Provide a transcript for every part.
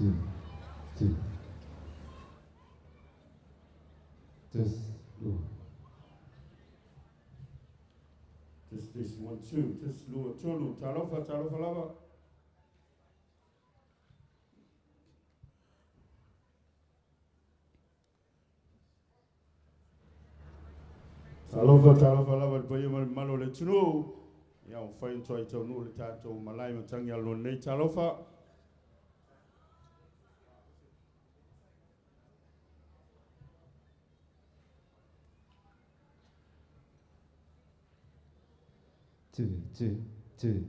two, two. Test, low. This, 1, 2. Test, low, interlude. Talofa, lava. Talofa, lava. Bayo malo le tunu. Ya o fai toi tau no le tato malai matangi alo nei talofa. Two.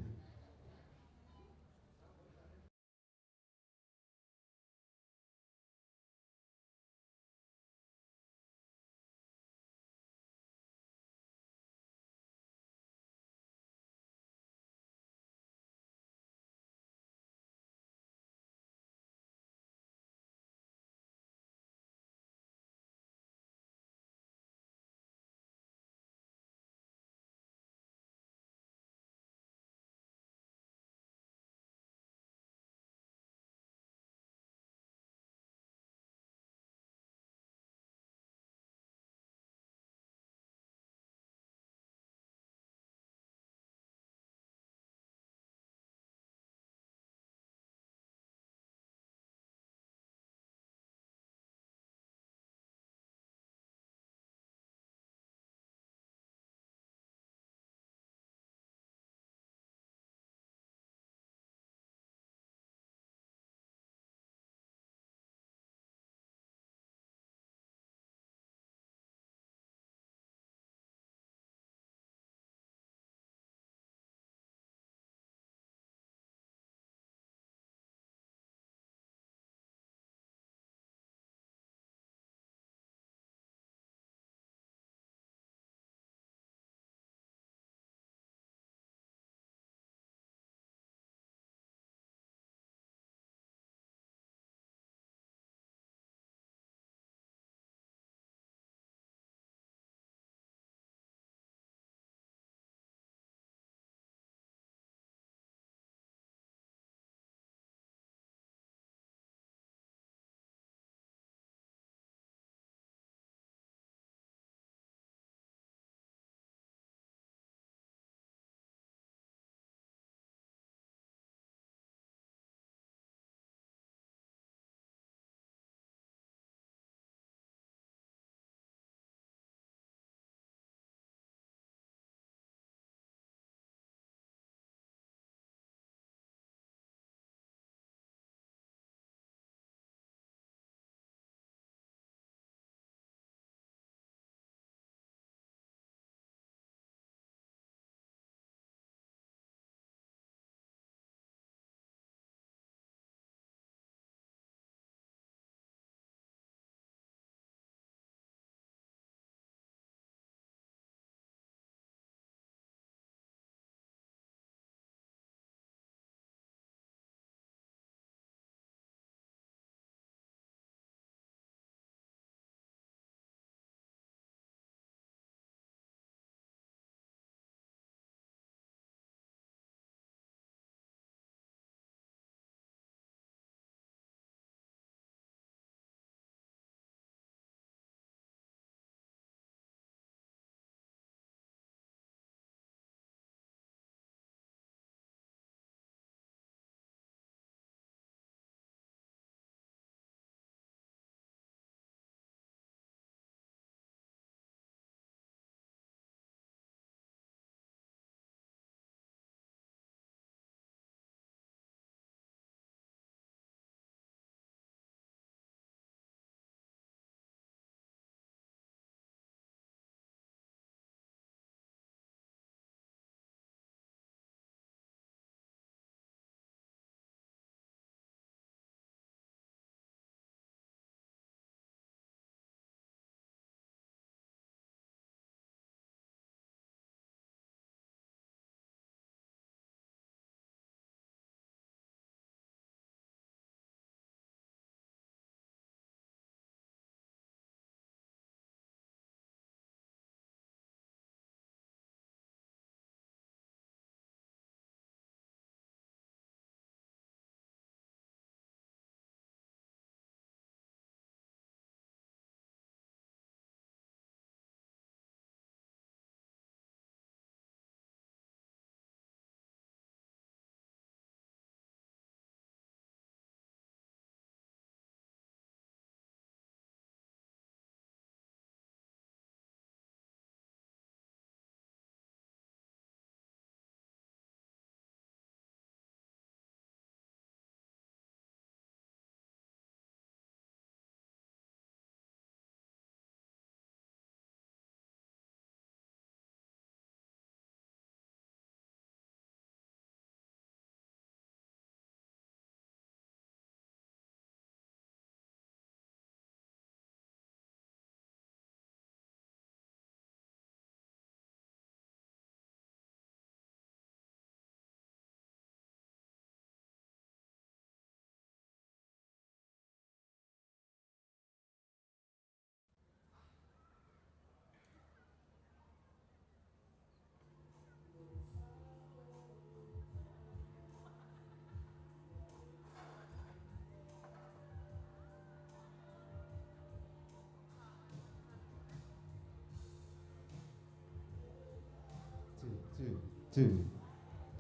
two,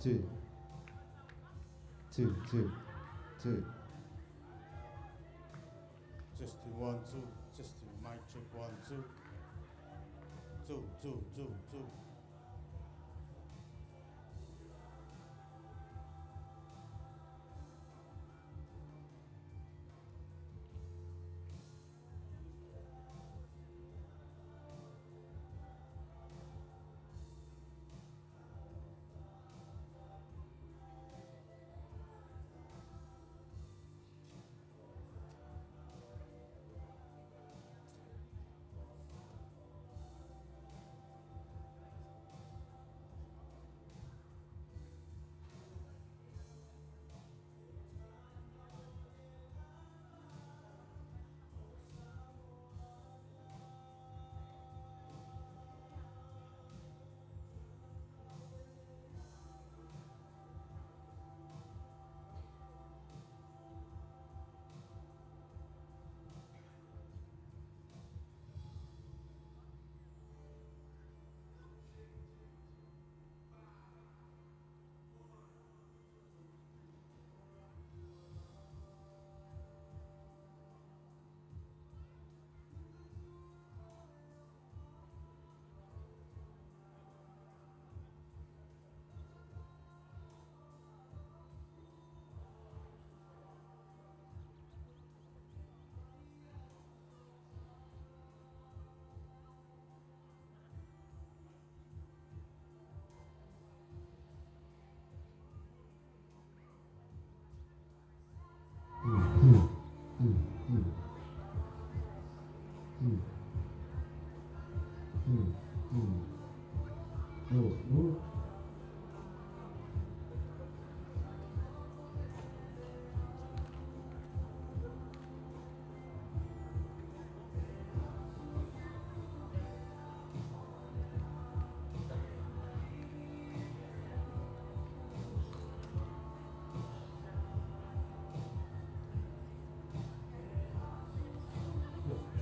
two, two, two, two. Testing 1 2, testing mic check 1 2, 2 2 2 2.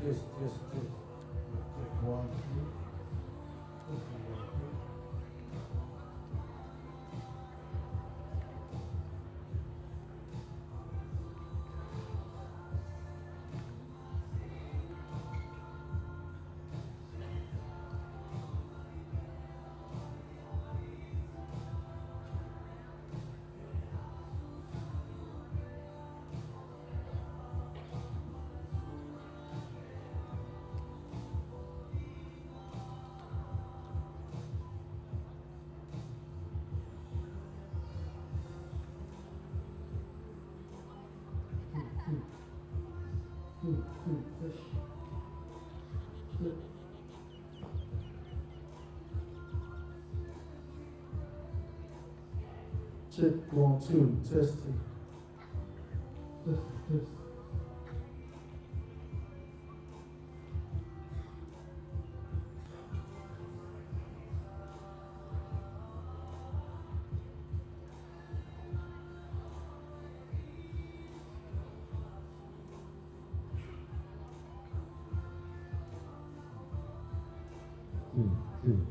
Test, test. Check 1 2. Testing 1 2. Check 1 2, testing. Test. Two.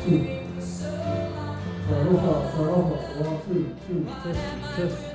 1, 2, test.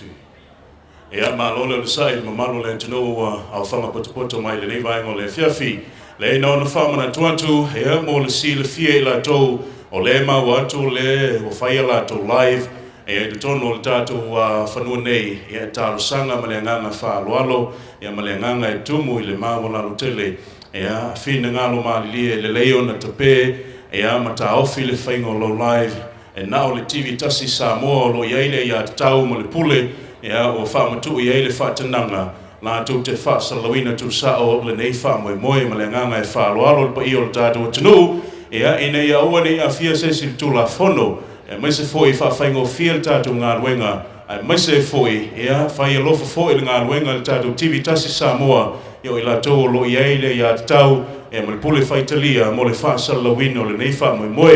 2. Ia malole le sai mamalo le tino au fama poto mai le nei vai ngole fiafi le no fama na tuatu ia mo le si le fie la to o le ma watu le o fai la to live e de tono le tatu fanu nei ia talo sanga malenganga fa loalo ia malenganga e tumu ile ma la lutele ia fina ngalo mali le leo na tope ia mata ofi le fai ngolo live e na le TV tasi Samoa lo ia ile ia tau mo le pule ia o fa matu ia ile fa tananga la tu te fa salawina tu sa o le nei fa mo mo malenganga e fa loalo pa io tatu tunu ia ina ia o ni afia se sil tu la fono e mai se foi fa faingo fiel tatu ngā ruenga ai mai se foi ia fa ia lofa foi ngā ruenga tatu TV tasi Samoa io ila to lo ia ile ia tau e mo le pule fa Italia mo le fa salawina le nei fa mo mo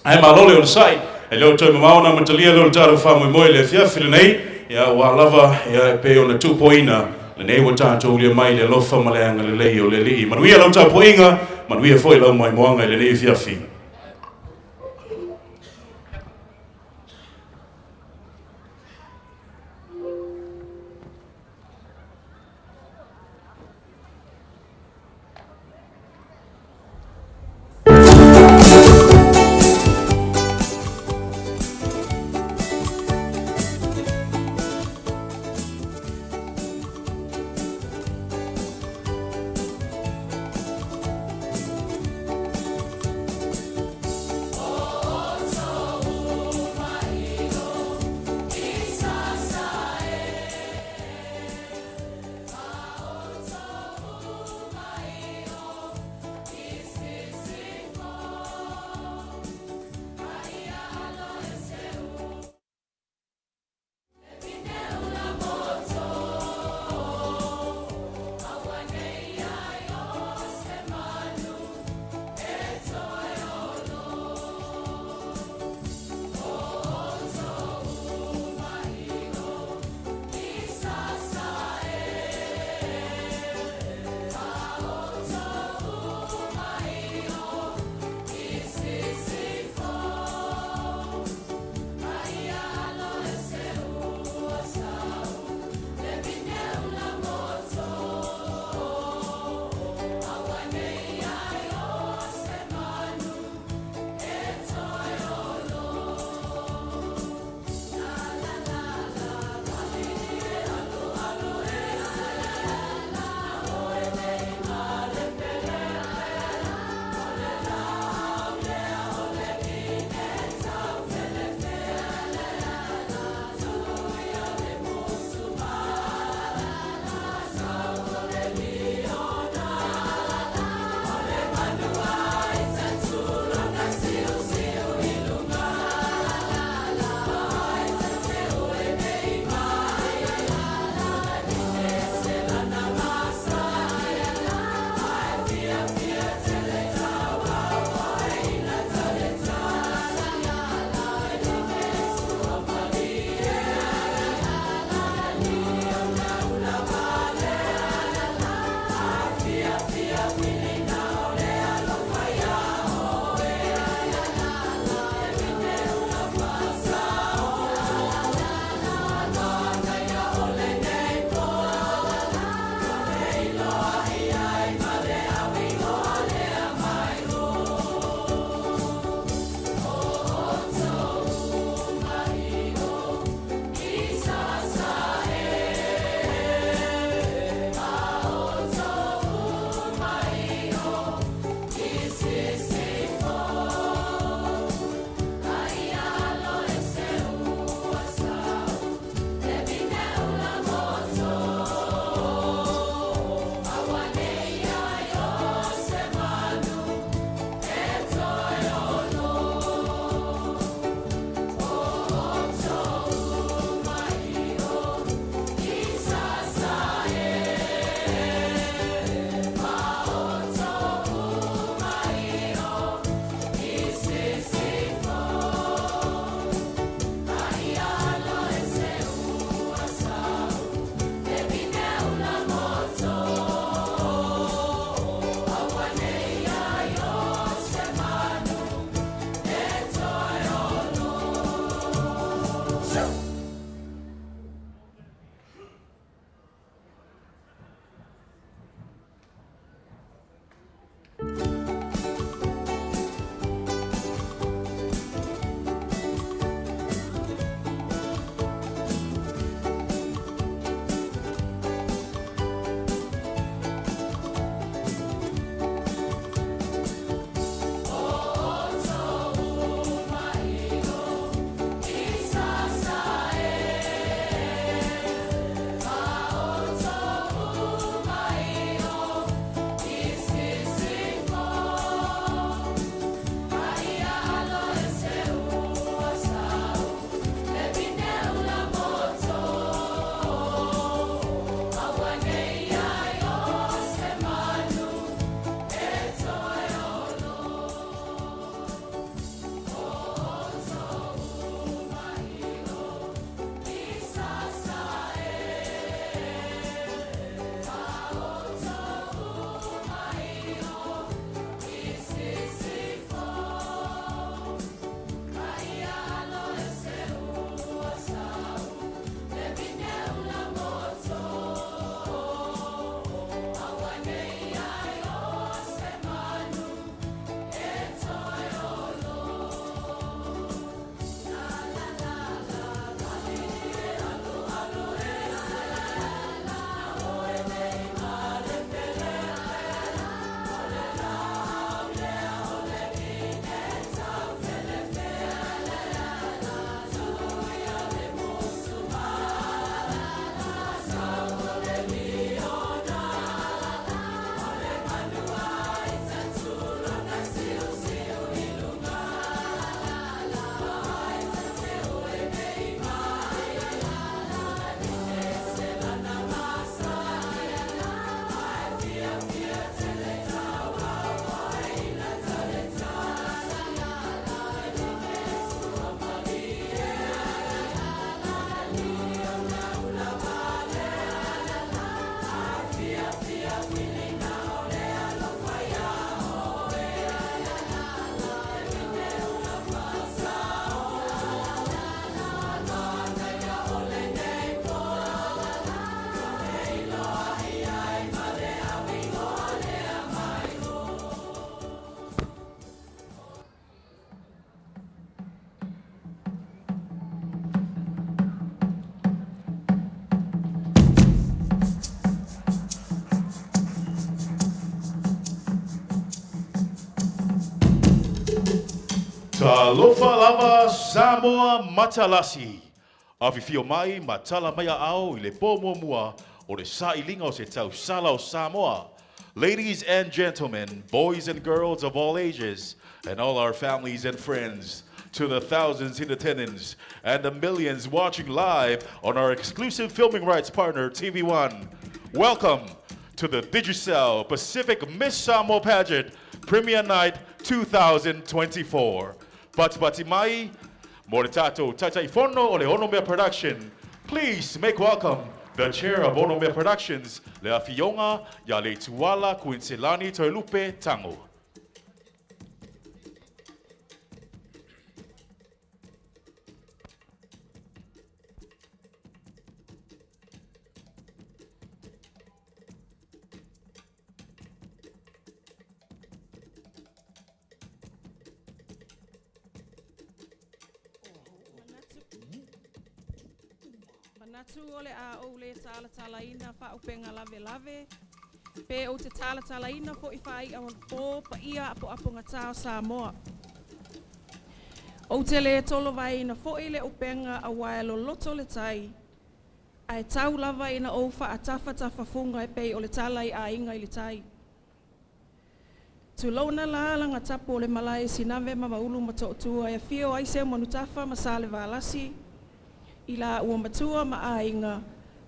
ai malole o sai e leo toi mauna matalia lo tatu fa mo mo le fia fil nei ia wa lava ia pe ona tu poina le nei wa tatu le mai le lofa maleanga le leo le li manuia lo tatu poinga manuia foi lo mai moanga le nei fia fi Talofa lava Samoa matalasi. Awhiwhio mai matala mai ao I le pōmuamua o le sailinga o se tau sala o Samoa. Ladies and gentlemen, boys and girls of all ages, and all our families and friends, to the thousands in attendance and the millions watching live on our exclusive filming rights partner, TV1, welcome to the Digicel Pacific Miss Samoa Pageant Premiere Night 2024. Pati mai, mo le tātou taitaifono o le Onomea Production. Please make welcome the chair of Onomea Productions, le awhionga ya le tuala Kuinselani Toilupe Tango. Manatu ole a o le tala ina fa upenga lave pe o te tala ina fo I whai a po pa ia apo nga tau Samoa. O te le tolo vai ina fo I le upenga a waelo loto le tai. Ai tau lava ina o fa a tafa funga e pe o le tala I a inga I le tai. Tu launa la langa tapo o le malai sinave ma maulu matotua e fio ai se manutafa masale valasi. I la ua matua ma a inga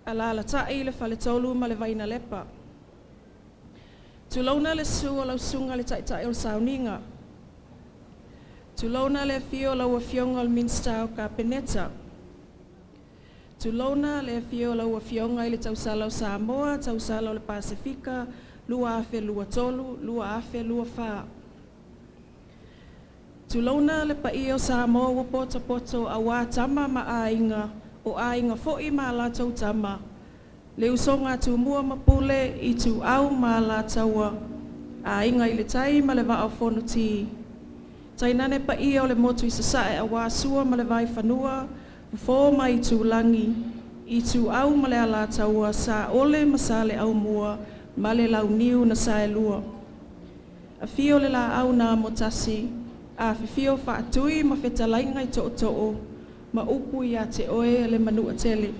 a la la tai le fale tolu ma le vaina lepa. Tu launa le sua lau sunga le tai o sauninga. Tu launa le fio lau a fionga le minsta o ka peneta. Tu launa le fio lau a fionga I le tausala o Samoa, tausala o le Pasifika, lua afe lua tolu, lua afe lua faa. Tulauna le paia o Samoa wa poto a wā tama ma a inga o a inga fo'i ma lātou tama. Le usonga tu mua mapule I tu au ma lātaua a inga I le tai ma le wa au whonu ti. Tainane paia o le motu I sasae a wā sua ma le vai whanua, fō ma I tu langi, I tu au ma le a lātaua sa ole ma sa le au mua ma le lau niu na sae lua. A fio le la au na motasi, a whiwhio whaatui ma whetalainga I to'o ma upu I a te oe le manua tele.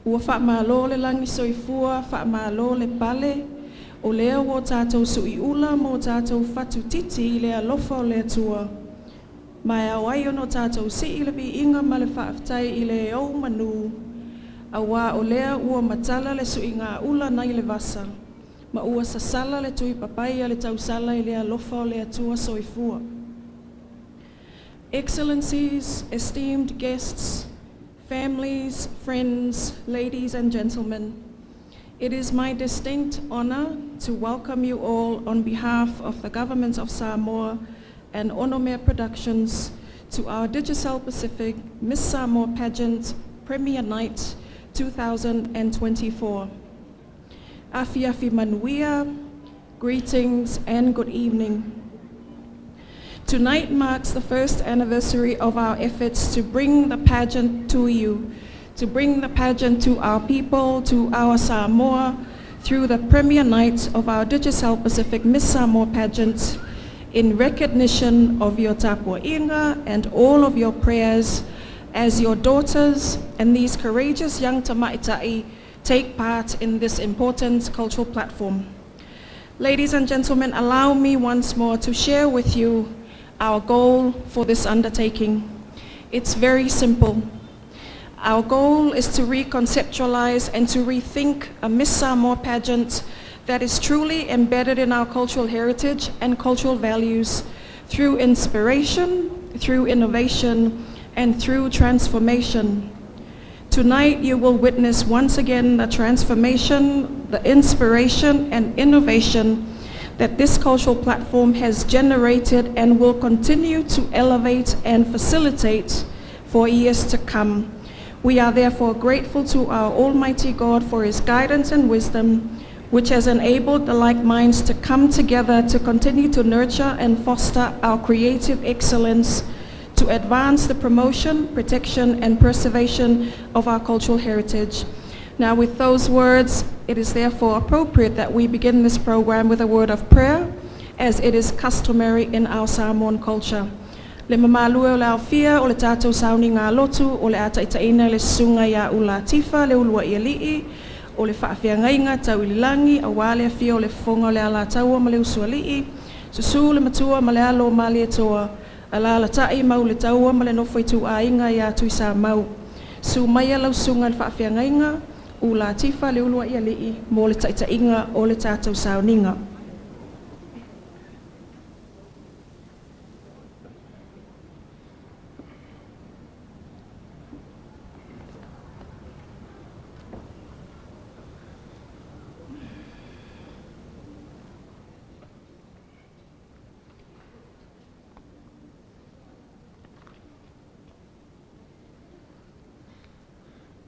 Ua whaamalo le langi soifua, whaamalo le pale, o lea wo tātou sui ula mo tātou whatu titi I lea lofa o lea tua. Mai au ai ono tātou si I le bi inga ma le whaaftai I le au manu. A wā o lea ua matala le sui ngā ula nai le vasa. Ma ua sasala le tui papai a le tausala I lea lofa o lea tua soifua. Excellencies, esteemed guests, families, friends, ladies and gentlemen, it is my distinct honor to welcome you all on behalf of the Government of Samoa and Onomea Productions to our Digicel Pacific Miss Samoa Pageant Premiere Night 2024. Afi manuia, greetings and good evening. Tonight marks the first anniversary of our efforts to bring the pageant to you, to bring the pageant to our people, to our Samoa, through the premiere night of our Digicel Pacific Miss Samoa Pageant, in recognition of your tapuaʻiga and all of your prayers as your daughters and these courageous young tamaitaʻi take part in this important cultural platform. Ladies and gentlemen, allow me once more to share with you our goal for this undertaking. It's very simple. Our goal is to reconceptualize and to rethink a Miss Samoa pageant that is truly embedded in our cultural heritage and cultural values through inspiration, through innovation, and through transformation. Tonight you will witness once again the transformation, the inspiration and innovation that this cultural platform has generated and will continue to elevate and facilitate for years to come. We are therefore grateful to our Almighty God for His guidance and wisdom, which has enabled the like minds to come together to continue to nurture and foster our creative excellence, to advance the promotion, protection, and preservation of our cultural heritage. Now, with those words, it is therefore appropriate that we begin this program with a word of prayer as it is customary in our Samoan culture. Le mamalue o le awhia o le tātou sauni ngā lotu o le ataitaina le sunga ia ula tifa le ulua ia lii o le whaawhiangainga tau ililangi a wale awhia o le fonga o le ala taua ma le usua lii susu le matua ma le alo ma le toa ala la tai mau le taua ma le nofo i tu a inga ia tui sa mau su maia lau sunga le whaawhiangainga ula tifa le ulua ia lii mo le taitainga o le tātou sauninga.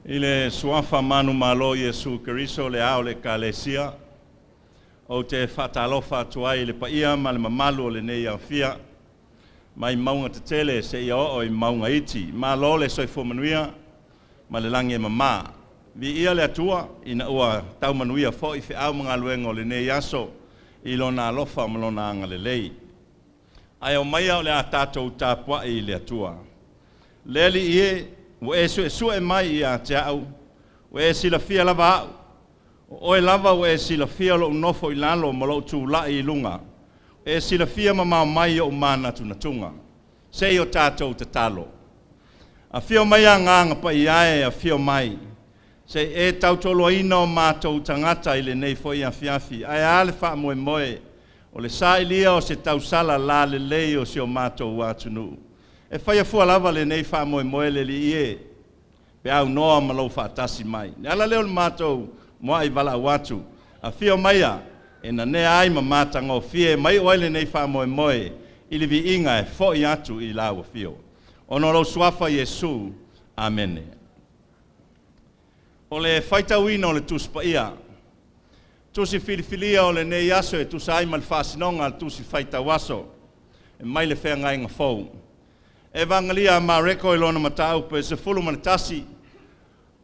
Ile suafa manu malo Yesu Keriso le ao le kalesia o te whatalofa tuai le paia ma le mamalu o le nei awhia mai maunga te tele se ia o i maunga iti ma lo le soifo manuia ma le langi e mama vi ia le atua ina ua tau manuia fo i au mga luengo le nei aso i lona alofa ma lona anga le lei ai o mai au le a tātou tāpua i le atua leli ie o e su e mai ia te au, o e sila fia lava au, o e lava o e sila fia lo nofo i lalo ma lo tu la i lunga, o e sila fia ma mau mai o mana tunatunga, se i o tātou te talo. A fio mai a nganga pa i ae a fio mai, se e tau tolo ina o mātou tangata i le nei fo i a fiafi, ai ale wha moe moe, o le sa ilia o se tau sala la le lei o se o mātou watunu. E whaia fua lava le nei wha moe moe le li e. Pe au noa malau wha tasi mai. Ne ala leo le mātou moa i wala watu. A fio maia, e na ne ai ma mātanga o fie mai oai le nei wha moe moe. I li vi inga e fo i atu i lau fio. Ono lau suafa Yesu. Amene. O le whaitawina o le tuspa ia. Tusi filifilia o le nei aso e tusa ai mal whasinonga tusi whaitawaso. E mai le whea ngai ngā fau. Evangelia ma reko i lona mata upe se fulu ma le tasi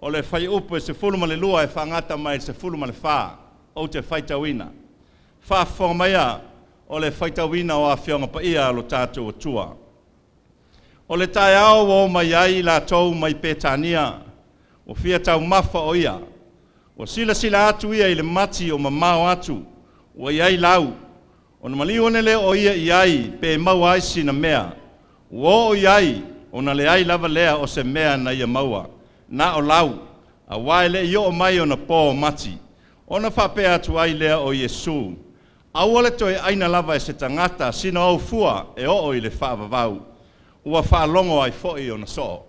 o le whai upe se fulu ma le lua e whangata mai se fulu ma le wha o te whaitawina. Wha whamaia o le whaitawina o a whionga pa ia lo tātou atua. O le tae ao o mai ai la tau mai Petania o fia tau mafa o ia. O sila atu ia i le mati o mamao atu o iai lau. O na malione le o ia iai pe mau aisi na mea. Wo iai, o na le ai lava lea o se mea na ia maua. Na o lau, a wai le i o mai o na pō o mati. O na whapea atu ai lea o Yesu. Au ole toi aina lava e se tangata sina au fua e o i le whaavavau. Ua whaalongo ai foi o na so.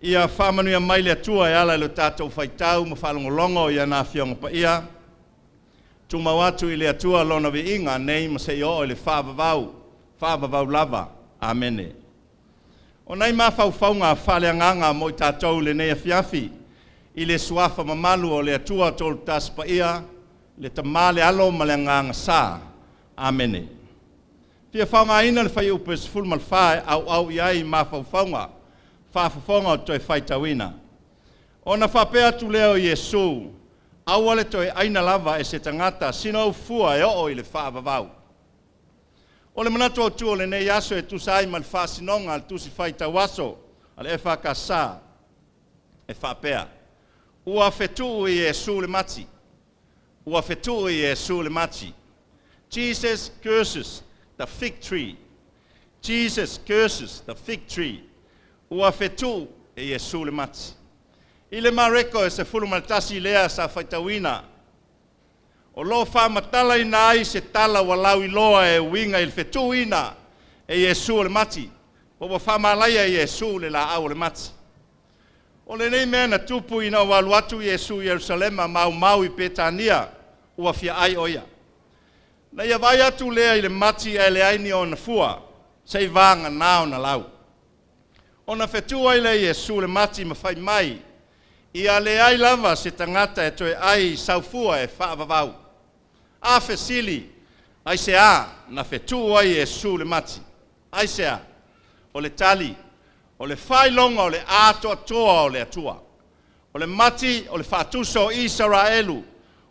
Ia whamanuia mai le atua e ala le tātou whaitau ma whaalongolongo i ana whionga pa ia. Tumawatu i le atua lona vi inga nei ma se i o le whaavavau lava. Amene. O nei mawhauwhaunga whaleanganga mo i tātou le nei a fiafi, i le suafa mamalu o le atua tolu taspa ia, le tamale alo ma le nganga sā. Amene. Pia whaunga ina le whai upe se fulmal whae au iai mawhauwhaunga, whawhawhaunga o toi whaitawina. O na whapea tu leo Yesu, au ale toi aina lava e se tangata sino au fua e o i le whaavavau. O le manatu o tu o le nei aso e tu sai mal whasinonga al tu si whaita waso al e whakasa e whapea. Ua whetu i Yesu le mati. Ua whetu i Yesu le mati. Jesus curses the fig tree. Jesus curses the fig tree. Ua whetu i Yesu le mati. I le mareko e se fulu maltasi lea sa whaitawina. O lo wha matala ina ai se tala walau i loa e winga il fetu ina e Yesu le mati. O wa wha malaia e Yesu le la au le mati. O le nei mea na tupu ina walu atu Yesu Yerusalema mau i Petania ua fia ai oia. Na ia vai atu lea i le mati e le aini o na fua, sei vanga nao na lau. O na fetu ai le Yesu le mati ma fai mai, ia le ai lava se tangata e toe ai saufua e whaavavau. A fesili, ai se a, na fetu ai Yesu le mati. Ai se a, o le tali, o le whailonga o le ato toa o le atua. O le mati, o le whatuso o Israelu,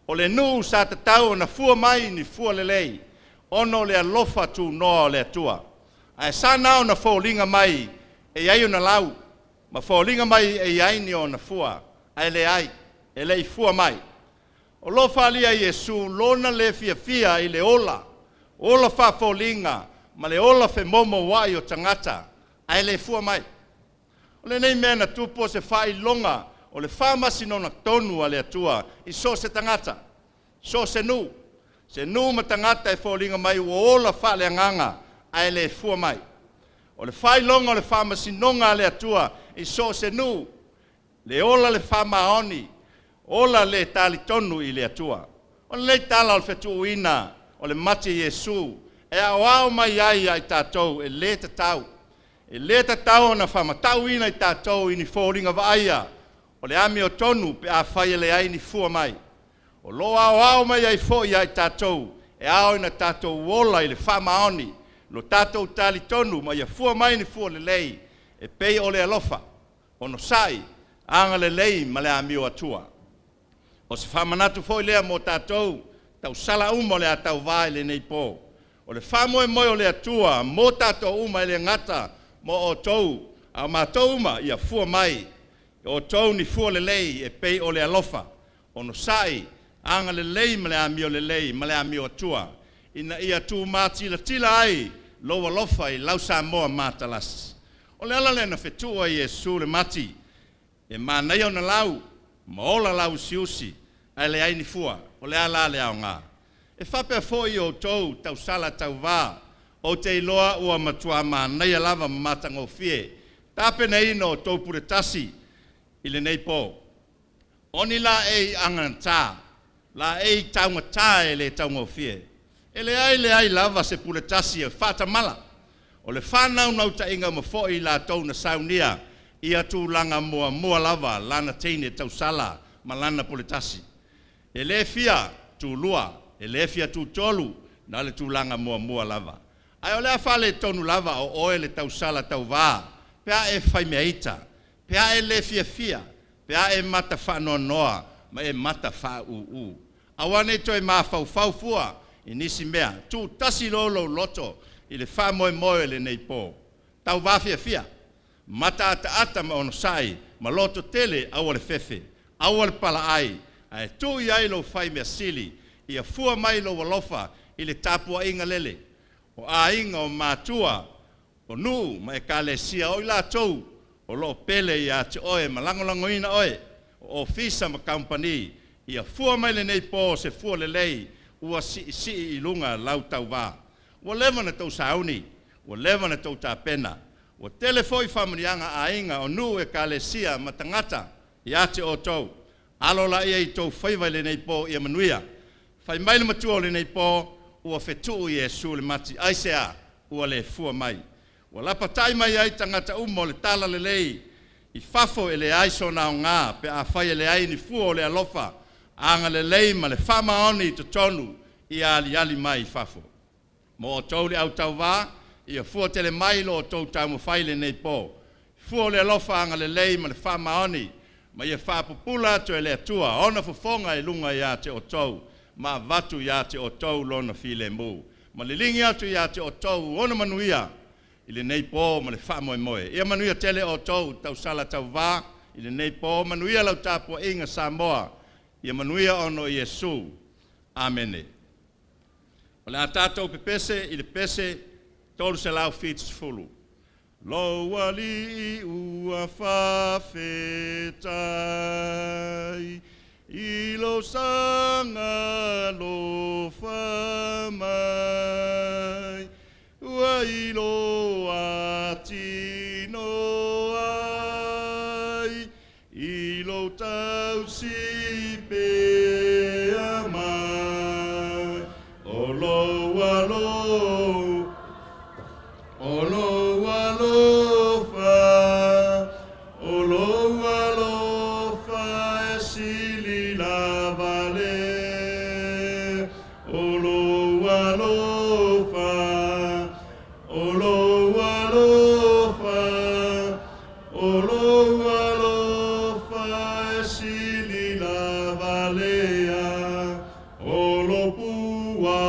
o le nu sa te tau na fua mai ni fua le lei. ono le alofa tu noa le atua. Ai sana o na fōlinga mai e ai o na lau, ma fōlinga mai e ai ni o na fua, ai le ai, e le i fua mai. O lo whalia Iesu, lona le fia i le ola wha fōlinga, ma le ola fe momo wai o tangata, ai le fua mai. O le nei mea na tupo se whai longa, o le whamasi no na tonu a le atua, i so se tangata, so se nu. Se nu ma tangata e fōlinga mai o ola wha le anganga, ai le fua mai. O le whai longa o le whamasi nonga a le atua, i so se nu. Le ola le whamaoni, ola le tali tonu i le atua. O le tala o le whetu ina, o le mati Iesu, e au mai ai tātou, e le tatau. E le tatau na whamatau ina i tātou i ni fōringa vaia, o le ami o tonu pe a whaia le ai ni fua mai. O lo au mai ai fo i ai tātou, e au ina tātou wola i le whamaoni, lo tātou tali tonu, ma ia fua mai ni fua le lei, e pei o le alofa, o no sai, anga le lei ma le ami o atua. O se whamanatu fo i lea mo tātou, tau sala uma o le atau vai le nei pō. O le whamoe moe o le atua, mo tātou uma i le ngata, mo o tou, a mātou uma ia fua mai, o tou ni fua le lei, e pei o le alofa, o no sai, anga le lei ma le ami o le lei, ma le ami o atua, ina ia tu mātila tila ai, loa lofa i lau Samoa mātalas. O le ala le na whetua i Iesu le mati, e mānei o na lau, ma ola lau siusi, ai le ai ni fua, o le ala le au ngā. E whape fo i o tou, tau sala tau vā, o te iloa ua matua mānei alava matango fie, tape nei no tau Pitasi, i le nei pō. Oni la ei angantā, la ei taunga tā e le taunga fie. E le ai lava se Pitasi e whata mala. O le whanau nau ta inga ma fo i la tau na saunia, ia tu langa mua lava, lana teine tau sala, ma lana Pitasi. E le fia tu lua, e le fia tu tolu, na le tu langa mua lava. Ai o le afale tonu lava o oe le tau sala tau vā, pea e whai mea ita, pea e le fia, pea e mata whanoa noa, ma e mata wha u. Awane to e maa fau fua, i nisi mea, tu tasi lolo loto, i le wha moe le nei pō. Tau vā fia, mata ata ma ono sai, ma loto tele awa le fefe, awa le pala ai, ai tu i ai lo whai mea sili, i a fua mai lo walofa, i le tapua inga lele. O a inga o mātua, o nu, ma e ka le sia o i la tou, o lo pele i a te oe, ma langolango ina oe, o ofisa ma company, i a fua mai le nei pō se fua le lei, ua si i lunga lau tau vā. Ua lewa na tau sauni, ua lewa na tau tā pena, ua telefoi whamanianga a inga o nu e ka le sia ma tangata, i a te o tau, alola ia i tau whaiwai le nei pō i a manuia, whai mai le matua le nei pō, ua whetu i Iesu le mati, aisea, ua le fua mai. Ua lapa tai mai ai tangata umo le tala le lei, i fafo e le aiso na o ngā, pe a whai e le ai ni fua o le alofa, anga le lei ma le whamaoni i tonu, i ali mai i fafo. Mo o tau le au tau vā, i a fua tele mai lo o tau tau mo whai le nei pō. Fua o le alofa anga le lei ma le whamaoni, ma i a whapupula to e le atua, ona fufonga i lunga i a te o tau, ma vatu ia te o tau lona file mu. Ma le lingi atu ia te o tau ona manuia i le nei pō ma le whamoe moe. Ia manuia tele o tau tau sala tau vā i le nei pō manuia lau tāpua inga Samoa. Ia manuia ono Iesu. Amene. O le a tātou pepese i le pese tolu se lau fitu fulu. Lo ali I ua whawhetai Ilo sanga lo whamai, ua ilo atino ai, ilo tau si pea mai, o lo fa, o lo fa, sili la vale, o lo fa, o lo fa, o lo fa, sili la valea, o lo pua,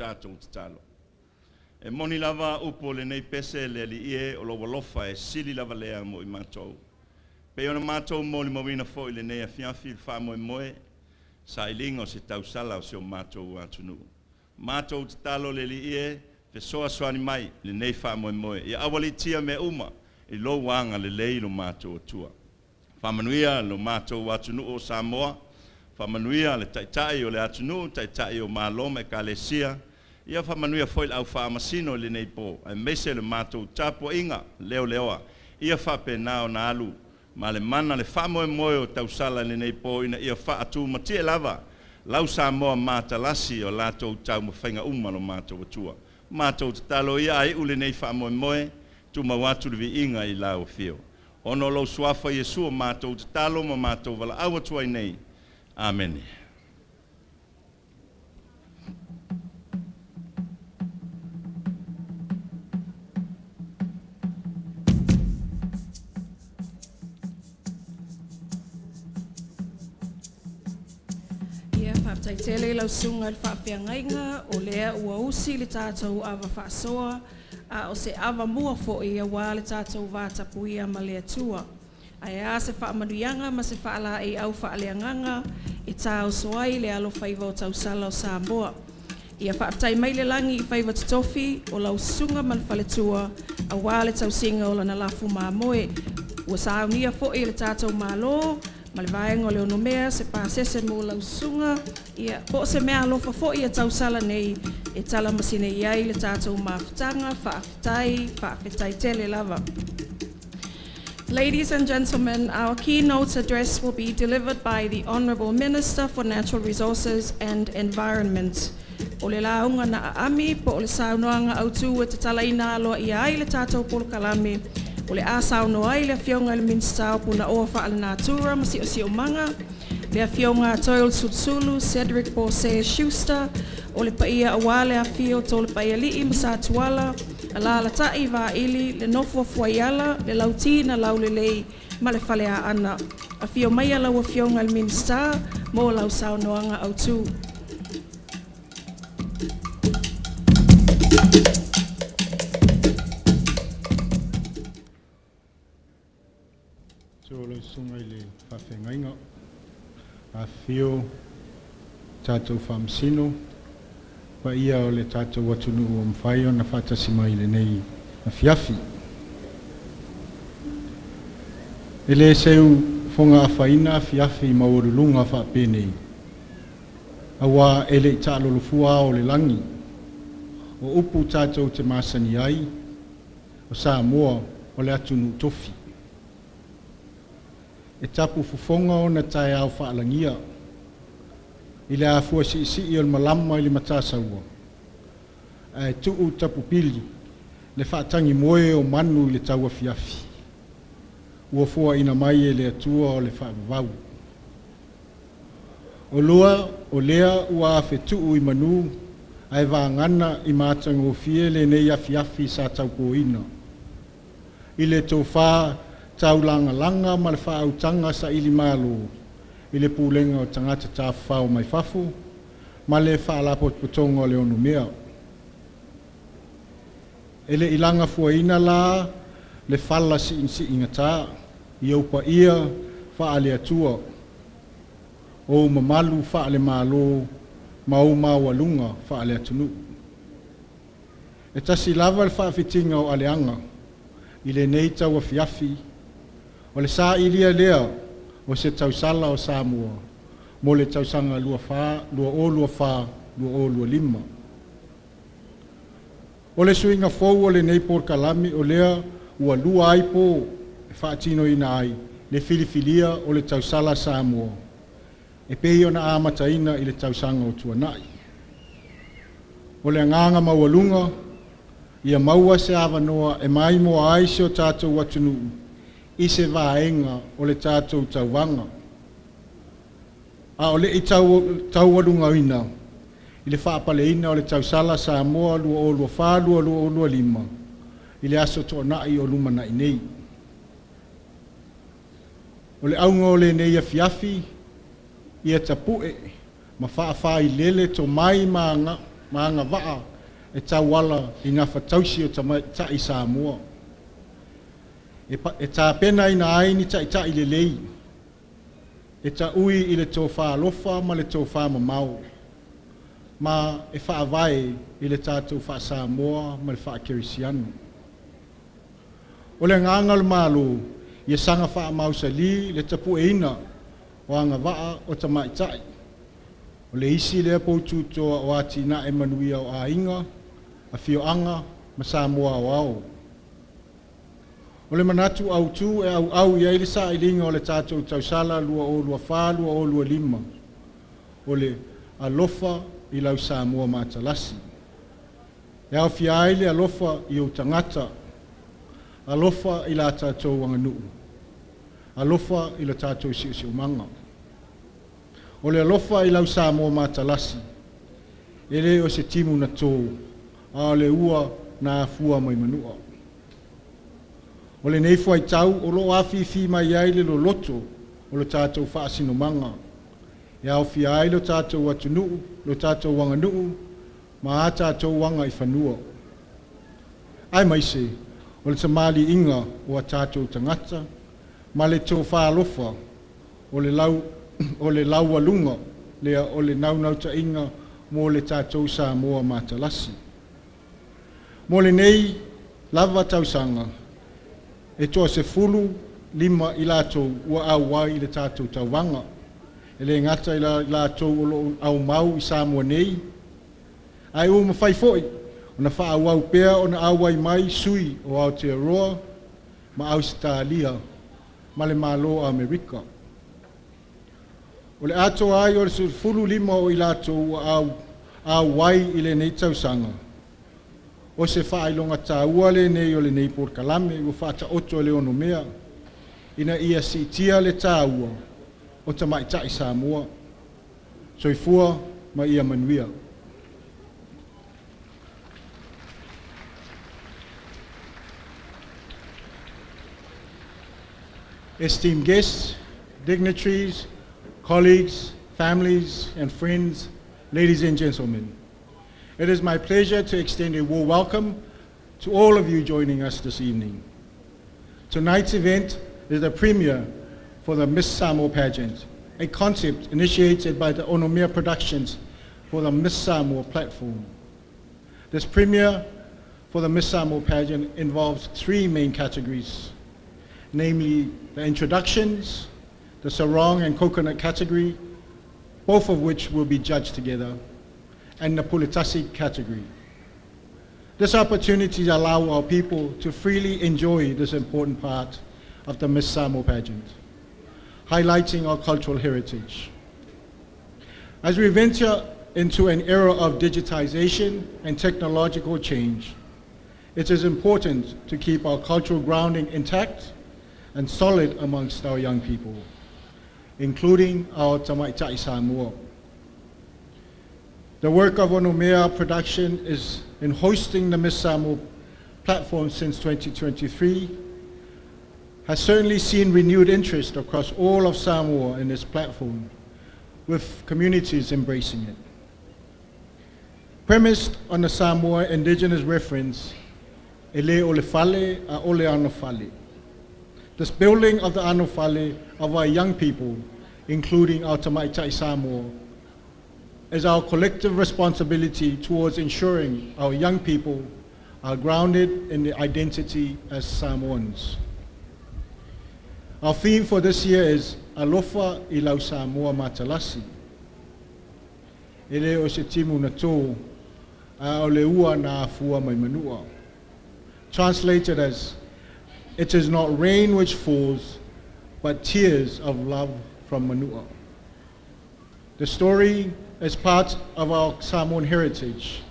Tātou te talo. E moni lava upo le nei pese le li ie o lo walofa e sili lava lea mo I mātou. Pe ona mātou mo li mawina fo I le nei a fiafi wha moe moe, sa I lingo se tau sala o se o mātou atunu. Mātou te talo le li ie, fe soa soani mai le nei wha moe moe. Ia awali tia me uma, I lo wanga le lei lo mātou atua. Whamanuia lo mātou atunu o Samoa, whamanuia le taitai o le atunu, taitai o Maloma e Kalesia, ia whamanuia foil au whaamasino le nei po, ai mese le mātou tapo inga, leo leoa, ia whape nao na alu, ma le mana le whamoe moe o tausala le nei po, ina ia whaatu matia lava, lau Samoa mātalasi o lātou tau mawhainga umalo mātou atua. Mātou te talo ia ai ule nei whamoe moe, tu mawatu le vi inga I lau fio. Ono lo suafa Yesu o mātou te talo ma mātou wala awa tuai nei. Amen. Ia whaptaitele lau sunga le whawhiangainga o lea ua usi le tātou awa whaasoa a o se awa mua fo ia wā le tātou vātapu ia ma lea tua. Ai a se whaamanuianga ma se whaala I au whaaleanganga I tāo soai le alo whaiva o tau sala o Samoa. Ia whaaptai mai le langi I whaiva titofi o lau sunga man whaletua a wale tau singa o lana lafu mā moe. Ua saunia fo I le tātou mālo, ma le vaenga o le onomea se pāsese mo lau sunga. Ia po se mea alofa fo I a tau sala nei e tala masine iai le tātou māwhitanga, whaafetai tele lava. Ladies and gentlemen, our keynote address will be delivered by the Honourable Minister for Natural Resources and Environment. O le launga na aami po o le saunoanga autu e te talaina aloa I ai le tātou polokalame, o le a sauno ai le fionga le minsta o puna oa wha ala natura masi o si o manga, le a fionga Toil Sutsulu, Cedric Borsea Schuster, o le paia awale a fio to le paia lii masa tuala, ala la tai va ili le nofo fuaiala le lauti na lau le lei ma le fale a ana a fio mai ala wa fionga al minsta mo lau saunoanga autu. Tōlo sungai le whawhengainga, a fio tātou whamsino, pa ia o le tātou watunu o mwhai o na whatasi mai le nei a fiafi. E le seu whonga a whaina fiafi maurulunga whapene. Awa e le tālolo fua o le langi. O upu tātou te masani ai, o Samoa o le atunu tofi. E tapu fufonga o na tai au whaalangia. I le afua si o le malama I le matasaua. E tuu tapu pili, le whaatangi moe o manu I le taua fiafi. Ua fua ina mai e le atua o le whaavavau. O lua, o lea ua afe tuu I manu, ai vāngana I mātango fie le nei afiafi sa tau poina. I le tau wha tau langa langa ma le whaautanga sa ili malo. I le pūlenga o tangata tāwhao mai whafu, ma le whaalapot putonga o le onu mea. E le ilanga fuaina la, le whala si inga tā, I aupa ia whaale atua. O mamalu whaale malo, mau walunga whaale atunu. E tasi lava le whaafitinga o aleanga, I le nei tau a fiafi, o le sa ilia lea, o se tausala o Samoa, mo le tausanga 2 lua 5, lua 5, lua 5. O le suinga fou o le nei por kalami o lea ua lua ai po e whaatino ina ai le filifilia o le tausala Samoa. E pei o na amataina i le tausanga o tuanai. O le nganga maualunga, ia maua se awanoa e mai moa ai se o tātou watunu i se vaenga o le tātou tauwanga. A o le i tauwalunga ina, i le whaapaleina o le tausala Samoa lua o lua whālua lua o lua lima, i le aso tuanai o lumana i nei. O le aunga o le nei a fiafi, ia tapue, ma whaafai lele to mai maanga waa e tauala i ngā whatausi o tai Samoa. E tā pena i nā aini tai le lei. E tā ui i le tō whaalofa ma le tō whaamamau. Ma e whaavae i le tātou wha Samoa ma le whaakirisianu. O le nganga le malo, ia sanga whaamau sa li le tapue ina o anga waa o tamaitai. O le isi lea poutu toa o ati na e manuia o a inga, a whioanga, ma Samoa o au. O le manatu au tu e au ia ili sa ilinga o le tātou tausala lua o lua whā, lua o lua lima. O le alofa i lau Samoa matalasi. E au whiaile alofa i o tangata, alofa i la tātou wanganuu, alofa i la tātou si umanga. O le alofa i lau Samoa matalasi, e le o se timu na tō, a le ua na fua mai manua. O le nei fuai tau, o lo awhiwhi mai ai le lo loto, o le tātou whaasino manga. E au whi ai lo tātou atunuu, lo tātou wanganuu, ma a tātou wanga i whanua. Ai mai se, o le tamali inga o a tātou tangata, ma le tō whaalofa, o le lau alunga, lea o le naunauta inga mo le tātou Samoa matalasi. Mo le nei, lava tausanga, e toa se fulu lima i lātou ua au wai i le tātou tauwanga. E le ngata i lātou o au mau i Samoa nei. Ai o mawhai foi, o na wha au au pēr o na au wai mai sui o Aotearoa, ma Australia, ma le malo a Amerika. O le ato ai o le fulu lima o i lātou ua au wai i le nei tausanga. O se whailonga tāua le nei o le nei por kalame, o whaata oto le ono mea, ina ia si tia le tāua o tamaitai Samoa, soifua ma ia manuia. Esteemed guests, dignitaries, colleagues, families, and friends, ladies and gentlemen, it is my pleasure to extend a warm welcome to all of you joining us this evening. Tonight's event is the premiere for the Miss Samoa Pageant, a concept initiated by the Onomia Productions for the Miss Samoa platform. This premiere for the Miss Samoa Pageant involves three main categories, namely the introductions, the Sarong and coconut category, both of which will be judged together, and the Pitasi category. This opportunity allows our people to freely enjoy this important part of the Miss Samoa Pageant, highlighting our cultural heritage. As we venture into an era of digitization and technological change, it is important to keep our cultural grounding intact and solid amongst our young people, including our Tamaitai Samoa. The work of Onomia Production is in hosting the Miss Samoa platform since 2023 has certainly seen renewed interest across all of Samoa in this platform, with communities embracing it. Premised on the Samoa indigenous reference, ele ole fale a ole ano fale. This building of the ano fale of our young people, including our Tamaitai Samoa, is our collective responsibility towards ensuring our young people are grounded in their identity as Samoans. Our theme for this year is Alofa I lau Samoa matalasi. Ele o se timu na tō, a o le ua na fua mai manua. Translated as, it is not rain which falls, but tears of love from manua. The story is part of our Samoan heritage.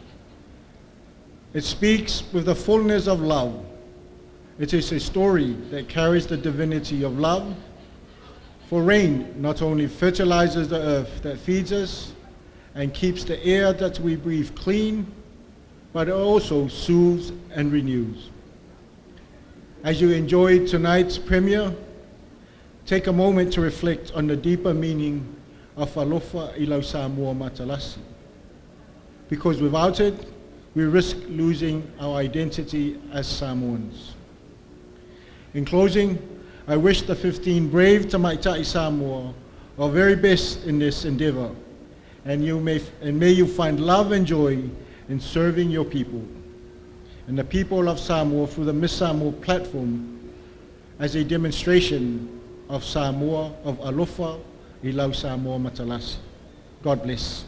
It speaks with the fullness of love. It is a story that carries the divinity of love. For rain not only fertilizes the earth that feeds us and keeps the air that we breathe clean, but it also soothes and renews. As you enjoy tonight's premiere, take a moment to reflect on the deeper meaning of alofa i lau Samoa Matalasi. Because without it, we risk losing our identity as Samoans. In closing, I wish the 15 brave Tamaitai Samoa our very best in this endeavor, and may you find love and joy in serving your people and the people of Samoa through the Miss Samoa platform as a demonstration of Samoa, of alofa i lau Samoa Matalasi. God bless.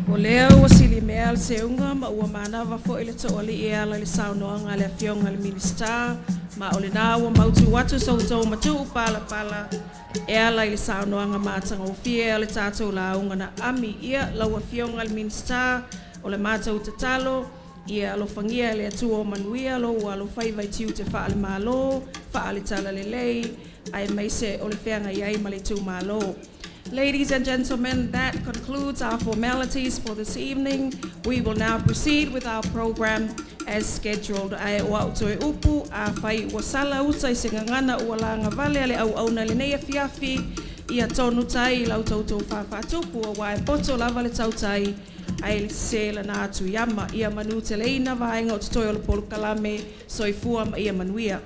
O lea ua sili mea al seunga ma ua manawa fo ile to oli e ala le saunoanga le afionga le minister ma ole na ua mautu watu sautou matu pala pala e ala ile saunoanga matanga ofie ale tatou launga na ami ia lau afionga le minister ole matau tatalo ia alofangia le atua o manuia lo ua alo faiva tiu te faale malo faale tala le lei ai maise ole feanga iai ma le tu malo. Ladies and gentlemen, that concludes our formalities for this evening. We will now proceed with our program as scheduled. Ai wa utoe upu, a fai wa sala uta i singangana ua langa vale ale au au na linea fiafi ia tonu tai lau tautou whawhatupu a wae poto lava le tautai ai se la na atu yama ia manu te leina vaenga o tutoe o le polo kalame soifua ma ia manuia.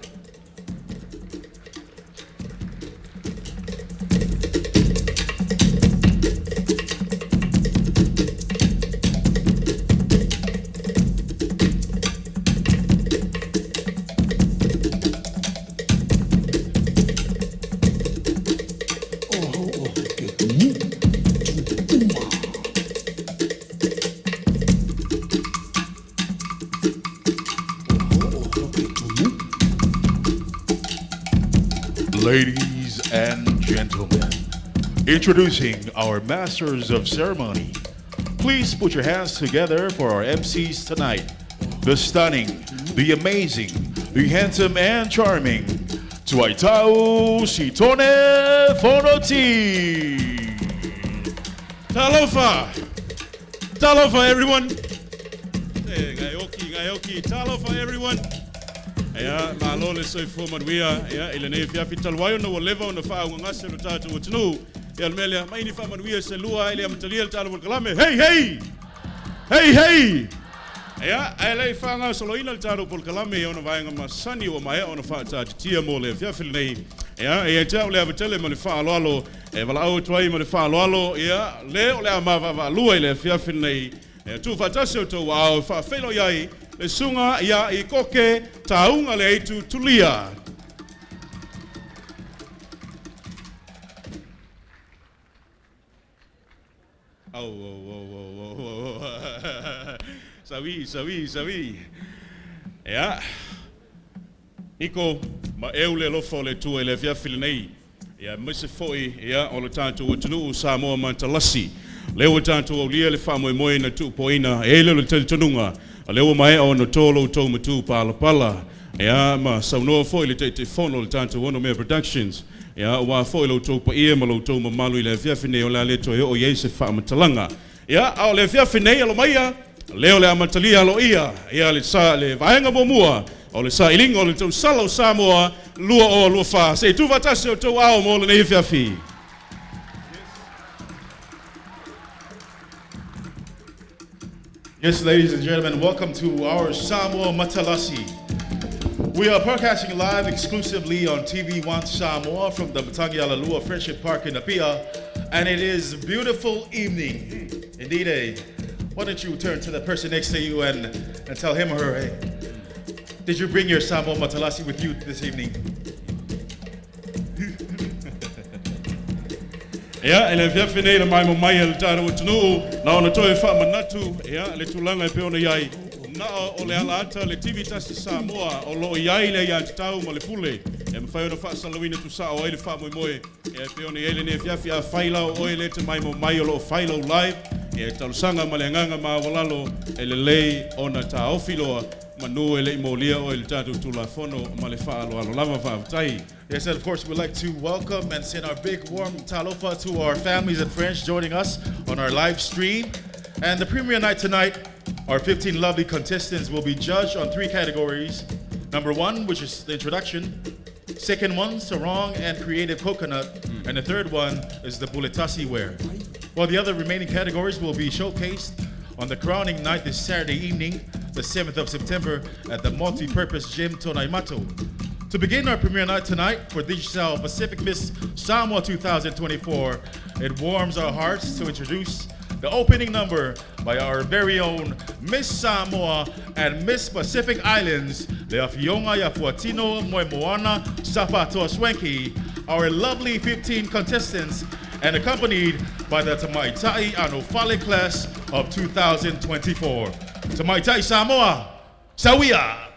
Ladies and gentlemen, introducing our masters of ceremony. Please put your hands together for our MCs tonight. The stunning, the amazing, the handsome and charming, Tuaitau Sitone Fonoti. Talofa! Talofa, everyone! Hey, Gaioki, Talofa, everyone! Ya, malo le soi fo manuia, ya, ile nei fia fitalwayo no leva ona fa ngase no tatu utnu. Ya melia, mai ni fa manuia se lua ile amtalia talo kalame. Hey! Hey! Ya, ele fa nga soloina talo pol kalame ona vaenga masani o mai ona fa tatu tia mo le fia fil nei. Ya, e tau le abatele mo le fa alo, e vala au twai mo le fa alo, ya, le ole ama va lua ile fia fil nei. Tu fatasi to wa fa felo yai. Le sunga ia I koke taunga le itu tulia. Sawi. Ya. Iko ma eule lofo le tu ele via filinei. Ya mese foi ya o le tanto utunu Samoa Matalasi. Leo tanto o lia le famo moe na tu poina ele le tununga. Leo mai o no tolo to matu pala ya ma sauno foi le te fono le tanto ono me productions ya wa foi lo to pa e malo to malu le via fine o la le to o ye se fa matalanga ya o le via fine lo mai leo le amatalia lo ia ya le sa le vaenga bomua o le sa ilingo le to salo Samoa lua fa se tu vatasi o to ao mo le via fi. Yes, ladies and gentlemen, welcome to our Samoa Matalasi. We are broadcasting live exclusively on TV One Samoa from the Matangi Alalua Friendship Park in Apia, and it is a beautiful evening. Indeed, why don't you turn to the person next to you and tell him or her, hey, did you bring your Samoa Matalasi with you this evening? Ia, ele fiafi nei le mai mo mai le tāra o tunu, na ona toi wha manatu, ia, le tulanga e peona iai, na o le ala ata le Pitasi Samoa, o lo iai le ia tau ma le pule, e mwhai ona wha salawina tu sa o ele wha moe moe, e peona ele ne fiafi a whaila o ele te mai mo mai o lo whaila o live, e talusanga ma le nganga ma walalo, e le lei ona ta ofiloa, manu ele imolia o ele tatu tulafono ma le wha alo alo lava wha avtai. Yes, and of course, we'd like to welcome and send our big warm talofa to our families and friends joining us on our live stream. And the premiere night tonight, our 15 lovely contestants will be judged on 3 categories. Number 1, which is the introduction. Second one, Sarong and Creative Coconut. And the third one is the Pitasi wear. While the other remaining categories will be showcased on the crowning night this Saturday evening, the 7th of September at the multi-purpose gym Tonaimato. To begin our premiere night tonight for Digicel Pacific Miss Samoa 2024, it warms our hearts to introduce the opening number by our very own Miss Samoa and Miss Pacific Islands, Leafionga Yafuatino Moemoana Sapato Swenki, our lovely 15 contestants, and accompanied by the Tamaitai Anofale class of 2024. Tamaitai Samoa, Sawia!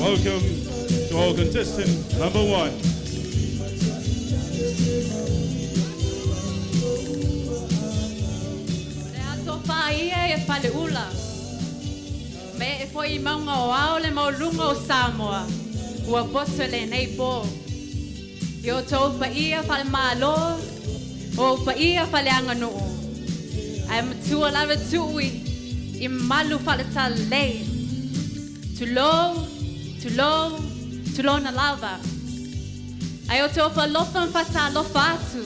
Welcome to our contestant number 1. Me e foi maunga o ao le maulunga o Samoa. Ua boto le nei po. Yo tau pa ia fale malo. O pa ia fale anga nuu. Ai matua lava tui. I malu fale ta lei. Tulo na lava. Ai o tau fa lofa fata lofa atu.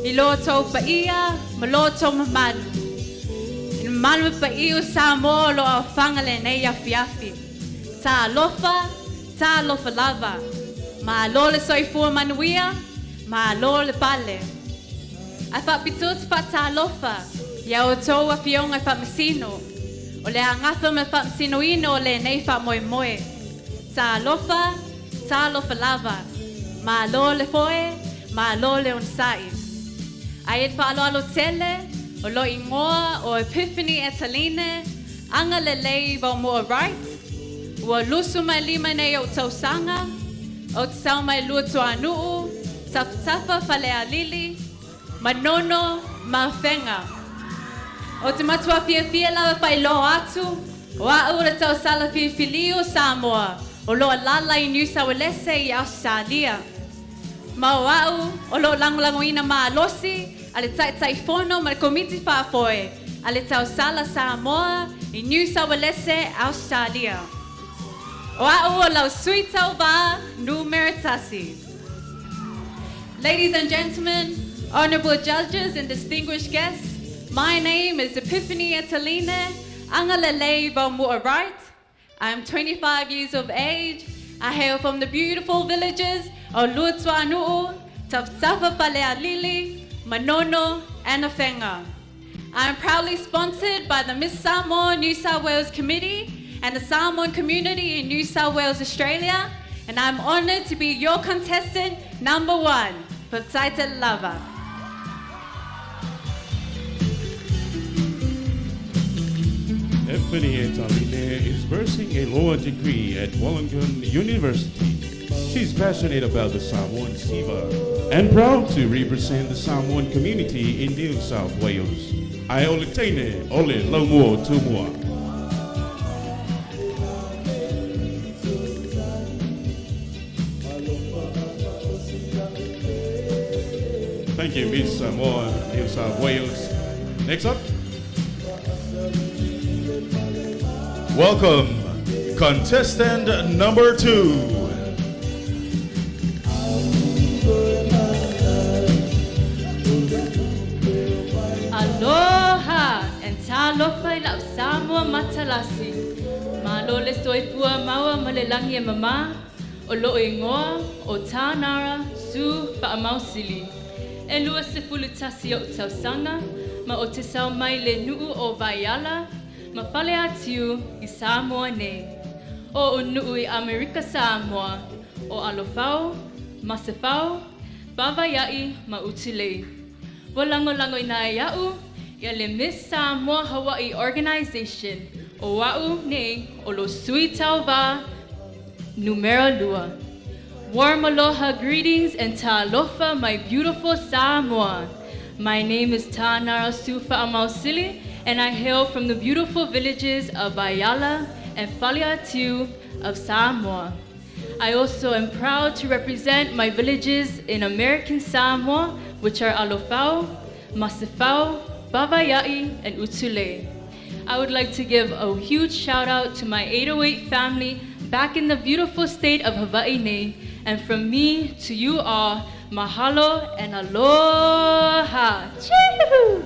I lo tau pa ia, ma lo tau mamalu. Manu pa iu Samoa lo a whangale nei a fiafi. Ta lofa lava. Ma lo le soifua manuia, ma lo le pale. Ai wha pitus pa ta lofa. Ia o tau a fionga wha masino. O le angata me wha masino ino o le nei wha moe moe. Ta lofa lava. Ma lo le foe, ma lo le unsai. Ai et wha alo tele. O lo ingoa o Epiphany Etaline, anga le lei wa mo right, ua lusu mai lima nei o tausanga, o tsau mai lua tua nuu, tafa fale a lili, manono ma whenga. O te matua fia lawa whai lo atu, o a ura tau sala filiu Samoa, o lo lala I New South Wales I Australia. Ma o au, o lo langolangoina ma alosi, ale tai fono ma komiti whaafoe, ale tau sala Samoa I New South Wales Australia. O au o lau sui tau wā, nu meritasi. Ladies and gentlemen, honorable judges and distinguished guests, my name is Epiphany Etaline, Angalele Vamua Right. I am 25 years of age. I hail from the beautiful villages of Lutuanuu, Taftafa Palealili, Manono, and Afenga. I am proudly sponsored by the Miss Samoa New South Wales Committee and the Samoan community in New South Wales, Australia, and I'm honored to be your contestant number 1, Pitasi Lava. Epiphany Etaline is pursuing a law degree at Wollongong University. She's passionate about the Samoan Siva and proud to represent the Samoan community in New South Wales. Ai ole teine, ole laumua tumua. Thank you, Miss Samoa, New South Wales. Next up. Welcome, contestant number 2. Aloha, and talofa lau Samoa matalasi. Malo le soifua maua malelangi e mama, o lo ingoa, o tānara, su whaamausili. E lua se fulutasi o tausanga, ma o te sau mai le nuu o Vaiala, ma fale atiu I Samoa nei. O nuu I Amerika Samoa, o alofau, masefau, bawaiai ma utilei. Walango ina iau, ia le Miss Samoa Hawaii Organization, o wau nei o lo sui tauwa, numero 2. Warm aloha greetings and ta'alofa, my beautiful Samoa. My name is Tanara Sufa Amausili, and I hail from the beautiful villages of Ayala and Faliatu of Samoa. I also am proud to represent my villages in American Samoa, which are Alofau, Masifau, Bavayai and Utule. I would like to give a huge shout out to my 808 family back in the beautiful state of Hawaii. And from me to you all, mahalo and aloha. Chee-hoo!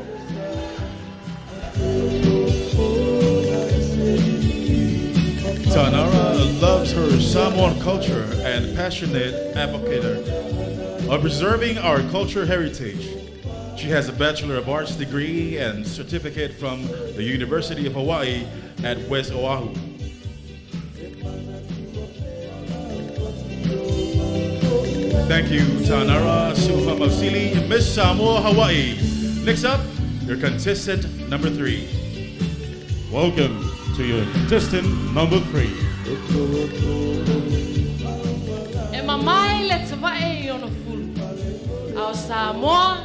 Tanara loves her Samoan culture and passionate advocate of preserving our culture heritage. She has a Bachelor of Arts degree and certificate from the University of Hawaii at West Oahu. Thank you, Tanara Sufamausili, Miss Samoa, Hawaii. Next up, your contestant number 3. Welcome to your contestant number 3. E mamai le tawae i ono fulu. Au Samoa,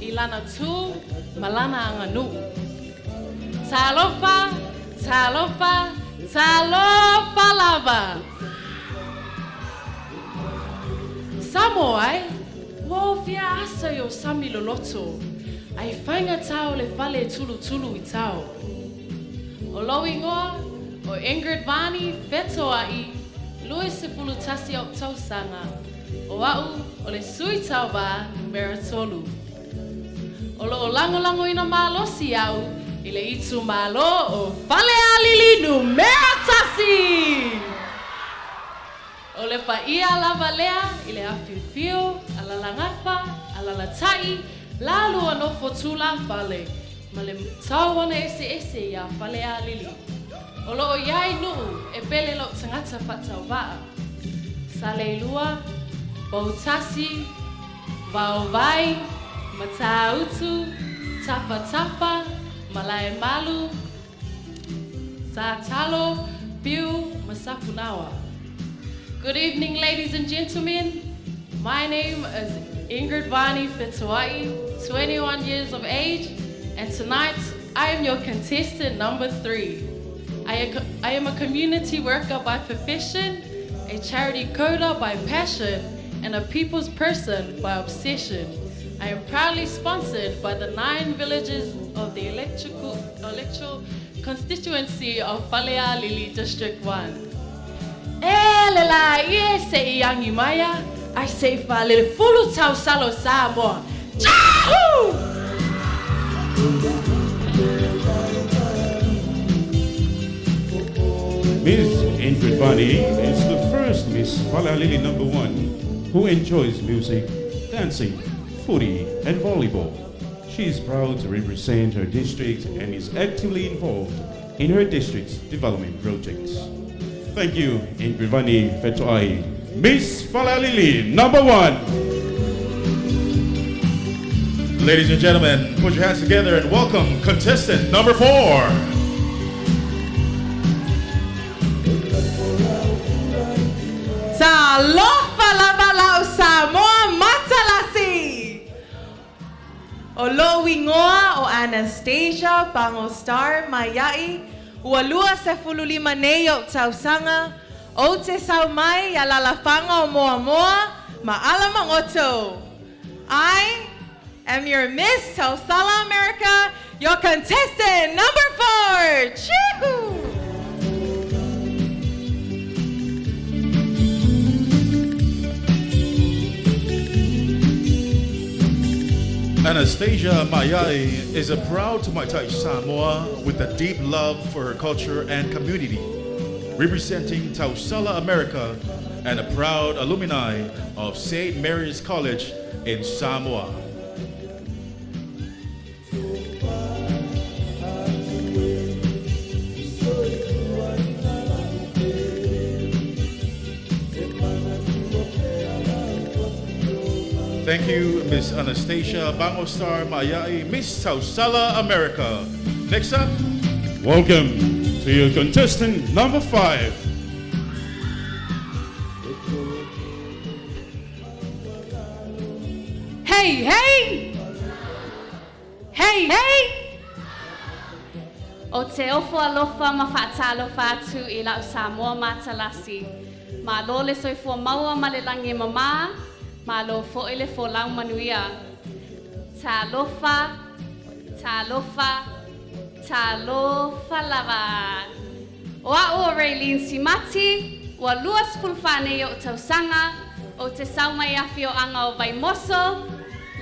ilana tu, malana anganu. Talofa, talofa, talofa lava. Samoa, wo fia asa yo sami loloto. Ai whainga tau le whale tulu tulu i tau. O Lowi Ngoa, o Ingrid Vani, Whetoai, Louis Sepulu Tasi o Tausanga, o Au, o le Sui Tauba, numero tolu. O lo lango ina malosi au, i le itu malo o Whale Alili numero tasi! O le paia lava lea, i le afiufio, ala langafa, ala latai, lalu anofo tula whale. Ma le tauana ese ia whale a lili. O loo iai nuu e pele lo tangata whatau waa. Saleilua, Bautasi, Vaovai, Matautu, Tapa, Malae Malu, Satalo, Piu, Masapunawa. Good evening, ladies and gentlemen. My name is Ingrid Vani Fituai, 21 years of age. And tonight, I am your contestant number 3. I am a community worker by profession, a charity coder by passion, and a people's person by obsession. I am proudly sponsored by the 9 villages of the electoral constituency of Whalea Lili District 1. I say Whalele Fulu Tau Salo Samoa. Chahoo! Miss Ingrid Vani is the first Miss Whalalili number 1 who enjoys music, dancing, footy, and volleyball. She is proud to represent her district and is actively involved in her district's development projects. Thank you, Ingrid Vani Fetoai, Miss Whalalili number 1. Ladies and gentlemen, put your hands together and welcome contestant number 4. Talofa lava lau Samoa Matalasi. O Lowi Ngoa o Anastasia Pangostar Mayai. Ualua se fululima neyo tausanga. O te saumai ya lalafanga o moa moa. Ma'alamang oto. I am your Miss Tausala America, your contestant number 4. Choo! Anastasia Mayai is a proud Tumaitai Samoa with a deep love for her culture and community, representing Tausala America and a proud alumni of St. Mary's College in Samoa. Thank you, Miss Anastasia Bangostar Mayai, Miss Tausala America. Next up, welcome to your contestant number 5. Hey, hey! Hey, hey! O te ofo alofa ma whaatalofa atu I lau Samoa Matalasi. Ma lo le soifua maua ma le langi mama, ma lo fo ele fo lau manuia. Ta Talofa, talofa lava. Oa o Raylene Simati, wa luas pulfane o tausanga, o te saumai afio anga o Vaimoso,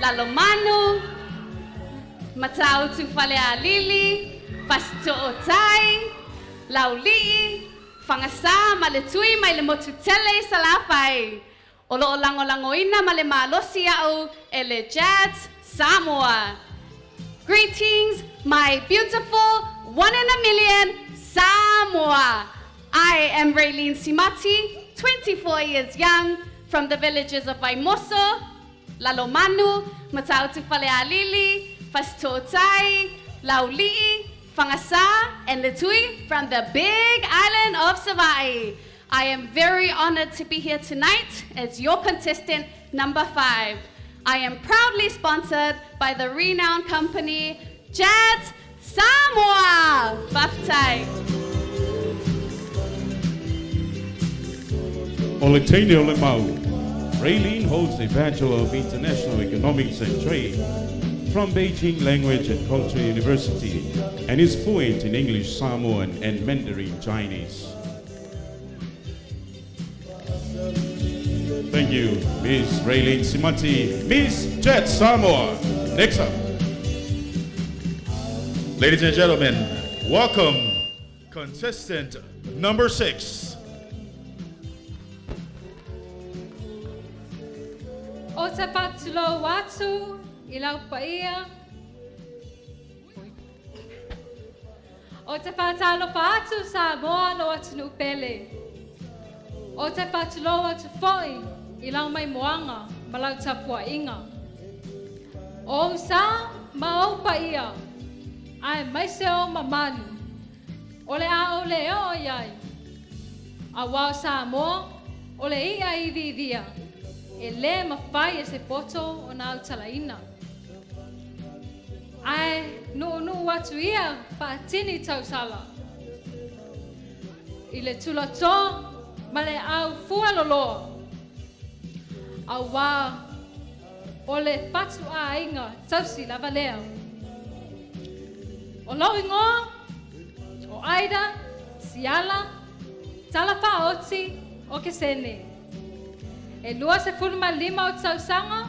Lalomanu, matau tu fale a Lili, pasito o Tai, Lauli, fangasa, maletui, mai le motu tele salafai. Olo o langolangoina ma le malosi au ele Jazz Samoa. Greetings, my beautiful 1 in a million Samoa. I am Raylene Simati, 24 years young, from the villages of Vaimoso, Lalomanu, Matautu Falealili, Fastotai, Lauli, Fangasa, and Letui from the big island of Savai. I am very honored to be here tonight as your contestant number 5. I am proudly sponsored by the renowned company Jazz Samoa. Baftai. Oletaine Olemau. Raylene holds a Bachelor of International Economics and Trade from Beijing Language and Culture University and is fluent in English, Samoan, and Mandarin Chinese. Thank you, Miss Raylene Simati. Miss Jet Samoa. Next up. Ladies and gentlemen, welcome contestant number 6. O te whatulo watu I lau paia. O te whatalo whatu sa moa no atu nupele. O te whatulo atu foi I lau mai moanga ma lau tapua inga. O sa ma o paia. Ai mai se o mamanu. Ole a ole o iai. A wao sa moa. Ole ia I vivia. E le mawhai e se poto o nā utalaina. Ai, nu watu ia whaatini tausala. I le tula tō, ma le au fualoloa. Au wā, o le whatu a inga tausi lava lea. O loingo, o Aida, Siala, Talafa Oti, o Kesene. E lua se fulma lima o tausanga,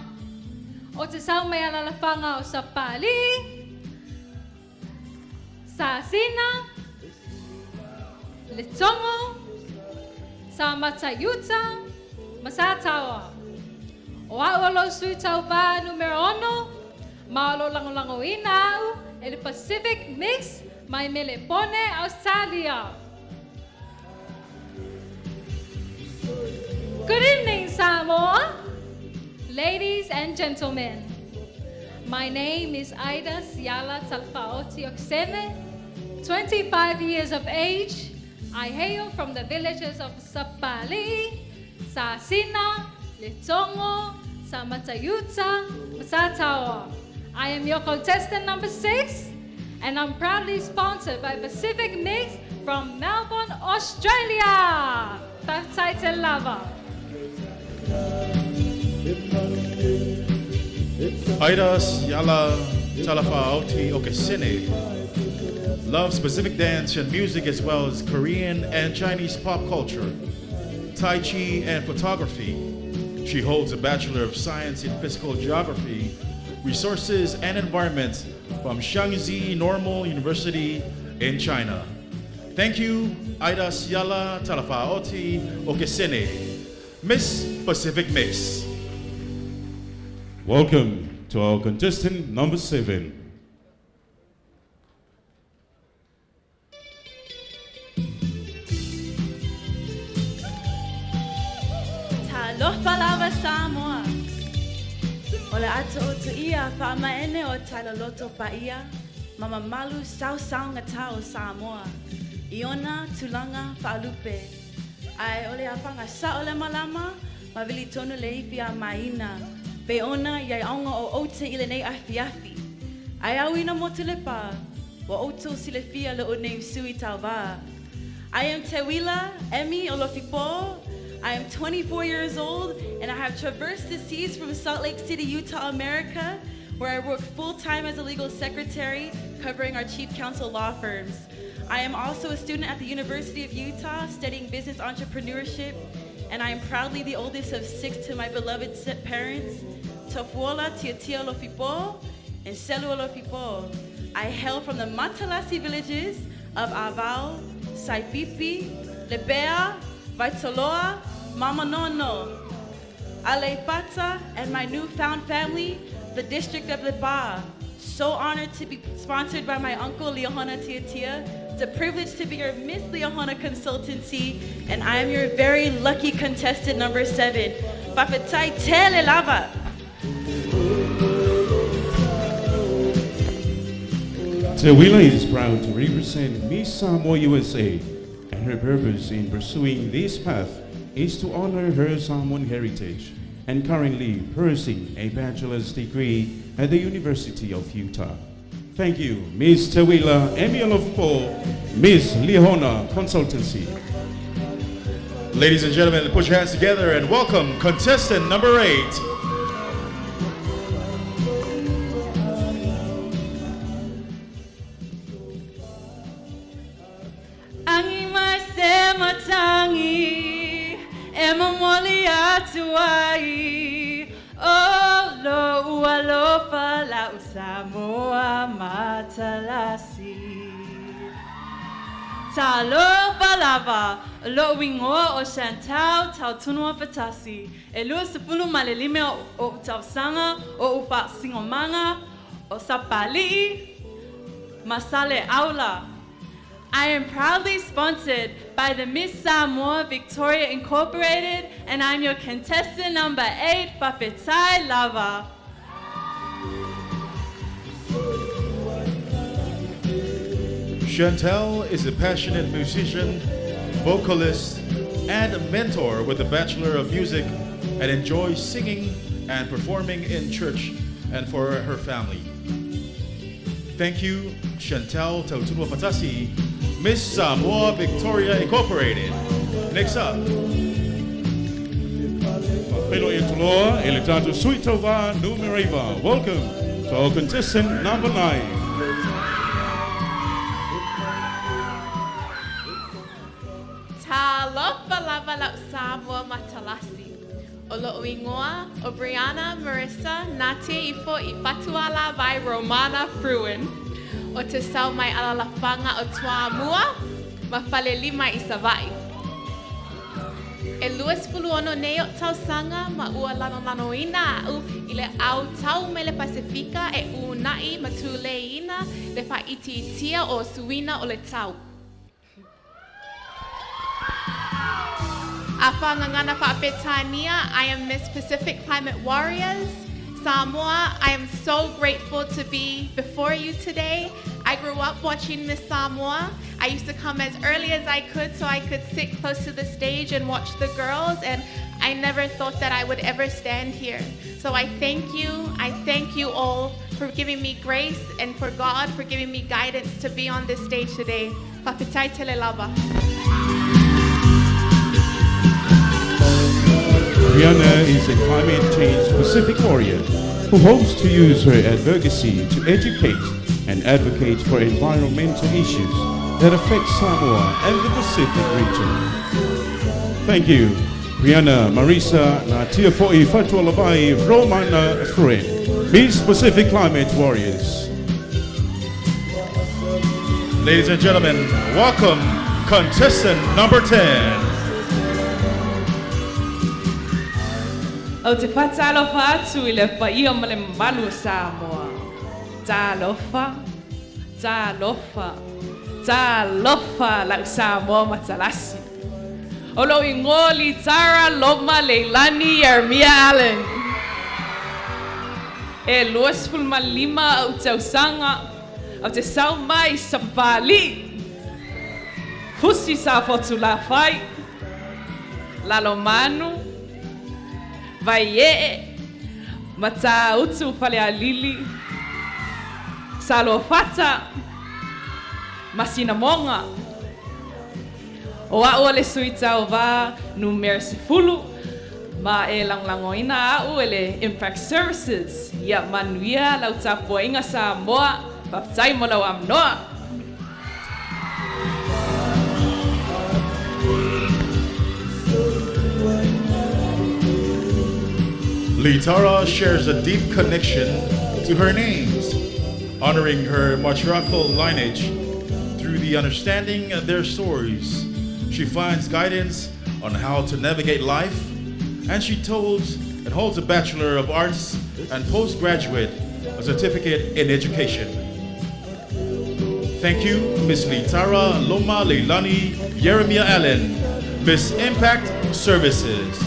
o te sau mai alalafanga o Sapali, Sasina, Le Tongo, Sa Matayuta, Masatawa. O aualo sui tau wā numero 1, maolo langolango inau, e le Pacific Mix, mai mele pone Australia. Good evening, Samoa. Ladies and gentlemen, my name is Aida Siala Talfaoti Oksene, 25 years of age. I hail from the villages of Sapali, Sasina, Litongo, Samatayuta, Masatawa. I am your contestant number 6, and I'm proudly sponsored by Pacific Mix from Melbourne, Australia. Taftai Lava. Aida Siala Talafa'aoti Okesene loves Pacific dance and music as well as Korean and Chinese pop culture, Tai Chi and photography. She holds a Bachelor of Science in Physical Geography, Resources and Environment from Shaanxi Normal University in China. Thank you, Aida Siala Talafa'aoti Okesene. Miss Pacific Mix. Welcome to our contestant number 7. Talofa lava Samoa. Ole ato o tu ia whaamaene o Tailaloto Paia. Mama malu sau ngata o Samoa. Iona tulanga whaalupe. Ai ole a whanga sa ole malama, ma vili tonu le iwi a maina. Pe ona iai aonga o oute ile nei afi. Ai au ina motu le pā, wa outo sile fia le o nei usui tau wā. I am Tewila Emi Olofipo. I am 24 years old and I have traversed the seas from Salt Lake City, Utah, America where I work full-time as a legal secretary, covering our chief counsel law firms. I am also a student at the University of Utah, studying business entrepreneurship, and I am proudly the oldest of 6 to my beloved parents, Tofuola Tiatia Lofipo and Selua Lofipo. I hail from the Matalasi villages of Avao, Saipipi, Lebea, Vaitoloa, Mamanono, Aleipata, and my newfound family, the district of Leba. So honored to be sponsored by my uncle, Leohona Tiatia. It's a privilege to be your Miss Leohona Consultancy, and I am your very lucky contestant number 7. Papetai Tele Lava. Tewila is proud to represent Miss Samoa USA, and her purpose in pursuing this path is to honor her Samoan heritage, and currently pursuing a bachelor's degree at the University of Utah. Thank you, Miss Tewila Emil of Paul, Miss Leohona Consultancy. Ladies and gentlemen, put your hands together and welcome contestant number 8. Matangi, emamoli atuai, oh lo ualofa la Samoa Matalasi. Talo balava, lo wingo o Chantal tau tunua Pitasi. Elu sepulu malelime o tausanga o upa singomanga o sapali masale aula. I am proudly sponsored by the Miss Samoa Victoria Incorporated, and I'm your contestant number 8, Papetai Lava. Chantal is a passionate musician, vocalist, and a mentor with a Bachelor of Music, and enjoys singing and performing in church and for her family. Thank you, Chantal Tautunua Pitasi, Miss Samoa Victoria Incorporated. Next up. Fellow Intoloa, Elitato Suitova Numereva. Welcome to our contestant number 9. Talofa lava la Samoa Matalasi. Olo Uingoa, Obriana, Marissa, Nati, Ifo, Ifatuala, by Romana Fruin. O te sau mai ala lafanga o tua mua, mafaleli mai isavai. E luas fuluono neo tau sanga ma ua lanoina au ile au tau mele Pasifika e unai matuleina le fa ititia o suina o le tau. Afangangana fa Petania, I am Miss Pacific Climate Warriors. Samoa, I am so grateful to be before you today. I grew up watching Miss Samoa. I used to come as early as I could so I could sit close to the stage and watch the girls, and I never thought that I would ever stand here. So I thank you all for giving me grace and for God for giving me guidance to be on this stage today. Papitai Telelava. Brianna is a climate change Pacific warrior who hopes to use her advocacy to educate and advocate for environmental issues that affect Samoa and the Pacific region. Thank you, Brianna Marisa Natia Fo'i Fatualabai Romana Fred, Miss Pacific Climate Warriors. Ladies and gentlemen, welcome contestant number 10. O te whatalofa atu I le paia ma le malu Samoa. Talofa, talofa, talofa lau Samoa Matalasi. O lo ingoli Tara Loma Leilani Yermia Allen. E luas fulma lima au tausanga, au te sau mai sapali. Fusi sa fotu la fai, lalo manu, vai e mata utu fale alili salo fata masina monga o a ole suita o va numero sifulu Ma e langlangoina au ele Impact Services. Ia manuia lau tapua inga Samoa. Papai mo lau amnoa. Litara shares a deep connection to her names, honoring her matriarchal lineage through the understanding of their stories. She finds guidance on how to navigate life, and she holds a Bachelor of Arts and postgraduate a certificate in education. Thank you, Miss Litara Loma Leilani Jeremiah Allen, Miss Impact Services.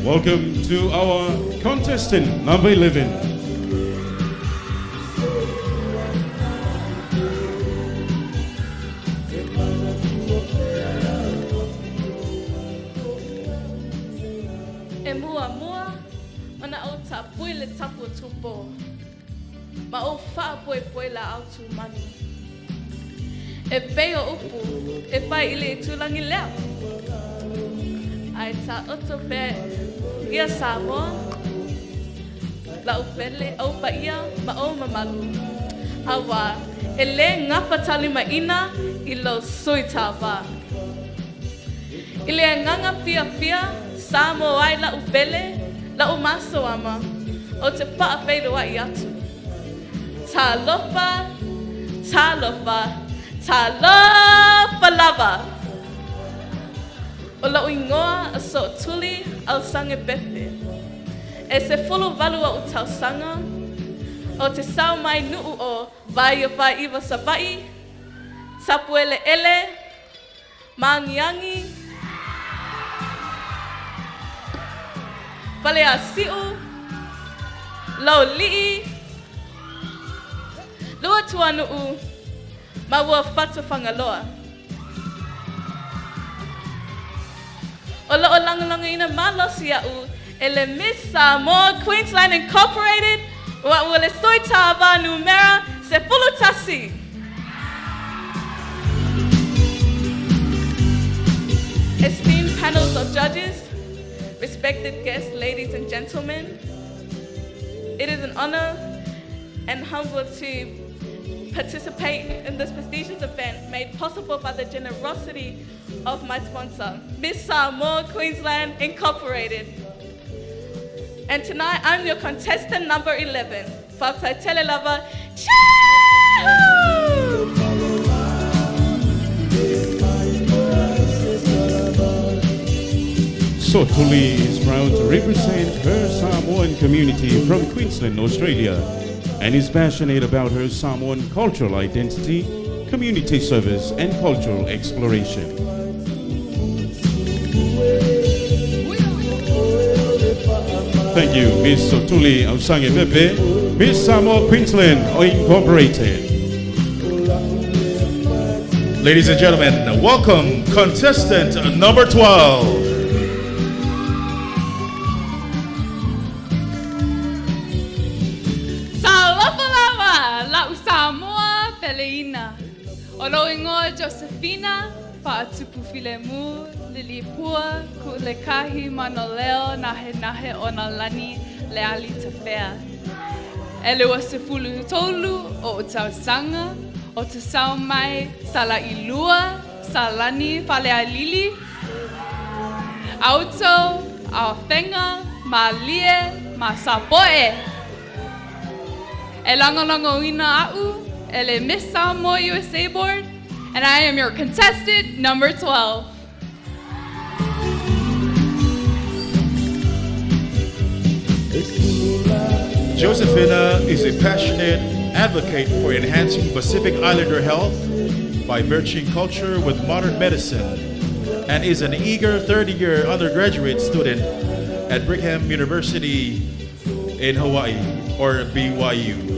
Welcome to our contestant number 11. E mua mua, mana o ta pui le tapu tupo. Ma o wha pui pui la au tu manu. E peo upu, e pai ili tulangi lea. Ai ta oto pe ia Samoa, la upele au pa ia ma o mamalu. Awa, e le ngapa tali ma ina i lo sui tava. I le nganga fia fia, Samoa ai la upele, la umaso ama, o te paa whairu ai atu. Ta lofa, ta lofa, ta lofa lava. O la uingoa a so tuli au sange befe. E se fulu valu au tau sanga, o te sau mai nuu o vai o vai iwa savai, tapu ele ele, mangiangi, Pale a siu, lau li'i, lua tua nuu, ma ua fatu whangaloa. O lo langalanga ina malosi au, ele Miss Samoa Queensland Incorporated, wa ule soi tava numera se Pitasi. Esteemed panels of judges, respected guests, ladies and gentlemen, it is an honor and humble to participate in this prestigious event made possible by the generosity of my sponsor, Miss Samoa Queensland Incorporated. And tonight I'm your contestant number 11, Fatai Telelava. Sotuli is proud to represent her Samoan community from Queensland, Australia, and is passionate about her Samoan cultural identity, community service, and cultural exploration. Thank you, Miss Sotuli of Sangepepe, Miss Samoa Queensland Incorporated. Ladies and gentlemen, welcome contestant number 12. Samoa Peleina. Olo ingoa Josephina, Fa'atupu Filemu, Lilipua, Kulekahi Manoleo, Nahe Ona Lani, Leali Tafea. Elewa Sefulu Tolu, o Tau Sanga, o Te Sau Mai, Sala Ilua, Salani, Falea Lili, Auto, Awhenga, Malie, Masapoe. Elangalongo ina au, ele Miss Samoa USA board, and I am your contestant number 12. Josephina is a passionate advocate for enhancing Pacific Islander health by merging culture with modern medicine, and is an eager third-year undergraduate student at Brigham University in Hawaii, or BYU.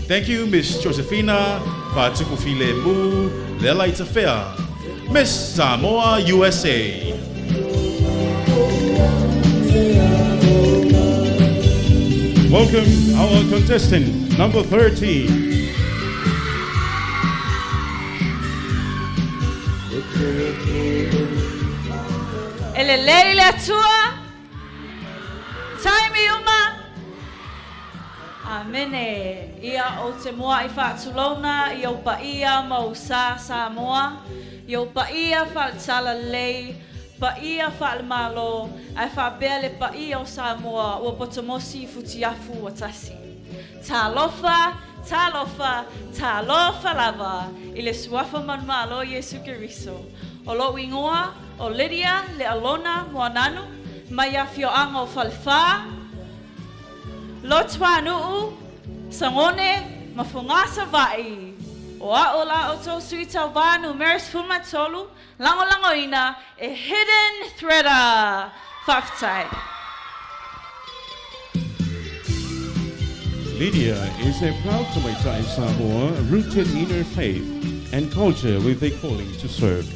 Thank you, Miss Josephina Patukufile Mu Lelaitafea, Miss Samoa USA. Welcome our contestant number 13. Ele leile atua. Taimi uma. Amene. Ia o te moa I whaatulona, ia o paia mau sa Samoa, ia o paia whaatala lei, paia whaalemalo, ai whaabea le paia o Samoa, ua potomosi futiafu o tasi. Talofa, talofa, talofa lava, I le suafa manmalo Yesu Keriso. O lo ingoa, o Lydia, le alona, moananu, mai a fioanga o falfa, lo tuanuu, sangone, mafungasa vai. O a ola o tau sui tau vanu, meris fuma tolu, lango langoina, a hidden threader, faftai. Lydia is a proud Tomaita in Samoa, rooted in her faith and culture with a calling to serve.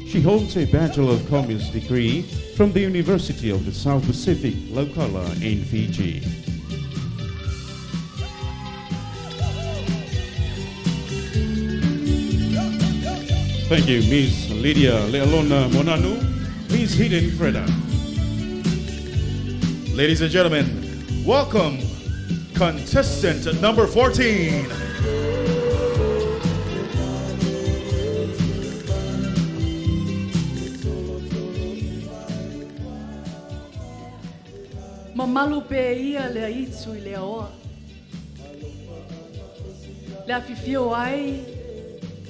She holds a Bachelor of Commerce degree from the University of the South Pacific, Laucala in Fiji. Thank you, Miss Lydia Lealona Monanu, Miss Hidden Freda. Ladies and gentlemen, welcome contestant number 14. Mamalu pe ia le aitu I le aoa. Le afifio ai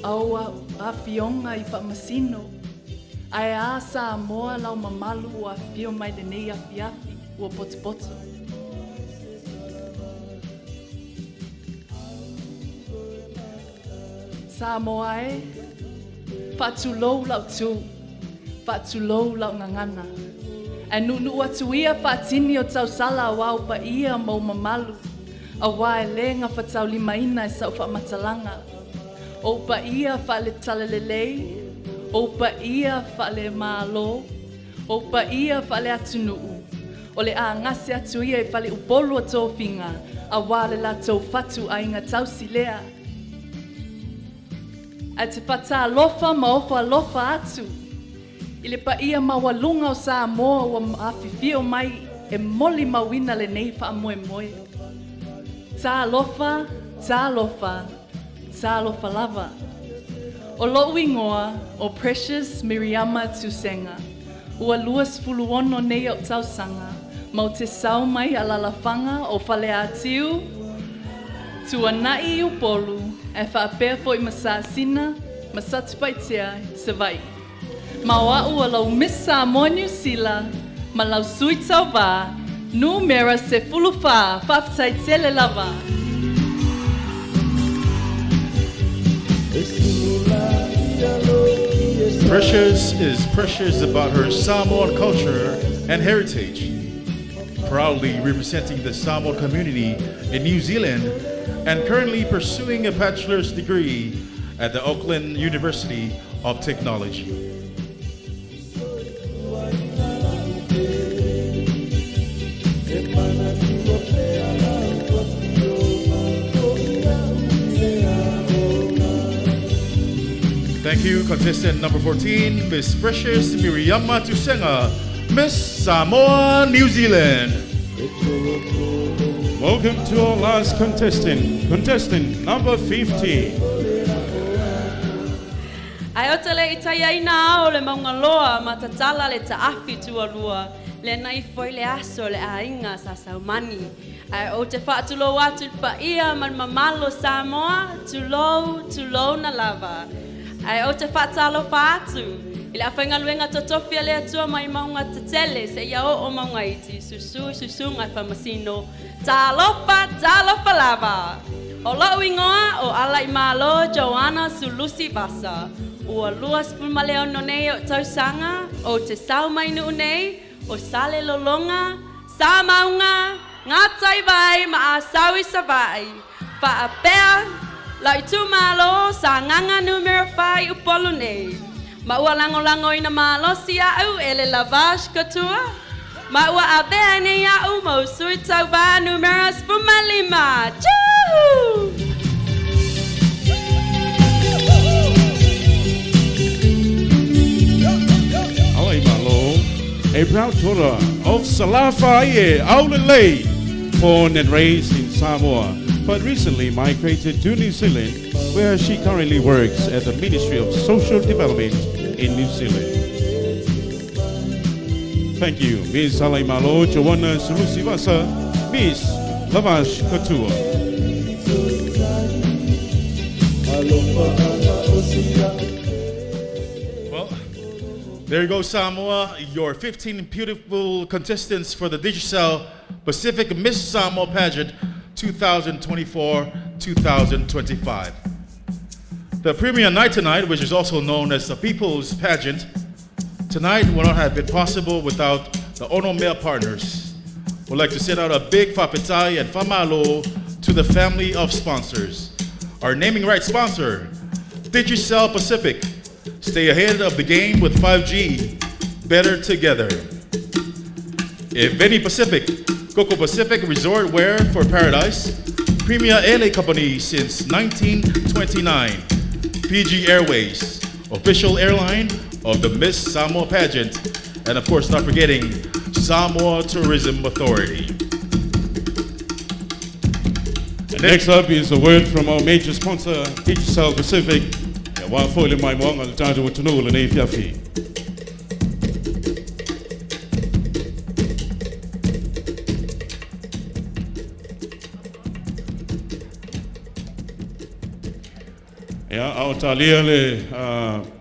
au a fionga I whamasino. Ai a Samoa lau mamalu o afio mai le nei afi ua potopoto. Samoa e whatulou lau tu, whatulou lau ngangana. E nunu atu ia whatini o tau sala wau pa ia mau mamalu. A wae le ngā whatau limaina e sau whamatalanga. O pa ia whale talalelei, o pa ia whale malo, o pa ia whale atunuu. O le a ngase atu ia e whale upolu o tō whinga, a wale la tō whatu a inga tau silea. A te whata alofa ma ofa alofa atu. I le pa ia mawalunga o Samoa ua awhiwhio mai e moli mawina le nei wha moe moe. Tā alofa, tā alofa, tā alofa lava. O lo ingoa o Precious Miriama Tusenga. Ua luas fuluono nei o tausanga. Mau te sau mai a lalawhanga o whale atiu. Tua nai upolu e whaapea fo I masasina, masatupaitea se vai. Maua ua lau Miss Samoa New Zealand, ma lau sui tau wā, numera se fuluwha, whaftai tele lava. Precious is precious about her Samoan culture and heritage, proudly representing the Samoan community in New Zealand and currently pursuing a bachelor's degree at the Auckland University of Technology. Thank you, contestant number 14, Miss Precious Miriama Tusenga, Miss Samoa, New Zealand. Welcome to our last contestant, contestant number 50. Ai o tele I taia ina o le maunga loa ma tatala le taafi tualua. Le nai foi le aso le ainga sa saumani. Ai o te whaatulo watu pa ia man mamalo Samoa, tulo na lava. Ai o te whaatalo whaatu. I le awhainga luenga totofia le atua mai maunga tatele se ia o maunga iti. Susu ngai whamasino. Talofa lava. O lau ingoa o ala I malo Joanna Sulusi Basa. Ua luas fulmaleo no nei o tausanga o te sau mai nu nei o sale lolonga, sa maunga, ngatai vai ma a sawi sa vai. Pa a pea, lau I tu malo sa nganga numero 5 upolu nei. Ma ua lango ina malo si au ele lavage katua. Ma ua a bea nei au mo sui tau va numeros fumalima. Choo! Alay malo, a proud daughter of Salafa Aulele, born and raised in Samoa, but recently migrated to New Zealand, where she currently works at the Ministry of Social Development in New Zealand. Thank you, Ms. Alaimalo Joanna Sulusivasa, Miss Lavash Couture. Well, there you go, Samoa. Your 15 beautiful contestants for the Digicel Pacific Miss Samoa Pageant 2024-2025. The premier night tonight, which is also known as the People's Pageant, tonight would not have been possible without the Ono Male Partners. We'd like to send out a big whapetai and whamalo to the family of sponsors. Our naming rights sponsor, Digicel Pacific. Stay ahead of the game with 5G. Better together. Eveni Pacific, Coco Pacific Resort Wear for Paradise. Premier LA Company since 1929. PG Airways, official airline of the Miss Samoa Pageant. And of course, not forgetting Samoa Tourism Authority. And next up is a word from our major sponsor, Digicel Pacific. Ya au talia le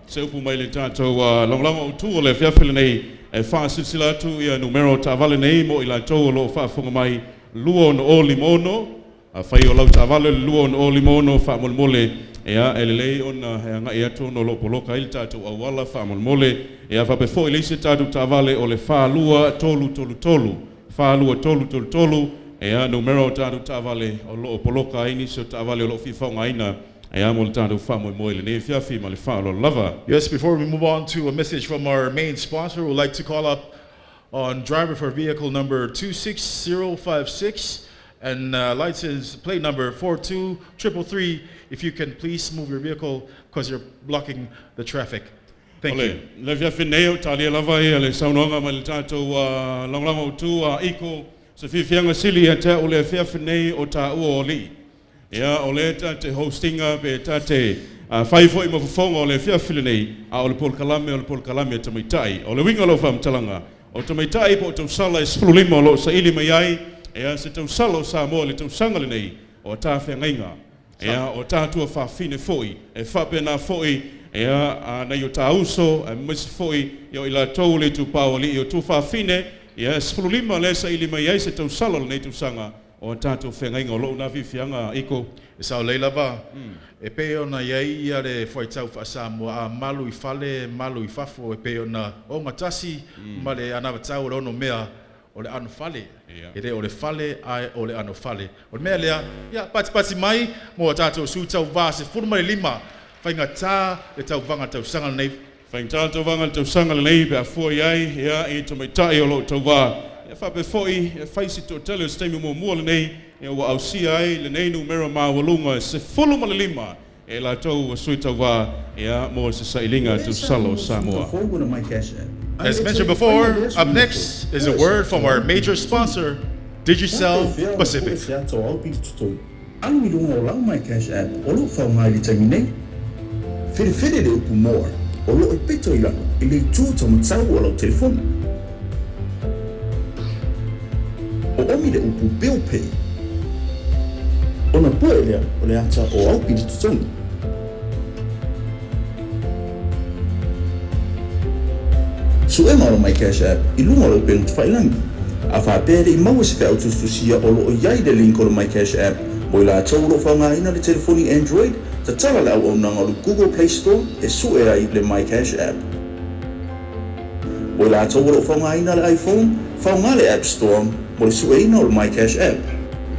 se upu mai le tatou longlanga o tu le fiafile nei e fa silsila tu ia numero tavale nei mo ila tou lo fa funga mai luo no o limono a fai o lau tavale luo no o limono fa molmole ia elelei ona nga ia tu no lo poloka il tatou awala fa molmole ia fa pe fo ile se tatou tavale o le fa lua tolu fa lua tolu ia numero tatou tavale o lo poloka ini so tavale o lo fifa ngaina. Yes, before we move on to a message from our main sponsor, we'd like to call up on driver for vehicle number 26056 and license plate number 42333. If you can please move your vehicle because you're blocking the traffic. Thank you. Ya ole tate hostinga be tate fai foi mo fongo le fia filinei a ole pol kalame tamitai ole winga lo fam talanga o tamitai po to sala esplulimo lo sa ili mai ya se to salo sa mo le to sangale nei o ta fe ngainga ya o ta tu fa fine foi e fa pena foi ya na yo ta uso mes foi yo ila to le tu paoli yo tu fa fine ya esplulimo le sa ili mai se to salo nei tu sanga o tatou whengainga o loo na whiwhianga iko. E sao leila ba, e pe ona iei ia le whaitau whaasamoa a malu I whale, malu I whafo, e pe ona o matasi, ma le anawatau o ono mea o le ano whale. E re o le whale, ai o le ano whale. O le mea lea, ia pati mai, mo a tatou su tau vase, furuma le lima, whainga tā le tau vanga tau sanga nei. Whainga tau vanga tau sanga nei, pe a fua iai, ia I to meitai o loo tau vā. E whape foi, e whaisi to tele o steimi mua le nei, e wa au sia ai, le nei numero mawalunga, se fulu ma le lima, e la tau sui tau wā, e a mo se sailinga tu salo Samoa. As mentioned before, up next is a word from our major sponsor, Digicel Pacific. Alu ilunga o lau mai cash app, o lo whau mai li taimi nei. Whiri le upu moa, o lo I peto I lako, I le tū tamu tau o lau telefoni. O omi le upu bill pay. Ona poe lea o le ata o au piri tutongi. Su e maro mai cash app, I lunga o penu tu whailangi. A whapere I maua se whau tustusia o lo o iai le link o le my cash app. Mo I la tau lo whaunga ina le telefoni Android, ta tala le au nanga o Google Play Store e su e ai le my cash app. Mo I la tau lo whaunga ina le iPhone, whaunga le App Store, mo le su e ina o le my cash app.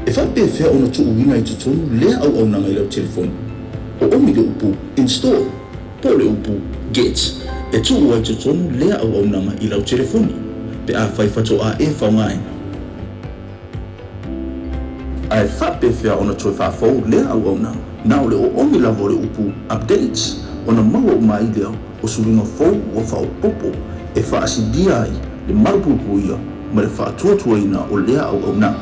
E whape whea o na tu uina I tutonu lea au nanga I le telefoni. O omi le upu Install, po le upu Get. E tu ua I tutonu lea au nanga I lau telefoni. Pe a whai whato a e whaunga ina. Ai whape whea o na toi whawhau lea au nanga. Nau le o omi lavo le upu Updates. O na maua o mai lea o suringa fau o whao popo. E whaasi dia ai le marupupuia ma le whaatuatuaina o lea au na.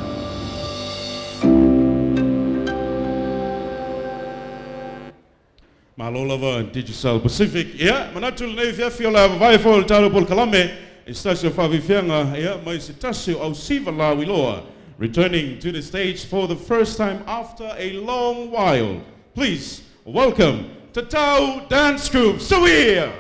Malolava Digicel Pacific. Yeah, manatul nei fiola vai fol talo pol kalame. Stasio Favifianga, yeah, mai Sitasio au Siva la Wiloa, returning to the stage for the first time after a long while. Please welcome Tatau Dance Group, Sawir!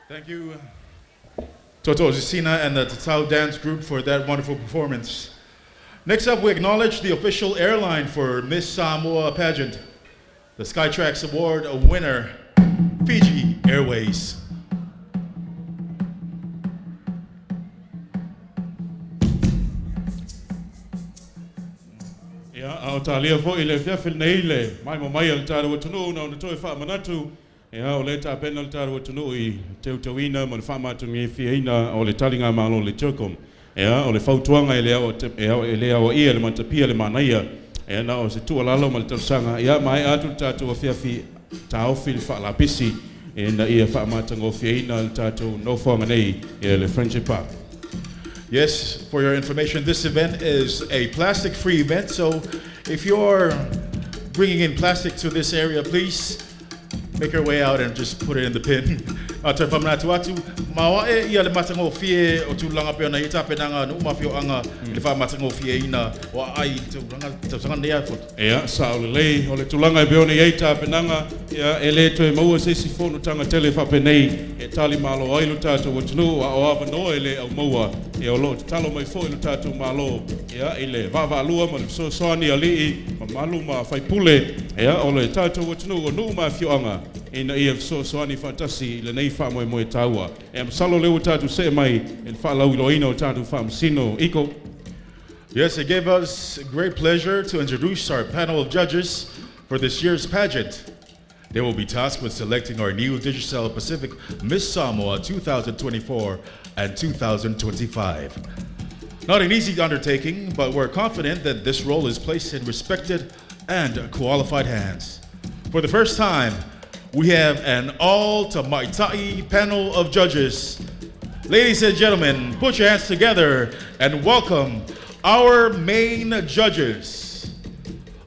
Thank you, Toto Zisina and the Tatau Dance Group for that wonderful performance. Next up, we acknowledge the official airline for Miss Samoa Pageant, the Skytrax Award winner, Fiji Airways. Yeah, au talia fo ile fiafil neile, mai mo mai al taro tunu na no toi fa manatu. Yeah, o le ta penal taro tunu I teuina mo fa matu mi fiina o le talinga malo le chokom. Yeah, o le fautuanga ile o ia le mantapia le manaia. Yeah, na o se tu lalo mal tsanga. Yeah, mai atu tatu o fiafi tau fil fa la pisi. Na ia fa matango fiina tatu no forma nei le Friendship Park. Yes, for your information, this event is a plastic-free event, so if you're bringing in plastic to this area, please make her way out and just put it in the bin. Ata famnatu atu mawa ia le matango fie o tulanga pe na ita pe nanga no mafio anga le fa matango fie ina wa ai tulanga tsanga ne afut. Ea sa le o le tulanga pe ona ita pe nanga ia ele to mo se si fono tanga tele fa pe nei e tali malo ai lu tatu o tunu o ava no ele au moa e o lo talo mai fo lu tatu malo ia ele va lua ma so soani ali ma malu ma fai pule ia o le tatu o tunu o no mafio anga ina ia so soani fantasi le nei fa mo taua e msalo le tatu se mai e fa la uloina o tatu fa msino iko. Yes, it gave us great pleasure to introduce our panel of judges for this year's pageant. They will be tasked with selecting our new Digicel Pacific Miss Samoa 2024 and 2025. Not an easy undertaking, but we're confident that this role is placed in respected and qualified hands. For the first time, we have an all-Tamaitai panel of judges. Ladies and gentlemen, put your hands together and welcome our main judges.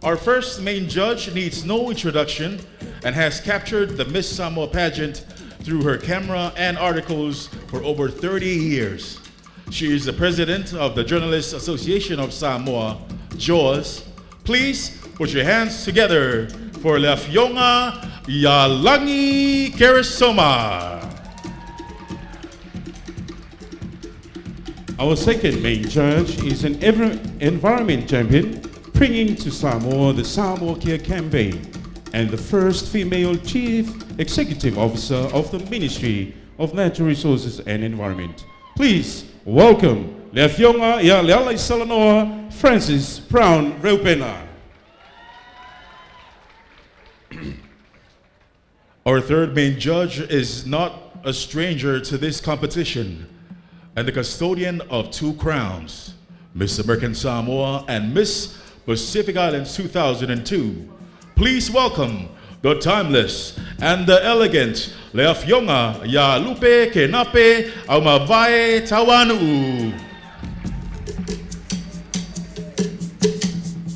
Our first main judge needs no introduction and has captured the Miss Samoa pageant through her camera and articles for over 30 years. She is the president of the Journalists Association of Samoa, JAWS. Please put your hands together for Leafionga Yalangi Kerisoma. Our second main judge is an environment champion, bringing to Samoa the Samoa Care campaign, and the first female chief executive officer of the Ministry of Natural Resources and Environment. Please welcome Leafionga ya Lealai Salanoa Francis Brown Reupena. Our third main judge is not a stranger to this competition and the custodian of two crowns, Miss American Samoa and Miss Pacific Islands 2002. Please welcome the timeless and the elegant Leafionga ya Lupe Kenape Aumavae Tawanu.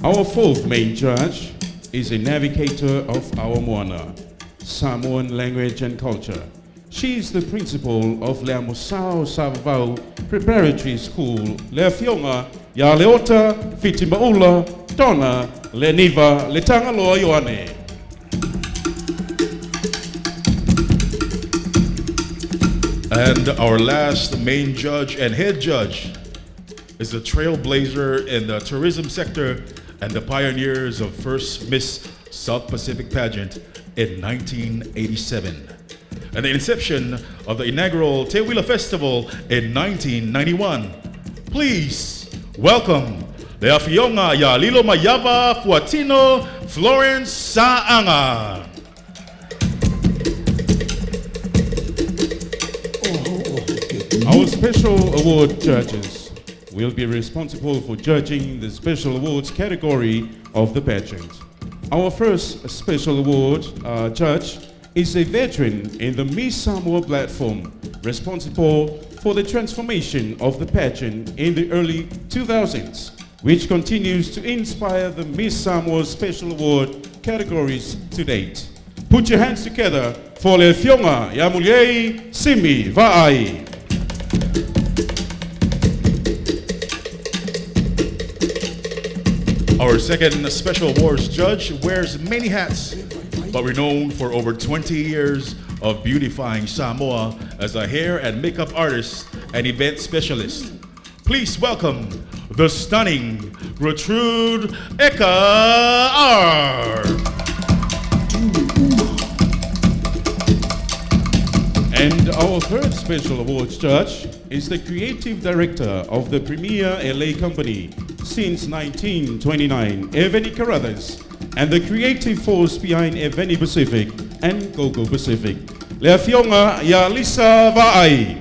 Our fourth main judge is a navigator of our Moana, Samoan language and culture. She is the principal of Leamusao Savavau Preparatory School, Leafionga ya Leota Fitimaula Donna Leniva Letangaloa Ioane. And our last main judge and head judge is the trailblazer in the tourism sector and the pioneers of first Miss South Pacific pageant in 1987. And the inception of the inaugural Te Wila Festival in 1991. Please welcome Leafionga ya Lilo Mayava Fuatino Florence Saanga. Our special award judges will be responsible for judging the special awards category of the pageant. Our first special award judge is a veteran in the Miss Samoa platform, responsible for the transformation of the pageant in the early 2000s, which continues to inspire the Miss Samoa Special Award categories to date. Put your hands together for Leafionga ya Muliei Simi Va'ai. Our second special awards judge wears many hats, but we're known for over 20 years of beautifying Samoa as a hair and makeup artist and event specialist. Please welcome the stunning Gertrude Eka R. And our third special awards judge is the creative director of the premier LA company since 1929, Eveni Carruthers, and the creative force behind Eveni Pacific and GoGo Pacific, Leafionga ya Lisa Va'ai.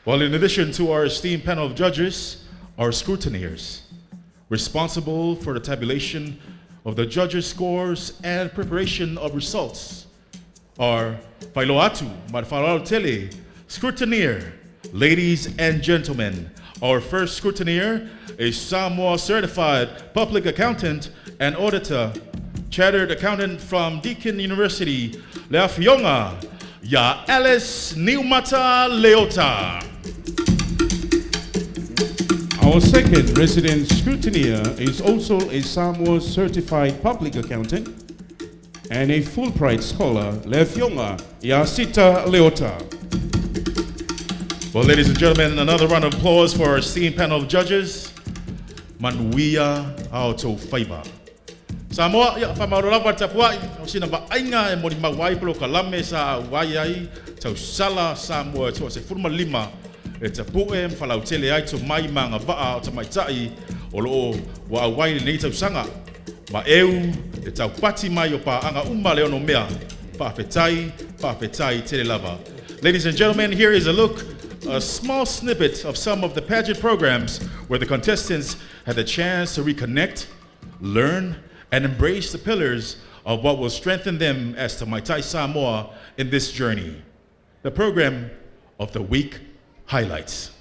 Well, in addition to our esteemed panel of judges, our scrutineers, responsible for the tabulation of the judges' scores and preparation of results, are Failoatu Marfarautele, scrutineer. Ladies and gentlemen, our first scrutineer is Samoa certified public accountant and auditor, Chartered Accountant from Deakin University, Lea Fionga, Ya Alice Niumata Leota. Our second resident scrutineer is also a Samoa certified public accountant and a Fulbright scholar, Lea Fionga, Ya Sita Leota. Well, ladies and gentlemen, another round of applause for our esteemed panel of judges. Manuia Auto Fiber. Samoa, ya whamauralawa tapua, o sina ba ainga e mori mawai polo kalame sa waiai, tau sala Samoa toa se furma lima, e tapu e mfalau tele ai to mai manga waa o tamaitai, o loo wa awai nei tau sanga, ma eu, e tau pati mai o pa anga uma leo no mea, pa'awhetai tele lava. Ladies and gentlemen, here is a small snippet of some of the pageant programs where the contestants had the chance to reconnect, learn, and embrace the pillars of what will strengthen them as Tamaitai Samoa in this journey. The program of the week highlights.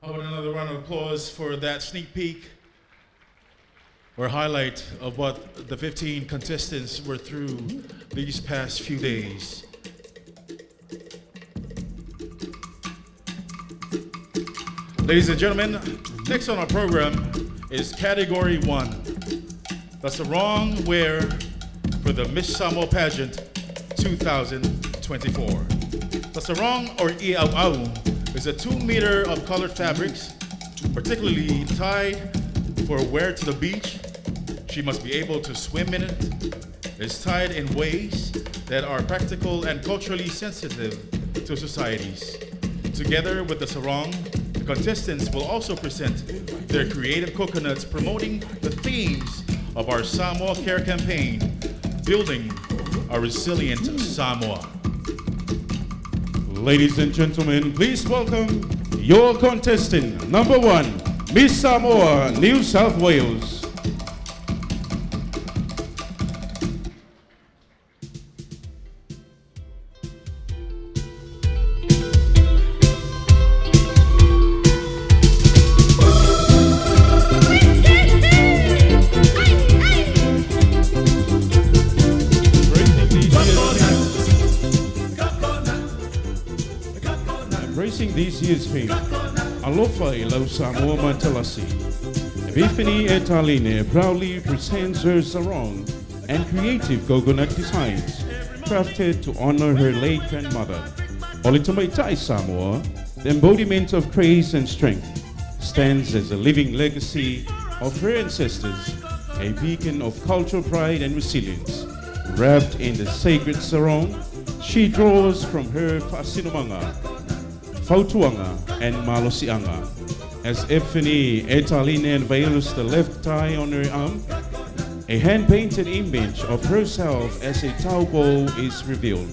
How about another round of applause for that sneak peek or highlight of what the 15 contestants were through these past few days. Ladies and gentlemen, next on our program is Category 1. The Sarong wear for the Miss Samoa Pageant 2024. The sarong, or i'au, is a 2 meter of colored fabrics, particularly tied for wear to the beach. She must be able to swim in it. It's tied in ways that are practical and culturally sensitive to societies. Together with the sarong, The contestants will also present their creative coconuts promoting the themes of our Samoa Care campaign, building a resilient Samoa. Ladies and gentlemen, please welcome your contestant, number 1, Miss Samoa, New South Wales. Embracing this year's theme, Alofa i lau Samoa Matalasi. Epiphany Etaline proudly presents her sarong and creative coconut designs crafted to honor her late grandmother. Olitomaitai Samoa, the embodiment of grace and strength, stands as a living legacy of her ancestors, a beacon of cultural pride and resilience. Wrapped in the sacred sarong, she draws from her Fasinomanga, Fautuanga, and Malosianga. As Epiphany Etaline unveils the left thigh on her arm, a hand-painted image of herself as a taupo is revealed,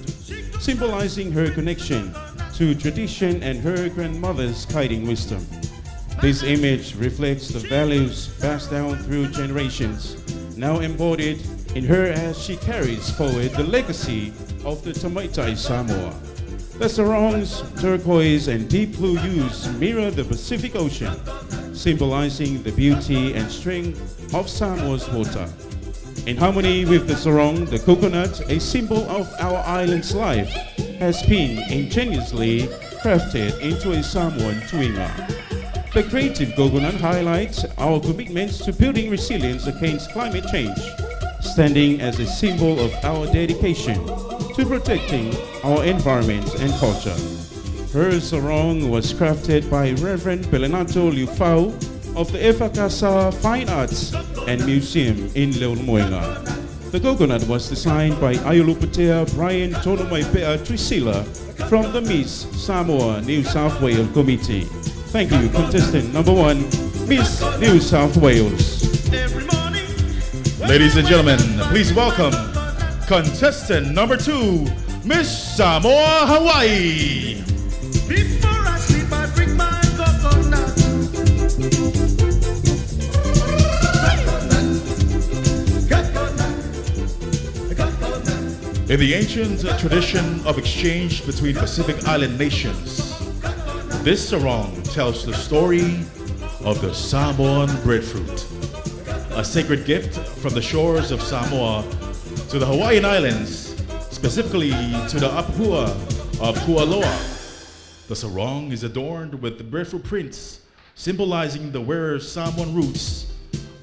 symbolizing her connection to tradition and her grandmother's guiding wisdom. This image reflects the values passed down through generations, now embodied in her as she carries forward the legacy of the Tamaitai Samoa. The sarong's turquoise and deep blue hues mirror the Pacific Ocean, symbolizing the beauty and strength of Samoa's water. In harmony with the sarong, the coconut, a symbol of our island's life, has been ingeniously crafted into a Samoan tuinga. The creative coconut highlights our commitment to building resilience against climate change, standing as a symbol of our dedication to protecting our environment and culture. Her sarong was crafted by Reverend Pelenato Liufau of the Efakasa Fine Arts and Museum in Leolmoenga. The coconut was designed by Ayuluputea Brian Tonomaipea Trisila from the Miss Samoa New South Wales Committee. Thank you, contestant number 1, Miss New South Wales. Ladies and gentlemen, please welcome contestant number 2, Miss Samoa Hawaii. Before I sleep, I drink my coconut. In the ancient tradition of exchange between Pacific Island nations, this sarong tells the story of the Samoan breadfruit, a sacred gift from the shores of Samoa to the Hawaiian Islands, specifically to the Apahua of Kualoa. The sarong is adorned with the breadfruit prints, symbolizing the wearer's Samoan roots,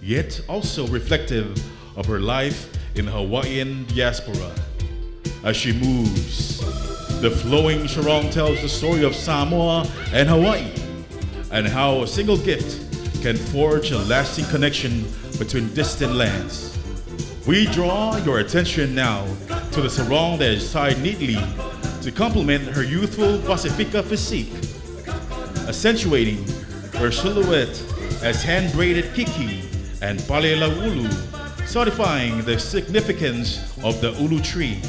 yet also reflective of her life in the Hawaiian diaspora. As she moves, the flowing sarong tells the story of Samoa and Hawaii, and how a single gift can forge a lasting connection between distant lands. We draw your attention now to the sarong that is tied neatly to complement her youthful Pacifica physique, accentuating her silhouette as hand-braided kiki and palela ulu, solidifying the significance of the ulu tree.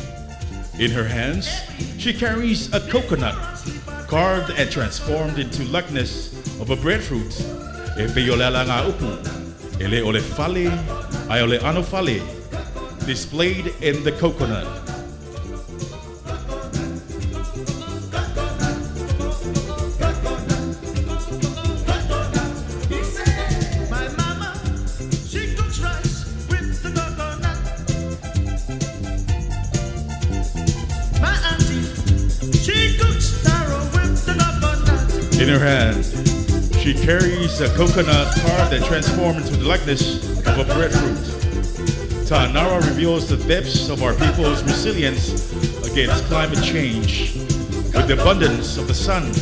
In her hands, she carries a coconut, carved and transformed into likeness of a breadfruit. E peiolela ngā upu, ele ole fale, ai ole ano fale, displayed in the coconut. My mama, she cooks rice with the coconut. My auntie, she cooks taro with the coconut. In her hand, she carries a coconut carved and transformed into the likeness of a breadfruit. Ta'anara reveals the depths of our people's resilience against climate change. With the abundance of the sun,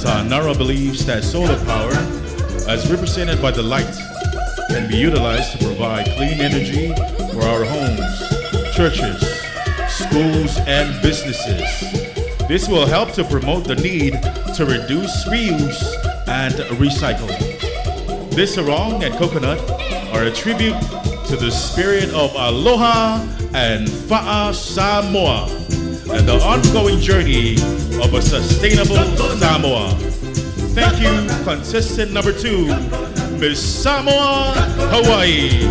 Ta'anara believes that solar power, as represented by the light, can be utilized to provide clean energy for our homes, churches, schools, and businesses. This will help to promote the need to reduce, reuse, and recycled. This sarong and coconut are a tribute to the spirit of aloha and fa'a Samoa and the ongoing journey of a sustainable Samoa. Thank you, contestant number 2, Miss Samoa, Hawaii.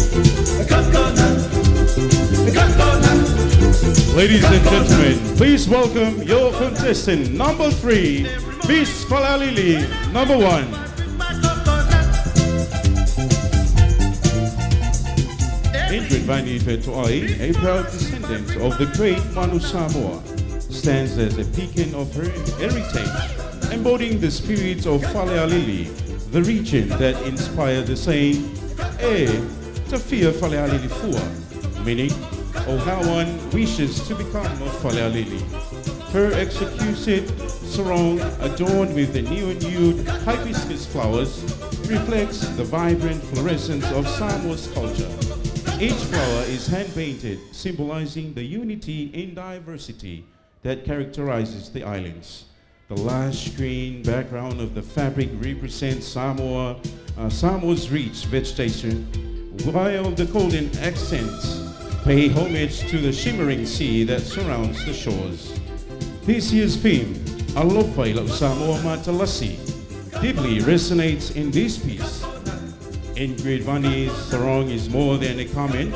Ladies and gentlemen, please welcome your contestant number 3, Miss Falalili, number 1. Ingrid Vani Fetuai, a proud descendant of the great Manu Samoa, stands as a beacon of her heritage, embodying the spirit of Falealili, the region that inspired the saying, "E te fia Falealili fua," meaning, "Oh, how one wishes to become a Falealili." Her exquisite sarong, adorned with the neon-hued hibiscus flowers, reflects the vibrant fluorescence of Samoa's culture. Each flower is hand-painted, symbolizing the unity in diversity that characterizes the islands. The lush green background of the fabric represents Samoa's rich vegetation, while the golden accents pay homage to the shimmering sea that surrounds the shores. This year's theme, Alofa ilo Samoa Matalasi, deeply resonates in this piece. Ingrid Vani's sarong is more than a comment.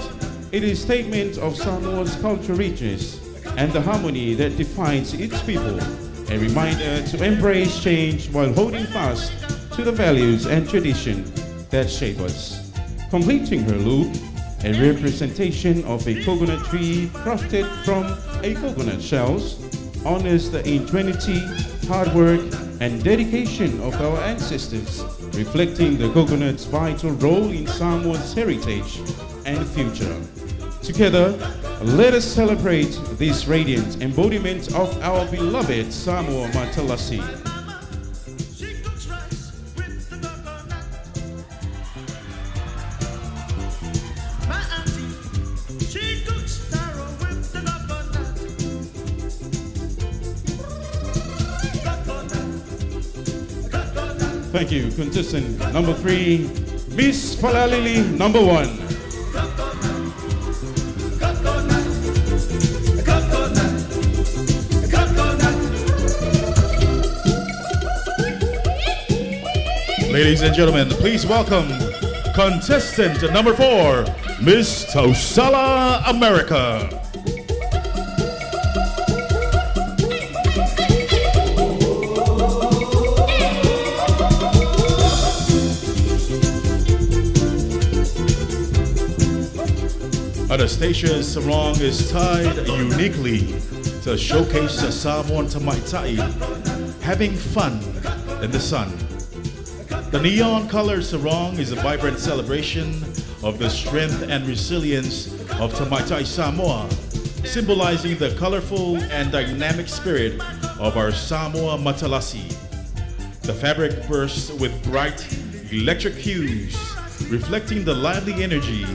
It is a statement of Samoa's cultural richness and the harmony that defines its people, a reminder to embrace change while holding fast to the values and tradition that shape us. Completing her look, a representation of a coconut tree crafted from a coconut shells, honors the ingenuity, hard work, and dedication of our ancestors, reflecting the coconut's vital role in Samoa's heritage and future. Together, let us celebrate this radiant embodiment of our beloved Samoa Matalasi. Thank you. Contestant number 3, Miss Falalili, number 1. Ladies and gentlemen, please welcome contestant number 4, Miss Tausala America. Anastasia's sarong is tied uniquely to showcase the Samoan Tamaitai having fun in the sun. The neon-colored sarong is a vibrant celebration of the strength and resilience of Tamaitai Samoa, symbolizing the colorful and dynamic spirit of our Samoa Matalasi. The fabric bursts with bright electric hues, reflecting the lively energy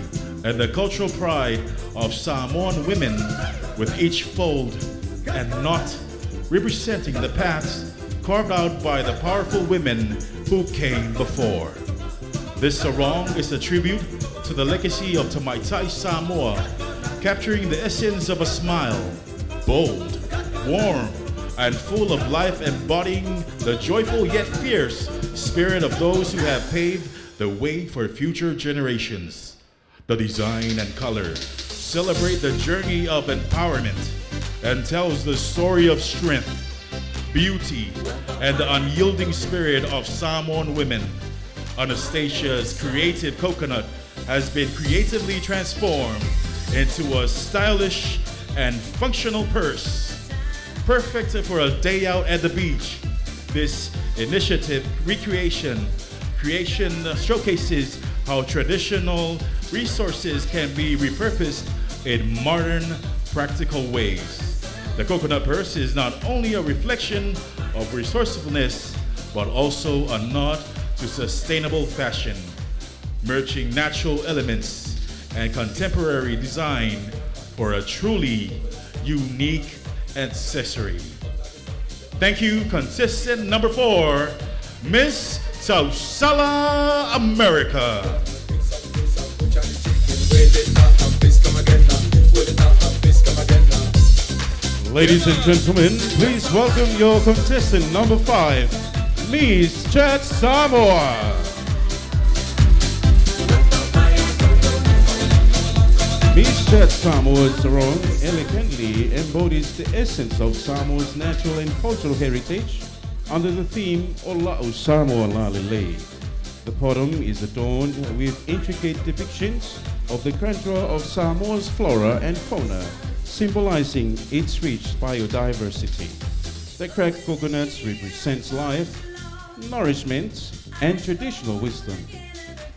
and the cultural pride of Samoan women, with each fold and knot representing the paths carved out by the powerful women who came before. This sarong is a tribute to the legacy of Tamaitai Samoa, capturing the essence of a smile, bold, warm, and full of life, embodying the joyful yet fierce spirit of those who have paved the way for future generations. The design and color celebrate the journey of empowerment and tells the story of strength, beauty, and the unyielding spirit of Samoan women. Anastasia's creative coconut has been creatively transformed into a stylish and functional purse, perfect for a day out at the beach. This initiative creation showcases how traditional resources can be repurposed in modern, practical ways. The coconut purse is not only a reflection of resourcefulness, but also a nod to sustainable fashion, merging natural elements and contemporary design for a truly unique accessory. Thank you, contestant number 4, Miss Tausala, America. Ladies and gentlemen, please welcome your contestant number 5, Miss Chat Samoa. Miss Chat Samoa Sarong elegantly embodies the essence of Samoa's natural and cultural heritage under the theme Ola'u Samoa Lalele. The podium is adorned with intricate depictions of the grandeur of Samoa's flora and fauna, symbolizing its rich biodiversity. The cracked coconuts represents life, nourishment, and traditional wisdom.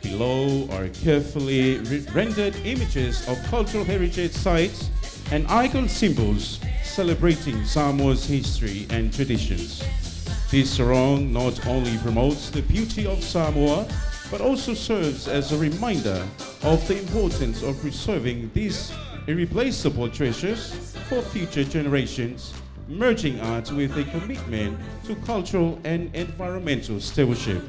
Below are carefully rendered images of cultural heritage sites and icon symbols celebrating Samoa's history and traditions. This sarong not only promotes the beauty of Samoa, but also serves as a reminder of the importance of preserving these irreplaceable treasures for future generations, merging art with a commitment to cultural and environmental stewardship.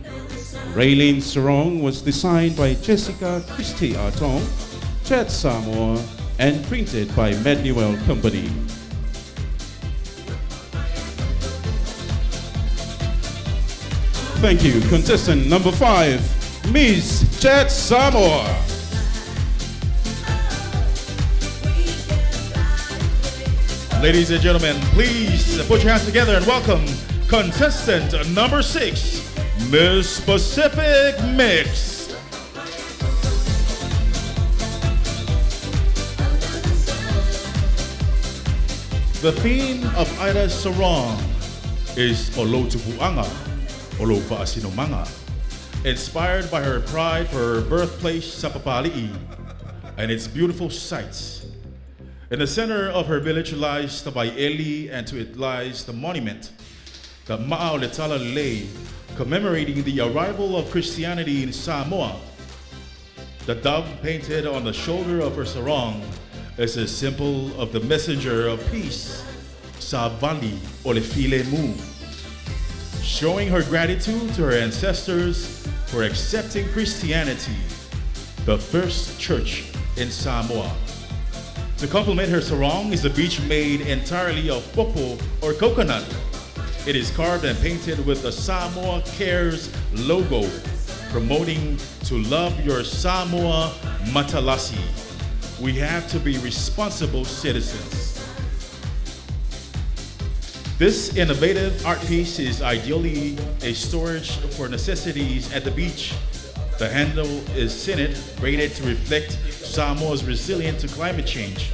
Raylene Sarong was designed by Jessica Christie Artong, Chat Samoa, and printed by Manuel Company. Thank you. Contestant number 5, Miss Chat Samoa. Ladies and gentlemen, please put your hands together and welcome contestant number 6, Miss Pacific Mix. The theme of Ida's sarong is Olotupuanga, Olopa'asinomanga, inspired by her pride for her birthplace, Sapapali'i, and its beautiful sights. In the center of her village lies the Baieli, and to it lies the monument, the Ma'aoletala Lei, commemorating the arrival of Christianity in Samoa. The dove painted on the shoulder of her sarong is a symbol of the messenger of peace, Savali Olefile Mu, showing her gratitude to her ancestors for accepting Christianity, the first church in Samoa. To complement her sarong is a beach made entirely of popo or coconut. It is carved and painted with the Samoa Cares logo, promoting to love your Samoa Matalasi. We have to be responsible citizens. This innovative art piece is ideally a storage for necessities at the beach. The handle is sinnet, rated to reflect Samoa's resilience to climate change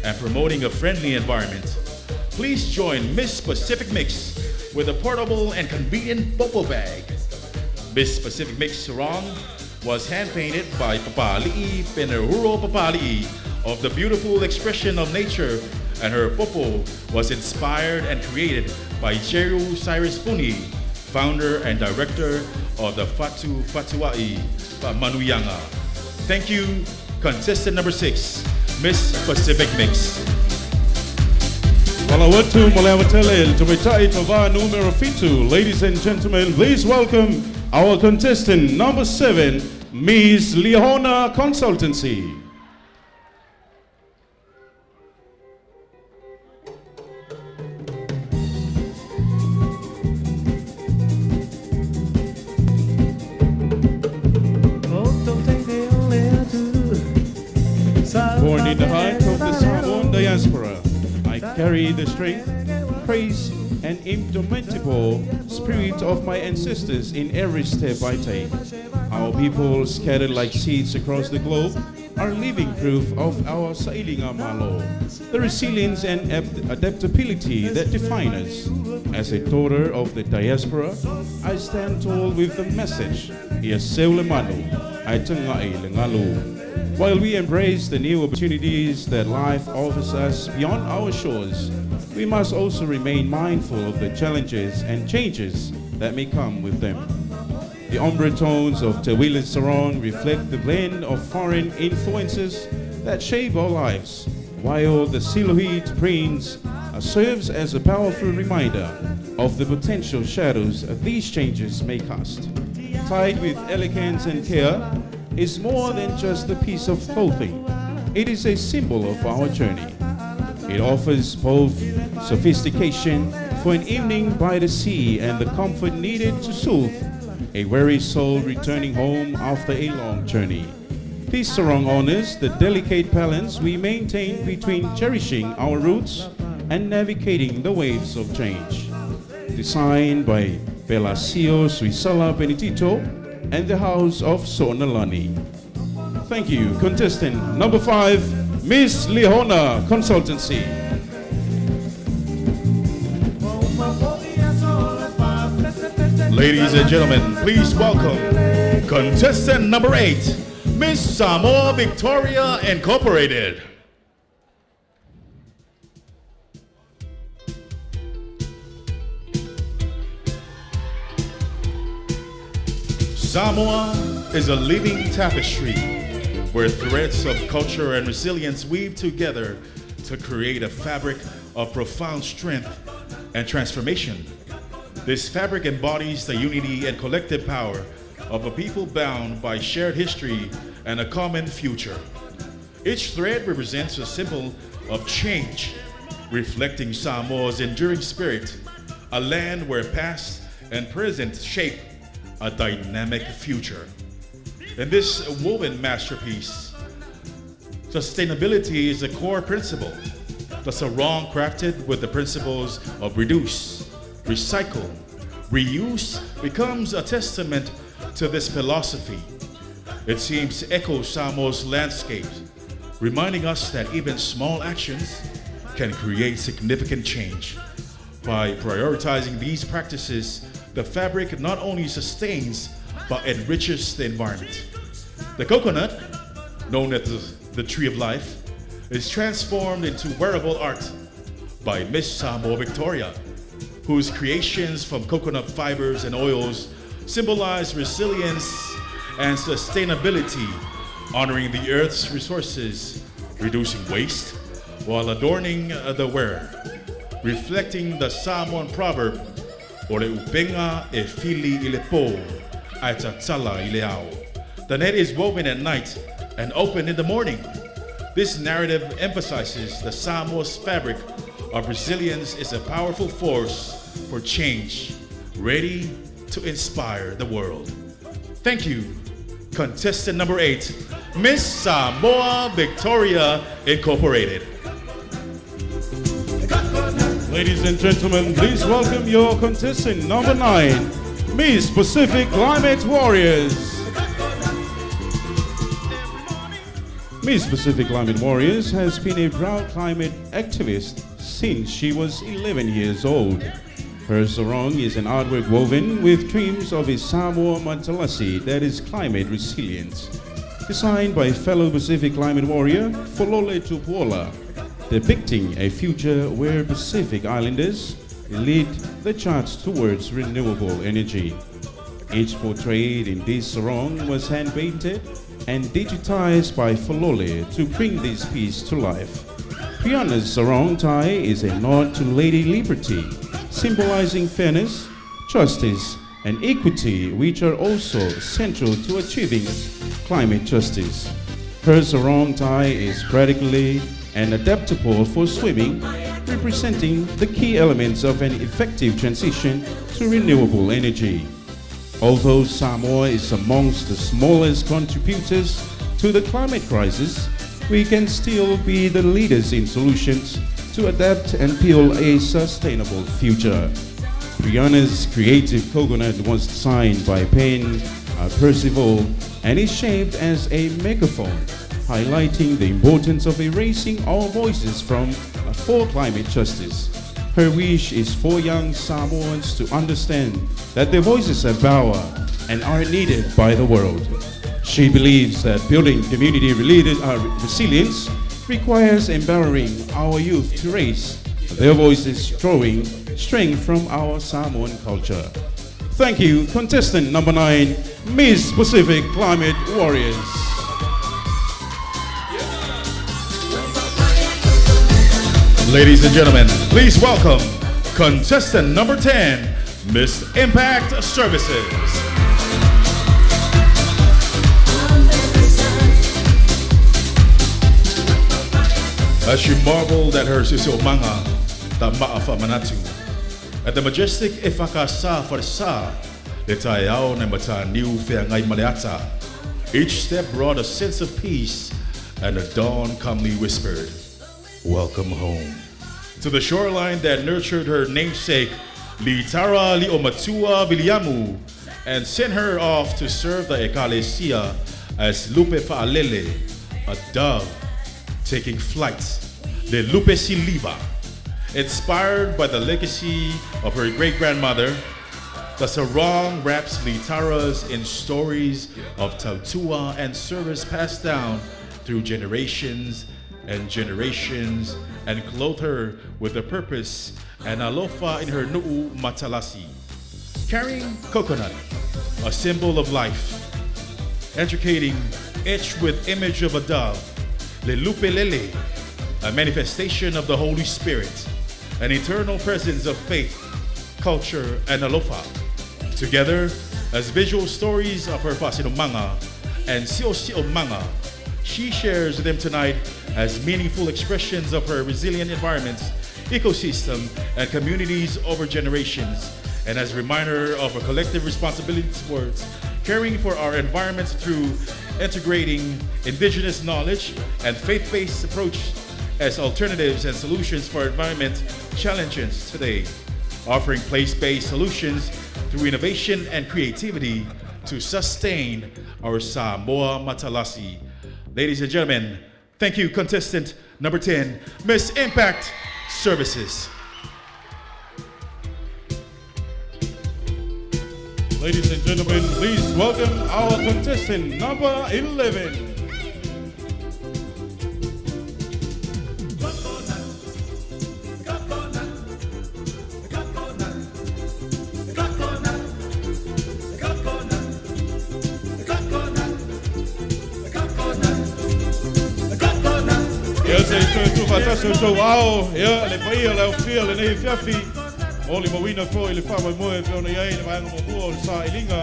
and promoting a friendly environment. Please join Miss Pacific Mix with a portable and convenient popo bag. Miss Pacific Mix sarong was hand-painted by Papali'i Penahuro Papali'i of the beautiful expression of nature, and her popo was inspired and created by Jeru Cyrus Puni, founder and director of the Fatu Fatua'i Manuyanga. Thank you, contestant number 6, Miss Pacific Mix. Walawatu Malawatele Tumitai Tova numero fitu. Ladies and gentlemen, please welcome our contestant number 7, Miss Leona Consultancy. Born in the heart of the Samoan diaspora, I carry the strength, praise, and indomitable spirit of my ancestors in every step I take. Our people, scattered like seeds across the globe, are living proof of our Sailinga Malo, the resilience and adaptability that define us. As a daughter of the diaspora, I stand tall with the message, Ia Seule Manu, Ai Tangai Lengalu. While we embrace the new opportunities that life offers us beyond our shores, we must also remain mindful of the challenges and changes that may come with them. The ombre tones of Te Wile Sarong reflect the blend of foreign influences that shape our lives, while the silhouette prints serves as a powerful reminder of the potential shadows these changes may cast. tied with elegance and care, is more than just a piece of clothing. It is a symbol of our journey. It offers both sophistication for an evening by the sea and the comfort needed to soothe a weary soul returning home after a long journey. This sarong honors the delicate balance we maintain between cherishing our roots and navigating the waves of change. Designed by Pelacio Suisala Benedito and the House of Sonalani. Thank you, contestant number 5, Miss Leona Consultancy. Ladies and gentlemen, please welcome contestant number 8, Miss Samoa Victoria Incorporated. Samoa is a living tapestry where threads of culture and resilience weave together to create a fabric of profound strength and transformation. This fabric embodies the unity and collective power of a people bound by shared history and a common future. Each thread represents a symbol of change, reflecting Samoa's enduring spirit, a land where past and present shape a dynamic future. In this woven masterpiece, sustainability is a core principle. The sarong, crafted with the principles of reduce, recycle, reuse, becomes a testament to this philosophy. It seems to echo Samoa's landscape, reminding us that even small actions can create significant change. By prioritizing these practices, the fabric not only sustains but enriches the environment. The coconut, known as the tree of life, is transformed into wearable art by Miss Samoa Victoria, whose creations from coconut fibers and oils symbolize resilience and sustainability, honoring the earth's resources, reducing waste, while adorning the wearer, reflecting the Samoan proverb, "Ore upenga e fili i le po, ai tatsala i le ao." The net is woven at night and open in the morning. This narrative emphasizes the Samoa's fabric of resilience is a powerful force for change, ready to inspire the world. Thank you, contestant number 8, Miss Samoa Victoria Incorporated. Ladies and gentlemen, please welcome your contestant number 9, Miss Pacific Climate Warriors. Miss Pacific Climate Warriors has been a proud climate activist since she was 11 years old. Her sarong is an artwork woven with dreams of a Samoa Matalasi that is climate resilient. Designed by fellow Pacific Climate Warrior Folole Tupuola, depicting a future where Pacific Islanders lead the charge towards renewable energy. Each portrayed in this sarong was hand-painted and digitized by Folole to bring this piece to life. Fiana's sarong tie is a nod to Lady Liberty, symbolizing fairness, justice, and equity, which are also central to achieving climate justice. Her sarong tie is practically and adaptable for swimming, representing the key elements of an effective transition to renewable energy. Although Samoa is amongst the smallest contributors to the climate crisis, we can still be the leaders in solutions to adapt and build a sustainable future. Brianna's creative coconut was designed by Pen Percival and is shaped as a megaphone, highlighting the importance of raising our voices for climate justice. Her wish is for young Samoans to understand that their voices have power and are needed by the world. She believes that building community-related resilience requires empowering our youth to raise their voices, drawing strength from our Samoan culture. Thank you, contestant number 9, Miss Pacific Climate Warriors. Ladies and gentlemen, please welcome contestant number 10, Miss Impact Services. as she marveled at her sisilmanga ta ma'afa manatu. At the majestic ifakasa farsa, le tayao na mata niu feangai maleata. Each step brought a sense of peace, and the dawn calmly whispered, "Welcome home." To the shoreline that nurtured her namesake, Litara Liomatua Biliamu, and sent her off to serve the Ekalesia as Lupe Fa'alele, a dove taking flight, the Lupe Siliba. Inspired by the legacy of her great-grandmother, the Sarong wraps Litaras in stories of tautua and service passed down through generations and generations, and clothe her with a purpose and alofa in her nu'u matalasi. Carrying coconut, a symbol of life, educating etched with image of a dove, le lupe lele, a manifestation of the Holy Spirit, an eternal presence of faith, culture, and alofa. Together, as visual stories of her Pasinomanga and Siosiomanga, she shares them tonight as meaningful expressions of her resilient environments, ecosystem, and communities over generations, and as a reminder of a collective responsibility towards caring for our environments through integrating indigenous knowledge and faith-based approach as alternatives and solutions for environment challenges today, offering place-based solutions through innovation and creativity to sustain our Samoa Matalasi. Ladies and gentlemen, thank you, contestant number 10, Miss Impact Services. Ladies and gentlemen, please welcome our contestant number 11. Taso so ao ya le pai la ofia le nei fiafi o le mawina fo le fa mo e ona ia le vanga mo o sa ilinga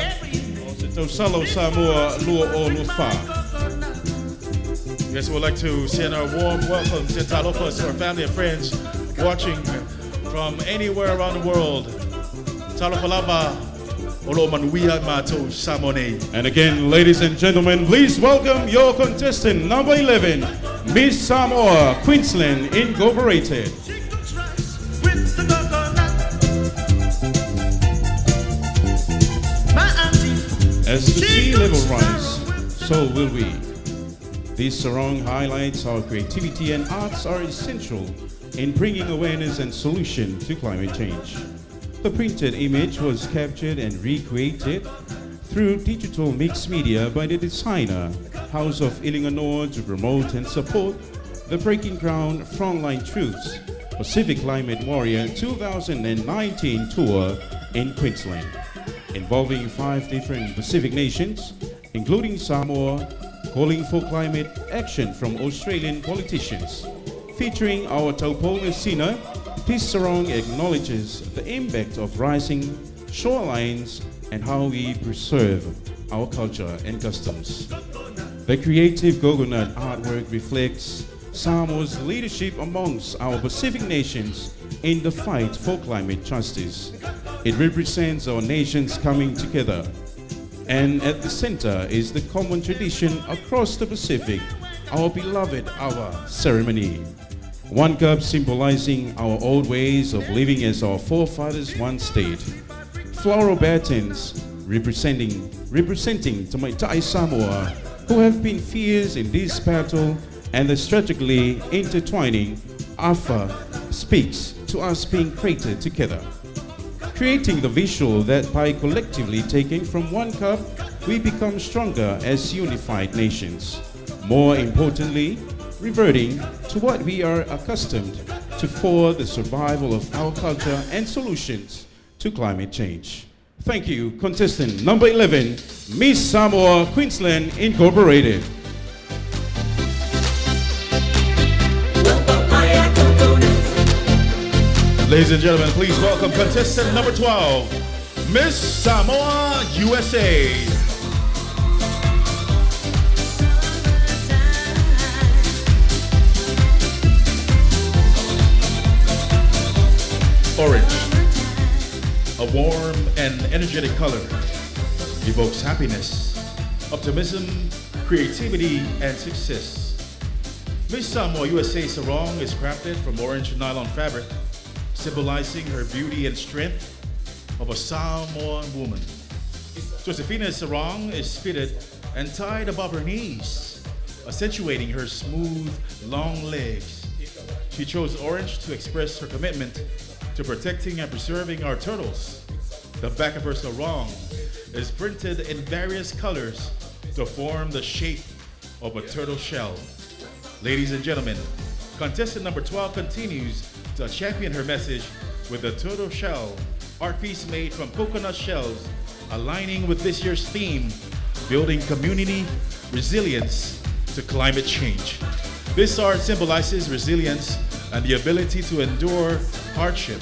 o se tau salo Samoa lua o lufa. Yes, we'd like to send our warm welcome to Talofa, to our family and friends watching from anywhere around the world. Talofa lava olo manuia mato samone. And again, ladies and gentlemen, please welcome your contestant number 11, Miss Samoa, Queensland Incorporated. As the sea level rise, so will we. This Sarong highlights how creativity and arts are essential in bringing awareness and solution to climate change. The printed image was captured and recreated through digital mixed media by the designer House of Illinois to promote and support the Breaking Ground Frontline Truths Pacific Climate Warrior 2019 tour in Queensland, involving 5 different Pacific nations, including Samoa, calling for climate action from Australian politicians. Featuring our Tauponga singer, this Sarong acknowledges the impact of rising shorelines and how we preserve our culture and customs. The creative coconut artwork reflects Samoa's leadership amongst our Pacific nations in the fight for climate justice. It represents our nations coming together. And at the center is the common tradition across the Pacific, our beloved Awa ceremony. One cup symbolizing our old ways of living as our forefathers once did. Floral batons representing Tamaitai Samoa, who have been fierce in this battle, and the strategically intertwining Afa speaks to us being created together. Creating the visual that by collectively taking from one cup, we become stronger as unified nations. More importantly, reverting to what we are accustomed to for the survival of our culture and solutions to climate change. Thank you, contestant number 11, Miss Samoa, Queensland Incorporated. Ladies and gentlemen, please welcome contestant number 12, Miss Samoa, USA. energetic color evokes happiness, optimism, creativity, and success. Miss Samoa USA Sarong is crafted from orange nylon fabric, symbolizing her beauty and strength of a Samoan woman. Josefina's sarong is fitted and tied above her knees, accentuating her smooth, long legs. She chose orange to express her commitment to protecting and preserving our turtles. The back of her sarong is printed in various colors to form the shape of a turtle shell. Ladies and gentlemen, contestant number 12 continues to champion her message with a turtle shell art piece made from coconut shells, aligning with this year's theme, building community resilience to climate change. This art symbolizes resilience and the ability to endure hardship.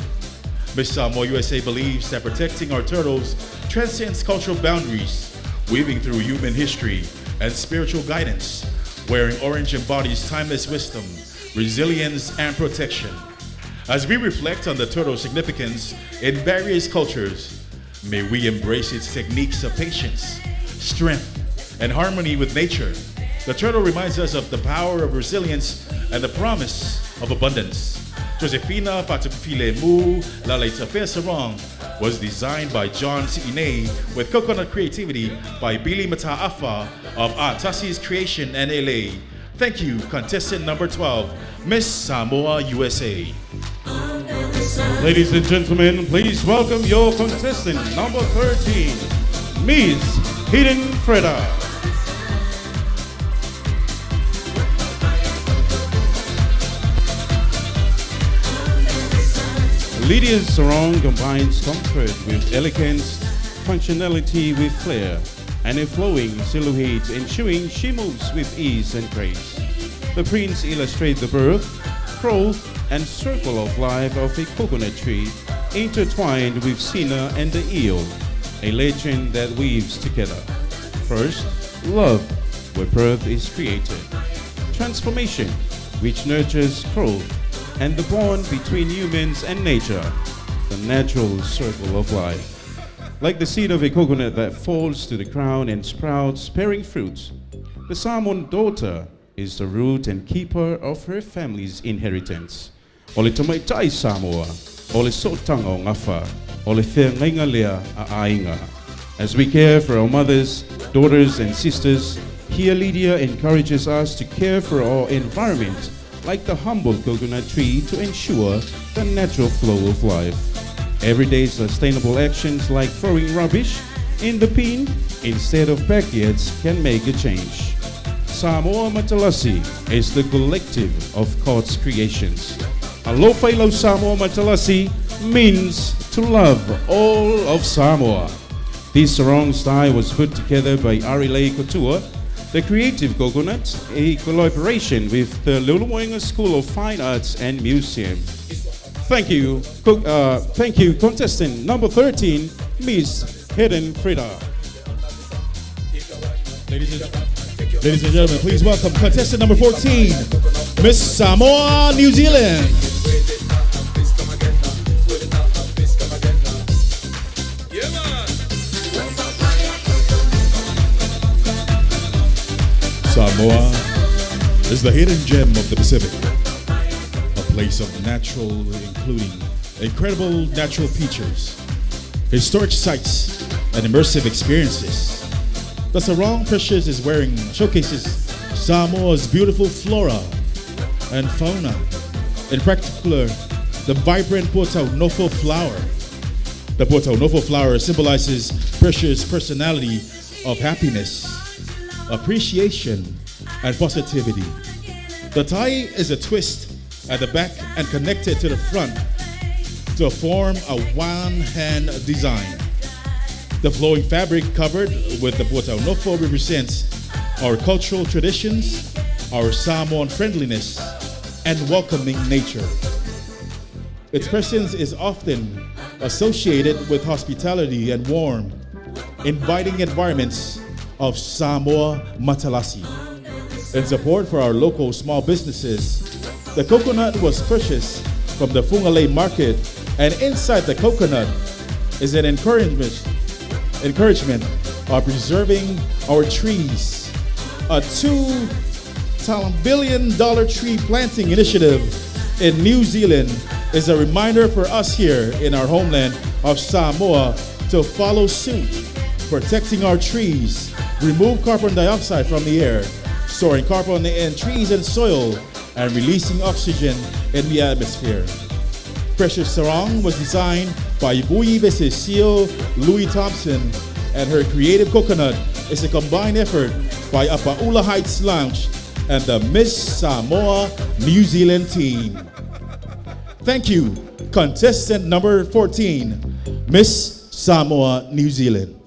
Miss Samoa USA believes that protecting our turtles transcends cultural boundaries, weaving through human history and spiritual guidance. Wearing orange embodies timeless wisdom, resilience, and protection. As we reflect on the turtle's significance in various cultures, may we embrace its techniques of patience, strength, and harmony with nature. The turtle reminds us of the power of resilience and the promise of abundance. Josefina Patupilemu Lalaitapea Sarong was designed by John Siine with coconut creativity by Billy Mataafa of Pitasi's Creation and LA. Thank you, contestant number 12, Miss Samoa USA. Ladies and gentlemen, please welcome your contestant number 13, Miss Hidden Freda. Lydia's sarong combines comfort with elegance, functionality with flair, and a flowing silhouette, ensuring she moves with ease and grace. The prints illustrate the birth, growth, and circle of life of a coconut tree, intertwined with Sina and the eel, a legend that weaves together. First, love, where birth is created. Transformation, which nurtures growth, and the bond between humans and nature, the natural circle of life. Like the seed of a coconut that falls to the ground and sprouts, bearing fruits, the Samoan daughter is the root and keeper of her family's inheritance. Ole tamaitai Samoa, ole sotanga o ngafa, ole whengainga lea a ainga. As we care for our mothers, daughters, and sisters, here Lydia encourages us to care for our environment, like the humble coconut tree, to ensure the natural flow of life. Everyday sustainable actions like throwing rubbish in the bin instead of backyards can make a change. Samoa Matalasi is the collective of God's creations. Alofa ilo Samoa Matalasi means to love all of Samoa. This sarong style was put together by Arilei Couture, the Creative Coconut, a collaboration with the Lulumoinga School of Fine Arts and Museum. Thank you, contestant number 13, Miss Hidden Freda. Ladies and gentlemen, please welcome contestant number 14, Miss Samoa, New Zealand. Samoa is the hidden gem of the Pacific, a place of natural, including incredible natural features, historic sites, and immersive experiences. The sarong Precious is wearing showcases Samoa's beautiful flora and fauna, in particular, the vibrant Pu'utaunofo flower. The Pu'utaunofo flower symbolizes Precious' personality of happiness, appreciation, and positivity. The tie is a twist at the back and connected to the front to form a one-hand design. The flowing fabric covered with the Pu'utaunofo represents our cultural traditions, our Samoan friendliness, and welcoming nature. Its presence is often associated with hospitality and warm, inviting environments of Samoa Matalasi. In support for our local small businesses, the coconut was purchased from the Fungale market, and inside the coconut is an encouragement encouragement of preserving our trees. A $2 billion tree planting initiative in New Zealand is a reminder for us here in our homeland of Samoa to follow suit, protecting our trees, remove carbon dioxide from the air, storing carbon in trees and soil, and releasing oxygen in the atmosphere. Precious Sarong was designed by Ibuyi Besesio Louis Thompson, and her creative coconut is a combined effort by Apaula Heights Lounge and the Miss Samoa New Zealand team. Thank you, contestant number 14, Miss Samoa New Zealand.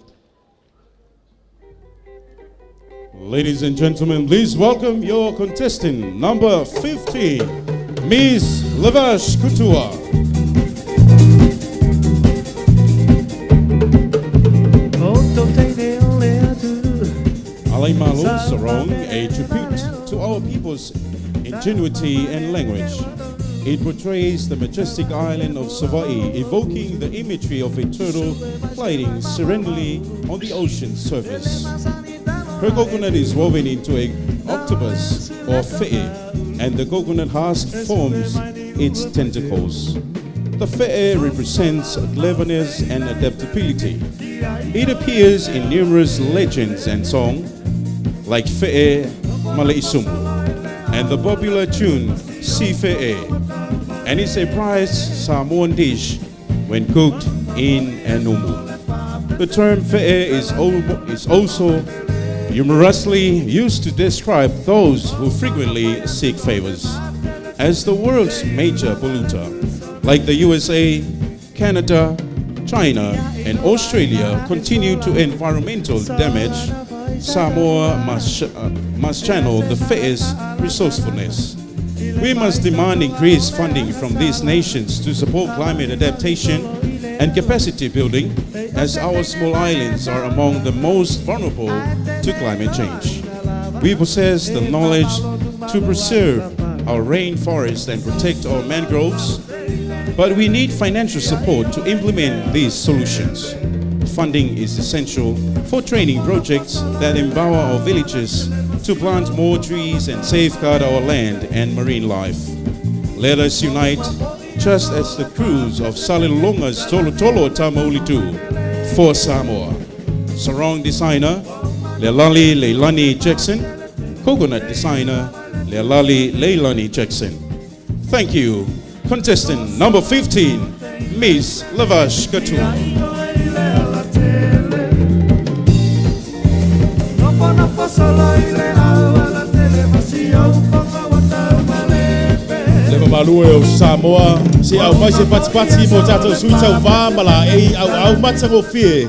Ladies and gentlemen, please welcome your contestant number 15, Miss Lavash Kutua. Alaimalo Sarong, a tribute to our people's ingenuity and language. It portrays the majestic island of Savaii, evoking the imagery of a turtle gliding serenely on the ocean surface. Her coconut is woven into an octopus or fe'e, and the coconut husk forms its tentacles. The fe'e represents cleverness and adaptability. It appears in numerous legends and songs, like Fe'e Maleisumu, and the popular tune Si Fe'e, and it's a prized Samoan dish when cooked in Enumu. The term Fe'e is also humorously used to describe those who frequently seek favors. As the world's major polluter, like the USA, Canada, China, and Australia continue to environmental damage, Samoa must channel the Fe'e's resourcefulness. We must demand increased funding from these nations to support climate adaptation and capacity building, as our small islands are among the most vulnerable to climate change. We possess the knowledge to preserve our rainforests and protect our mangroves, but we need financial support to implement these solutions. Funding is essential for training projects that empower our villages to plant more trees and safeguard our land and marine life. Let us unite, just as the crews of Salilonga's Tolo Tolo Tamaulitu for Samoa. Sarong designer Leilani Leilani Jackson, coconut designer Leilani Leilani Jackson. Thank you. Contestant number 15, Miss Lavash Katua. Lema malue o Samoa, si au mai se pati mo tatou suita uva mala e au matango fie.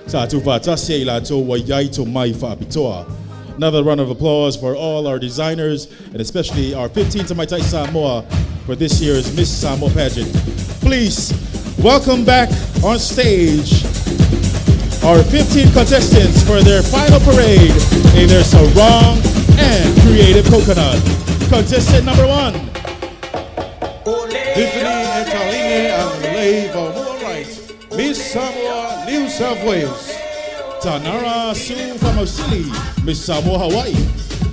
Tatu Pitasi ila to wayai to mai whaapitoa. Another round of applause for all our designers, and especially our 15 Tamaitai Samoa for this year's Miss Samoa Pageant. Please welcome back on stage our 15 contestants for their final parade in their Sarong and Creative Coconut. Contestant number 1. Tiffany and Taline and Leva Right, Miss Samoa, New South Wales. Tanara Su Famosili, Miss Samoa, Hawaii.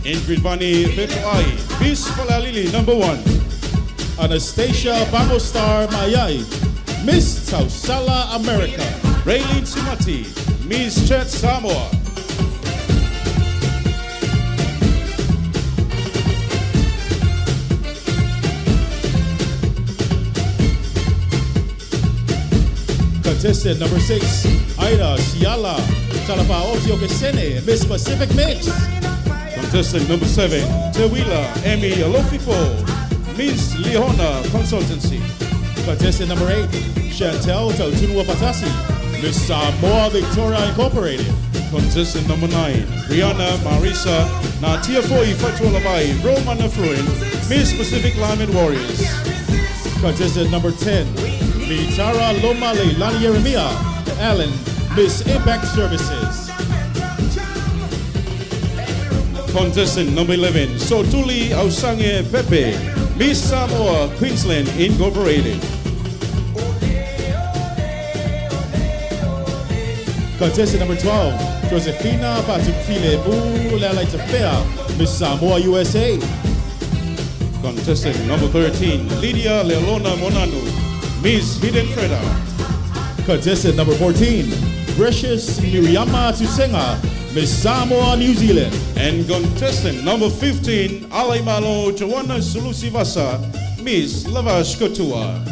Ingrid Vani Fetuai, Miss Palalili, number 1. Anastasia Bangostar Mayai, Miss Tausala, America. Raylene Sumati, Miss Chet Samoa. Contestant number 6, Ida Siala Talapaoti Okesene, Miss Pacific Mix. Contestant number 7, Tewila Emi Alofipo, Miss Leona Consultancy. Contestant number 8, Chantel Tautunua Pitasi, Miss Samoa Victoria Incorporated. Contestant number 9, Brianna Marisa Natia Foi Fatualabai, Roman Affluent, Miss Pacific Climate Warriors. Contestant number 10, Mitara Loma Leilani Yeremia, Allen, Miss Impact Services. Contestant number 11, Sotuli Ausange Pepe, Miss Samoa Queensland Incorporated. Contestant number 12, Josefina Patukfile Bulala Tafea, Miss Samoa, USA. Contestant number 13, Lydia Leilona Monanu, Miss Hidden Freda. Contestant number 14, Precious Miriama Tusenga, Miss Samoa, New Zealand. And contestant number 15, Alaimalo Joanna Sulusivasa, Miss Lavash Kotua.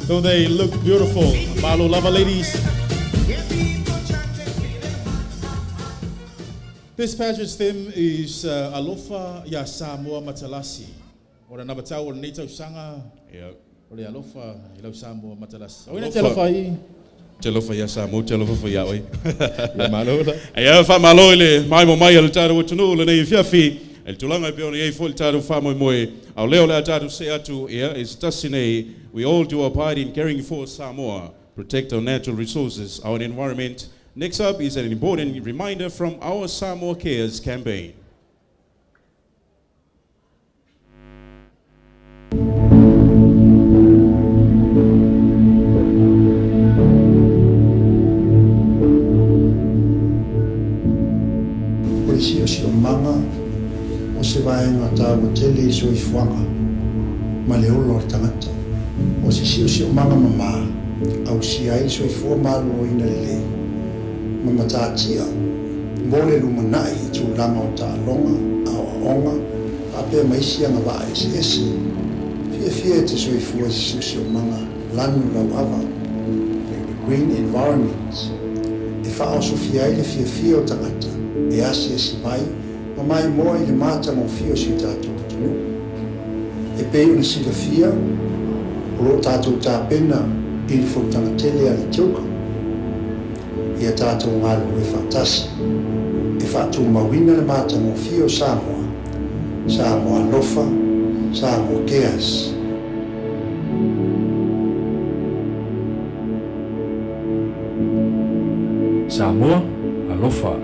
Don't they look beautiful, Malo Lava ladies? This pageant's theme is Alofa ya Samoa Matalasi. Ora na batao ora neita usanga. Ora alofa ila Samoa Matalasi. Ora telefa I. Telefa ya Samoa, telefa ya oi. Ya malo la. Ya fa malo ile mai mo mai al taro tunu le nei fiafi. El tulanga pe ona ye fol taro fa mo moe. Au leo le taro se atu is tasine. We all do our part in caring for Samoa, protect our natural resources, our environment. Next up is an important reminder from our Samoa Cares campaign. Polisi o si o manga o se vaenga tāua tele I so I fuanga ma le olo tangata o si o manga mama au si ai so I fua malu o ina lele ma matatia mole lumanai I tūlanga o tālonga a onga a pe maisia nga waa esi fia te so I fua si o manga lanu lau ava the green environment e wha o so fia I le fia o tangata e asi mai ma mai moa I le mata mo fio si tātou tunu e pei una sila fia o lo tātou tāpena I le fotanga tele ali tioka ia tātou ngalu e whatasi e whātou mawina le mata mo fio Samoa Samoa lofa Samoa Cares. Samoa alofa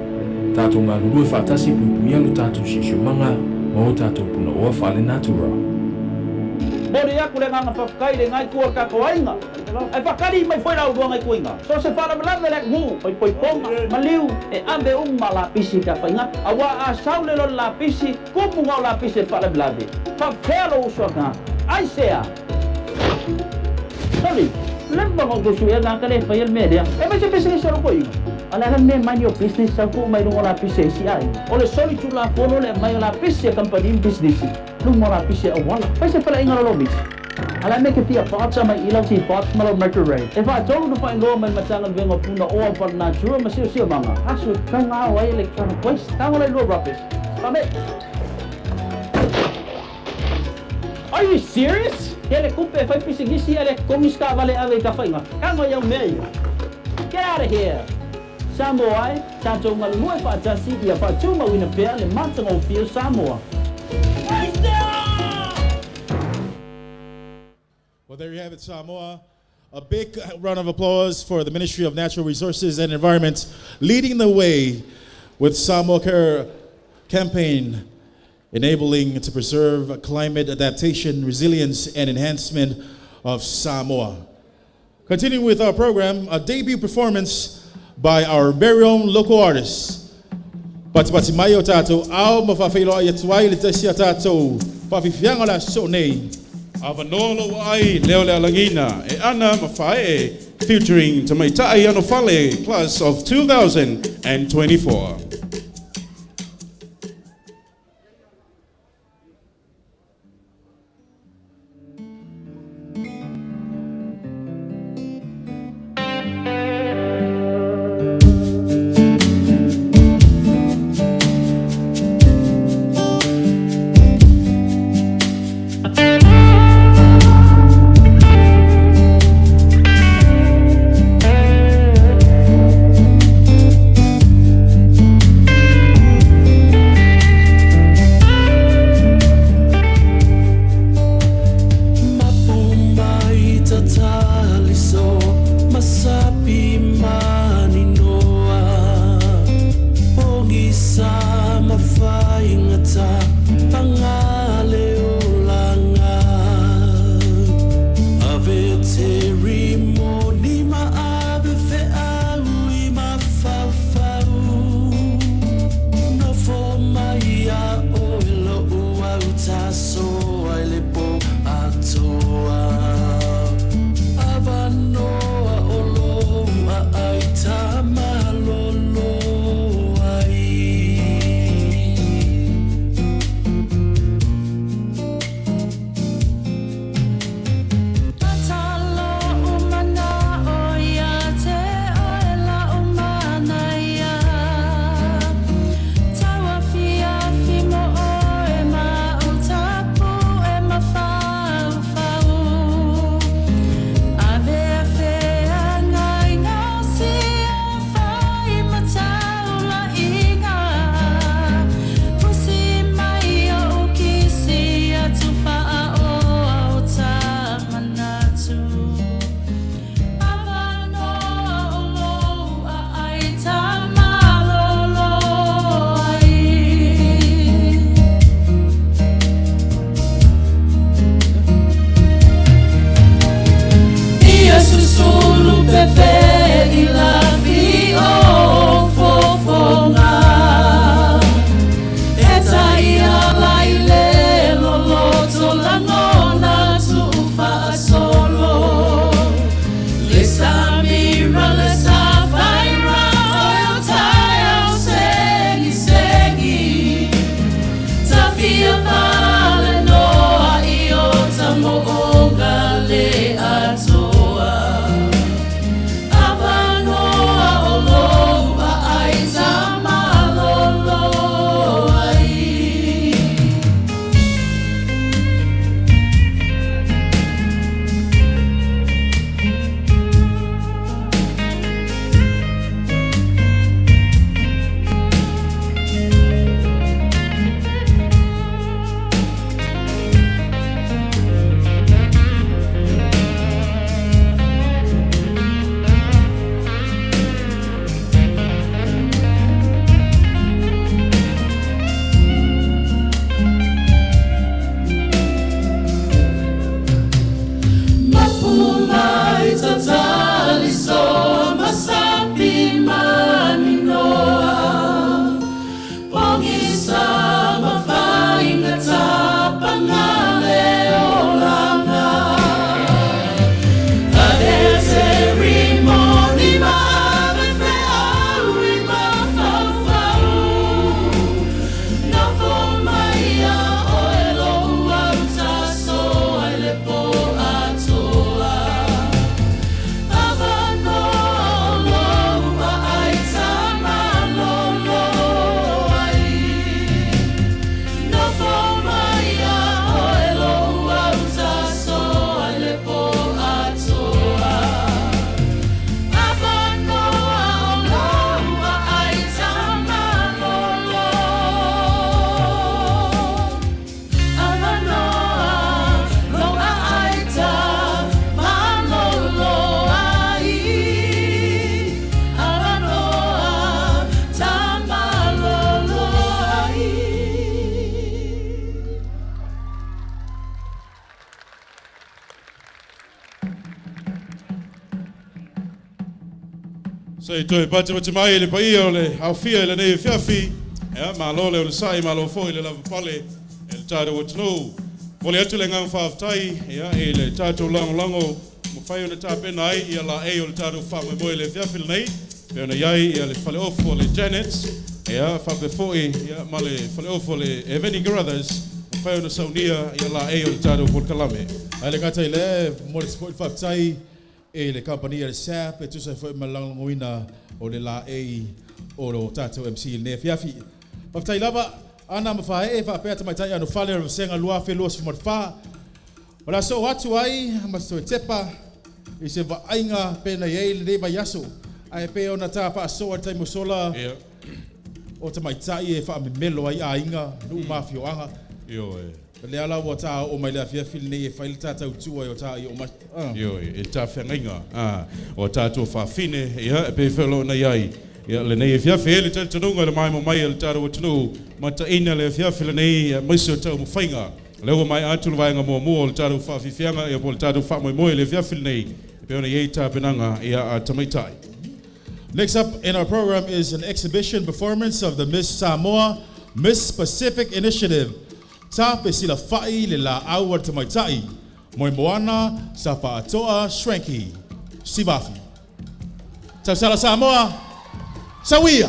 tātou ngā lulu e whātasi puipumia lo tātou sisiomanga mo tātou puna oa whale natura. Bode aku le nganga whakakai le ngai kua kakoainga. Ai whakari mai whai rau rua ngai kuinga. So se whara malanga le ngu, oi poi ponga, maliu, e ambe ma la pisi ka whainga. Awa a saule lo la pisi, kupunga o la pisi e whara malade. Whakelo usuaka, ai sea. Sorry, lemba mo gusu e ngā kare whai al media. E mai se pisi sa roko inga. Ala lam ne mind your business sa ku mai rungo la pisi si ai. Ole soli tu la fono le mai la pisi company business. Nung mora pisi a wala. Pai se pala inga lo bis. Ala me ke tia parts ma ilaw si parts malo mercury. If I told you to find lo man matanga vengo puna o par natura ma sio manga. Asu kanga wa electronic waste. Tanga le lo rubbish. Kame. Are you serious? Ele kupe fai pisi gisi ele komiska vale ave ka fainga. Kanga ya meio. Get out of here. Samoa, tātou ngalua I whaatasi I a whaatuma wina pēr le matanga o fio Samoa. Well, there you have it, Samoa. A big round of applause for the Ministry of Natural Resources and Environment leading the way with Samoa Care campaign enabling to preserve climate adaptation, resilience, and enhancement of Samoa. Continuing with our program, a debut performance by our very own local artists. Pati mayo tato au mafafilo ayatwai litesia tato pafifianga la sonei. Avanolo ai leo le alangina e ana mafae featuring Tamaitai Anofale class of 2024. Sei toi pate pate mai le paia ole au fia le nei fiafi e ma lo le sai ma lo foi le lava pale el taro what no vole atu le ngang fa tai ya e le tato lango mo fai ona tape nai ia la e ole taro fa mo le fiafi nei pe ona yai ia le fale off le Janet ya fa pe foi ya ma le fale off le Evany Brothers mo fai ona saunia ia la e ole taro por kalame ale kata ile mo le sport fa tai e le compagnia le SAP e tu sai foi malangoina o le la e o lo tato MC le fiafi Paftai lava ana mafai e fa peta mai tai ano fale o senga lua fe los mo fa ora so watu ai ma so tepa i se va ainga pena ye le va yaso ai pe ona ta fa so tai mo sola o te mai tai e fa me melo ai ainga nu mafio anga yo le ala wa ta o mai la fiafi ne e fa il tata utua o ta i o ma yo e ta fenga o tato fa fine ia pe felo na yai ia le nei fia fele te tunga le mai mo mai el taro tunu mata ina le fia fele nei mai so tau mo fainga le o mai atu vai nga mo el taro fa fianga ia pol taro fa mo le fia fele nei pe ona ye ta penanga ia tamaitai. Next up in our program is an exhibition performance of the Miss Samoa Miss Pacific Initiative. Ta pe sila fai le la aua tamaitai mo moana sa fa atoa shranky sivafi. Ta sala Samoa Sawia.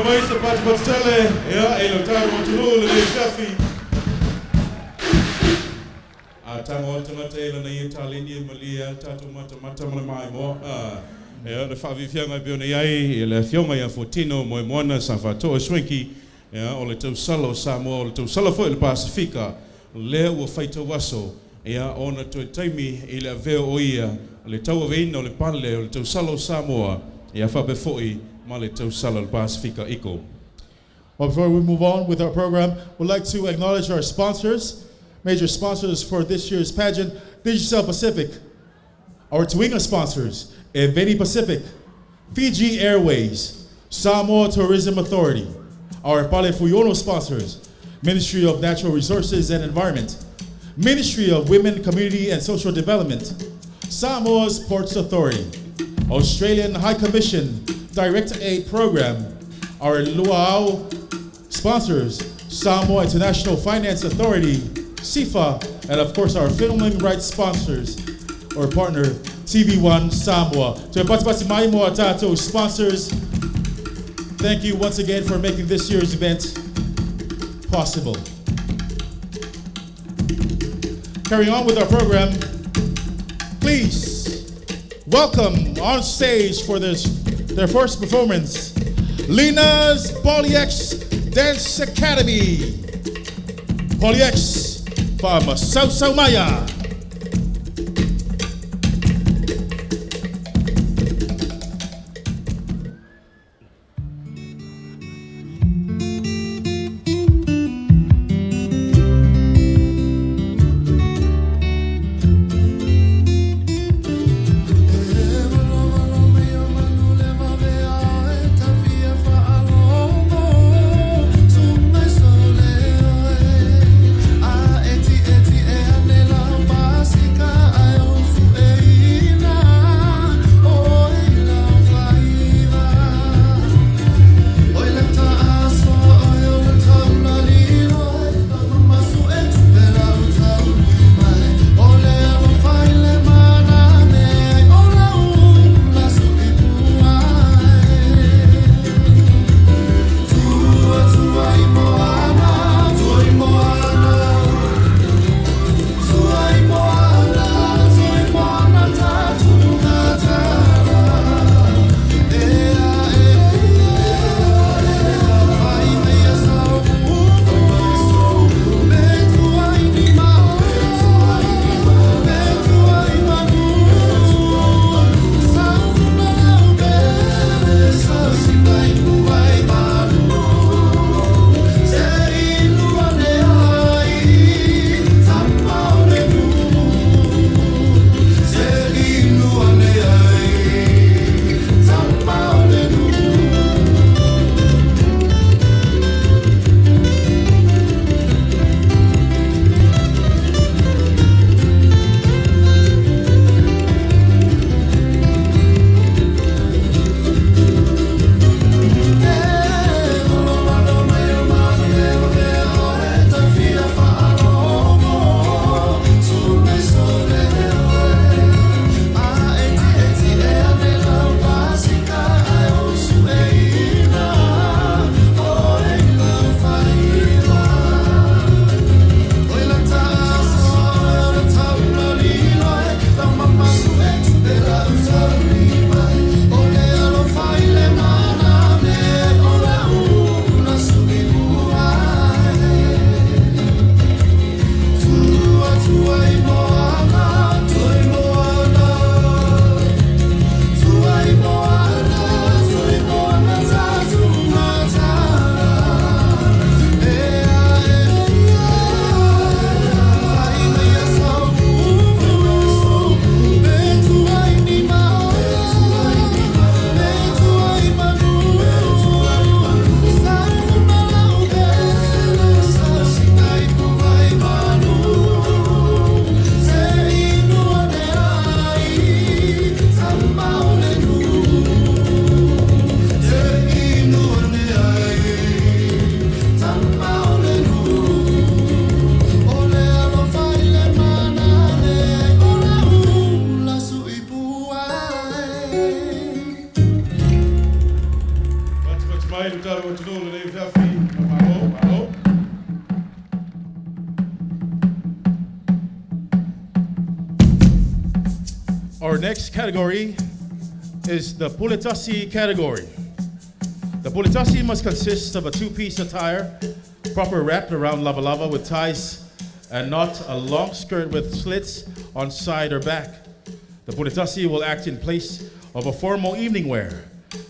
Maisa Patipatele, ilo tango tunulu le shafi. Tango tamata ilo na Italini Malia tatu mata mai mo. Le favi fianga biona yai le fioma ya Fortino mo mona Sanfato Swinky. O le tau salo Samoa, o le tau salo fo le Pasifika. Le ua faita waso Ia ona toi taimi i le aveo o ia, le tau aveina o le pale o le tau sala o Samoa, ia whape fo'i ma le tau sala o Pasifika iko. Well, before we move on with our program, we'd like to acknowledge our sponsors, major sponsors for this year's pageant, Digicel Pacific, our Tawinga sponsors, Eveni Pacific, Fiji Airways, Samoa Tourism Authority, our Pale Fuyono sponsors, Ministry of Natural Resources and Environment, Ministry of Women, Community and Social Development, Samoa's Ports Authority, Australian High Commission Direct Aid Program, our Luau sponsors, Samoa International Finance Authority, SIFA, and of course our filming rights sponsors, or partner, TV1 Samoa. To Patipasi Maimo Atato sponsors, thank you once again for making this year's event possible. Carrying on with our program, please welcome on stage for their first performance, Lina's Polyex Dance Academy. Polyex from South Maya. Our next category is the Pitasi category. The Pitasi must consist of a two-piece attire, proper wrapped around lava with ties and not a long skirt with slits on side or back. The Pitasi will act in place of a formal evening wear.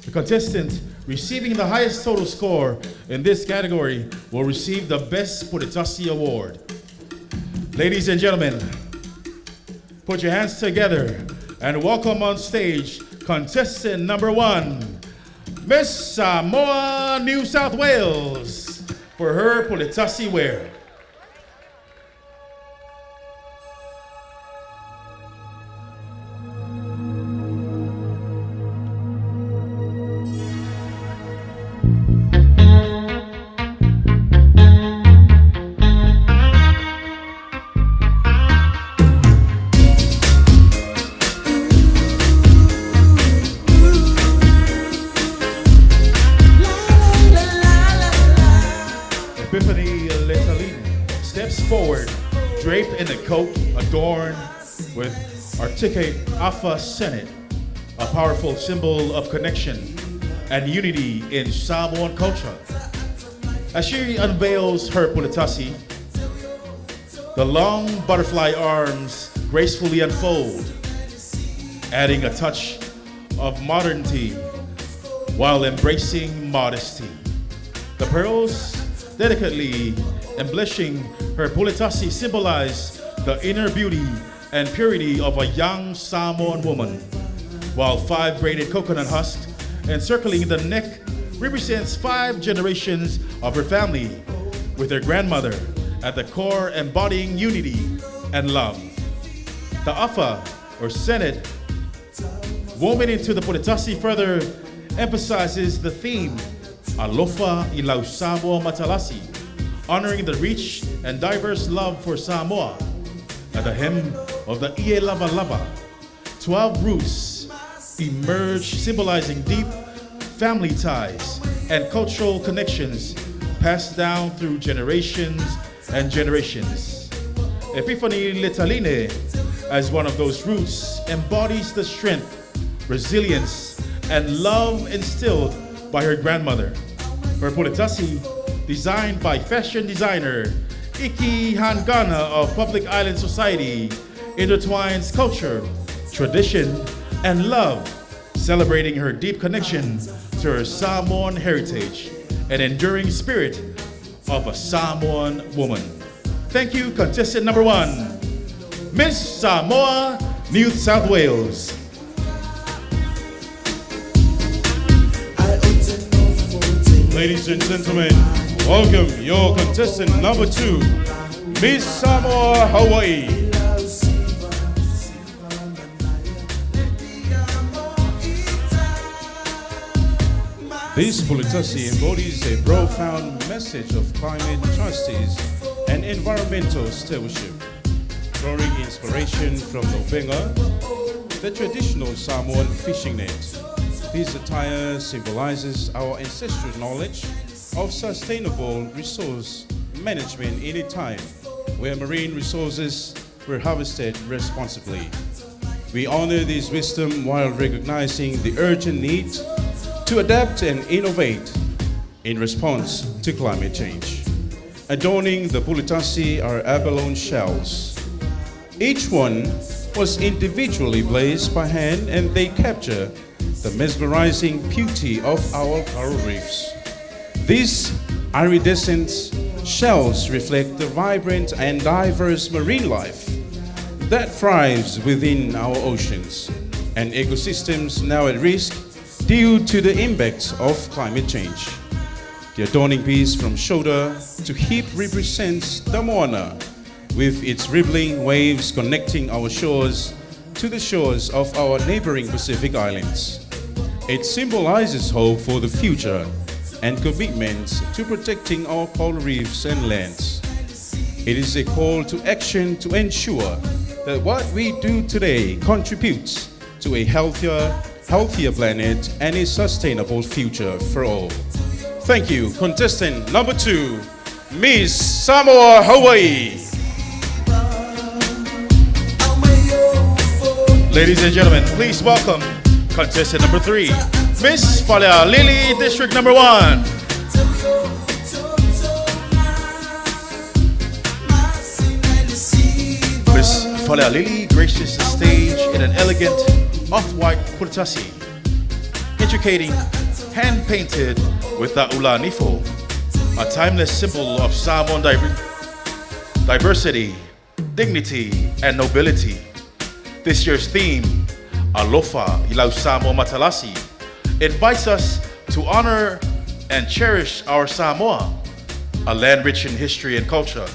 The contestant receiving the highest total score in this category will receive the Best Pitasi Award. Ladies and gentlemen, put your hands together and welcome on stage contestant number 1, Miss Samoa, New South Wales, for her Pitasi wear. Forward, draped in a coat adorned with articulated Alpha Senate, a powerful symbol of connection and unity in Samoan culture. As she unveils her Pitasi, the long butterfly arms gracefully unfold, adding a touch of modernity while embracing modesty. The pearls delicately embellishing her Pitasi symbolize the inner beauty and purity of a young Samoan woman, while 5 braided coconut husks encircling the neck represents 5 generations of her family, with her grandmother at the core embodying unity and love. The Afa, or Senate, woven into the Pitasi further emphasizes the theme, Alofa i lau Samoa Matalasi, honoring the rich and diverse love for Samoa. At the hem of the Ie Lava Lava, 12 roots emerge, symbolizing deep family ties and cultural connections passed down through generations and generations. Epiphany Letaline, as one of those roots, embodies the strength, resilience, and love instilled by her grandmother. Her Pitasi, designed by fashion designer Iki Hangana of Public Island Society, intertwines culture, tradition, and love, celebrating her deep connection to her Samoan heritage and enduring spirit of a Samoan woman. Thank you, contestant number 1, Miss Samoa, New South Wales. Ladies and gentlemen, welcome your contestant number 2, Miss Samoa, Hawaii. This Pitasi embodies a profound message of climate justice and environmental stewardship, drawing inspiration from Nobenga, the traditional Samoan fishing net. This attire symbolizes our ancestral knowledge of sustainable resource management in a time where marine resources were harvested responsibly. We honor this wisdom while recognizing the urgent need to adapt and innovate in response to climate change. Adorning the Pitasi are abalone shells. Each one was individually blazed by hand, and they capture the mesmerizing beauty of our coral reefs. These iridescent shells reflect the vibrant and diverse marine life that thrives within our oceans and ecosystems now at risk due to the impacts of climate change. The adorning piece from shoulder to hip represents the Moana, with its rippling waves connecting our shores to the shores of our neighboring Pacific islands. It symbolizes hope for the future and commitment to protecting our coral reefs and lands. It is a call to action to ensure that what we do today contributes to a healthier planet and a sustainable future for all. Thank you, contestant number 2, Miss Samoa, Hawaii. Ladies and gentlemen, please welcome contestant number 3, Miss Falealili, District number 1. Falealili graces the stage in an elegant off-white Pitasi, intricating hand-painted with the ula nifo, a timeless symbol of Samoan diversity, dignity, and nobility. This year's theme, Alofa Ilau Samoa Matalasi, invites us to honor and cherish our Samoa, a land rich in history and culture.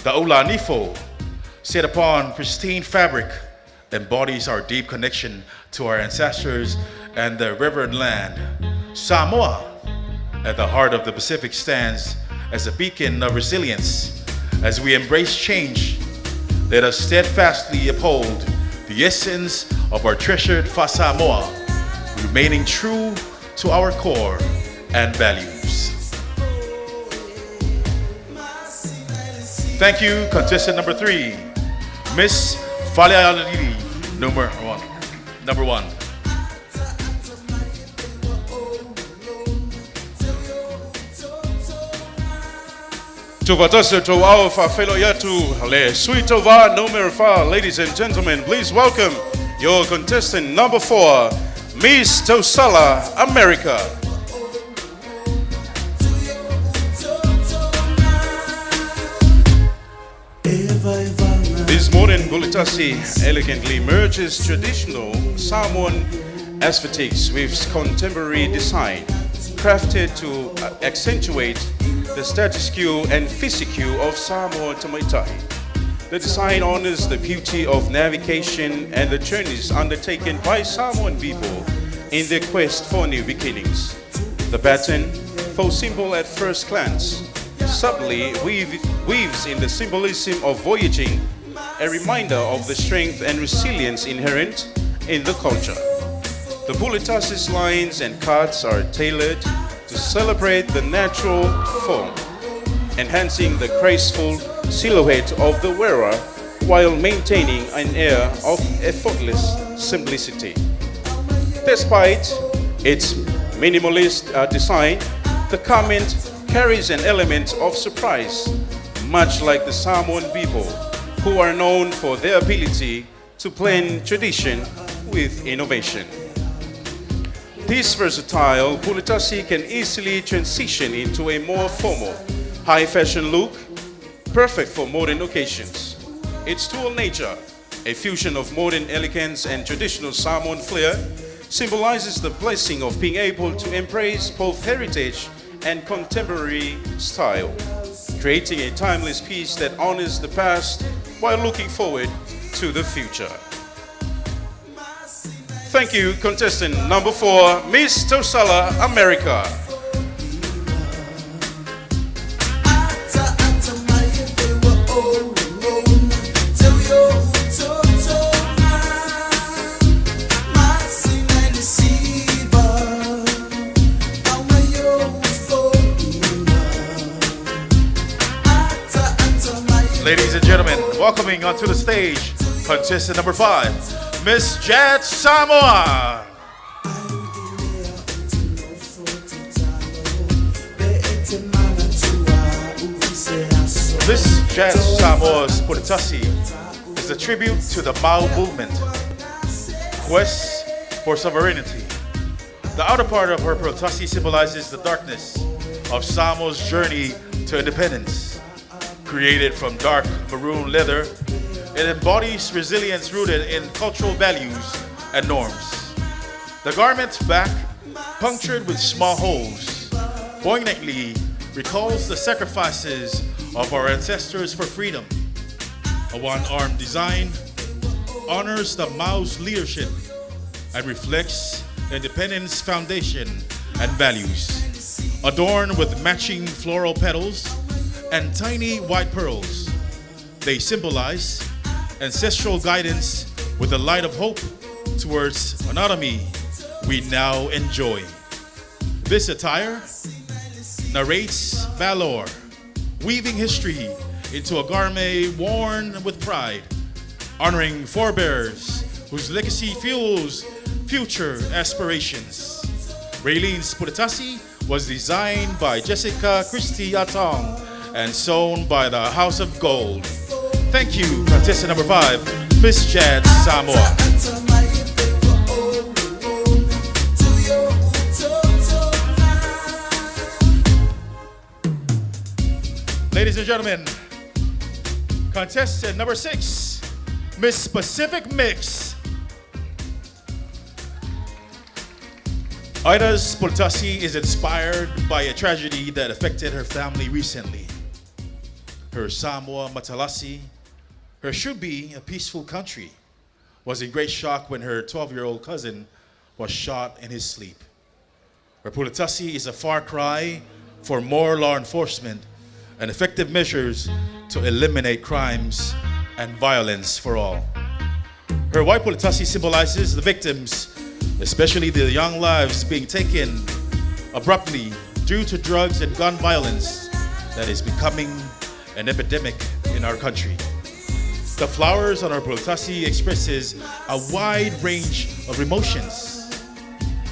The ula nifo, set upon pristine fabric, embodies our deep connection to our ancestors and the revered land. Samoa, at the heart of the Pacific, stands as a beacon of resilience. As we embrace change, let us steadfastly uphold the essence of our treasured Fa Samoa, remaining true to our core and values. Thank you, contestant number 3, Miss Falealili, number one. Tuvatasa to our fellow yatu, le suitova number 4, ladies and gentlemen, please welcome your contestant number 4, Miss Tosala, America. This modern Pitasi elegantly merges traditional Samoan aesthetics with contemporary design, crafted to accentuate the status quo and physique of Samoa Tamaitai. The design honors the beauty of navigation and the journeys undertaken by Samoan people in their quest for new beginnings. The pattern, though simple at first glance, subtly weaves in the symbolism of voyaging, a reminder of the strength and resilience inherent in the culture. The Pitasi's lines and cuts are tailored to celebrate the natural form, enhancing the graceful silhouette of the wearer while maintaining an air of effortless simplicity. Despite its minimalist design, the garment carries an element of surprise, much like the Samoan people, who are known for their ability to blend tradition with innovation. This versatile Pitasi can easily transition into a more formal, high-fashion look, perfect for modern occasions. Its dual nature, a fusion of modern elegance and traditional Samoan flair, symbolizes the blessing of being able to embrace both heritage and contemporary style, creating a timeless piece that honors the past while looking forward to the future. Thank you, contestant number 4, Miss Tosala, America. Ladies and gentlemen, welcoming onto the stage, contestant number 5, Miss Jad Samoa. This Jad Samoa's Pitasi is a tribute to the Mau movement, quest for sovereignty. The outer part of her Pitasi symbolizes the darkness of Samoa's journey to independence. Created from dark maroon leather, it embodies resilience rooted in cultural values and norms. The garment's back, punctured with small holes, poignantly recalls the sacrifices of our ancestors for freedom. A one-armed design honors the Mau's leadership and reflects independence foundation and values. Adorned with matching floral petals and tiny white pearls, they symbolize ancestral guidance with the light of hope towards autonomy we now enjoy. This attire narrates valor, weaving history into a garment worn with pride, honoring forebears whose legacy fuels future aspirations. Raylene's Pitasi was designed by Jessica Christie Atong and sewn by the House of Gold. Thank you, contestant number 5, Miss Chad Samoa. Ladies and gentlemen, contestant number 6, Miss Pacific Mix. Ida's Pitasi is inspired by a tragedy that affected her family recently. Her Samoa Matalasi, her should be a peaceful country, was in great shock when her 12-year-old cousin was shot in his sleep. Her Pitasi is a far cry for more law enforcement and effective measures to eliminate crimes and violence for all. Her white Pitasi symbolizes the victims, especially the young lives being taken abruptly due to drugs and gun violence that is becoming an epidemic in our country. The flowers on our Pitasi expresses a wide range of emotions: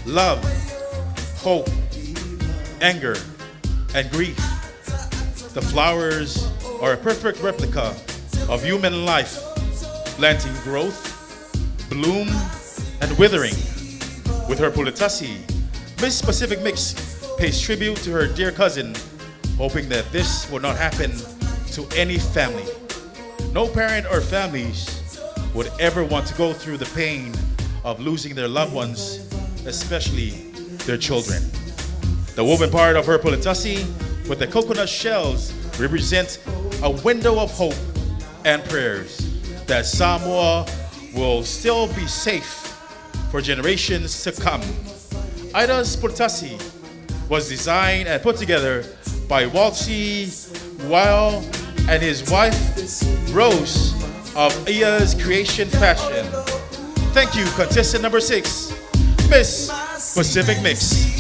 love, hope, anger, and grief. The flowers are a perfect replica of human life, planting growth, bloom, and withering. With her Pitasi, Miss Pacific Mix pays tribute to her dear cousin, hoping that this will not happen to any family. No parent or families would ever want to go through the pain of losing their loved ones, especially their children. The woven part of her Pitasi with the coconut shells represent a window of hope and prayers that Samoa will still be safe for generations to come. Ida's Pitasi was designed and put together by Waltzy Weil and his wife Rose of Ia's Creation Fashion. Thank you, contestant number 6, Miss Pacific Mix.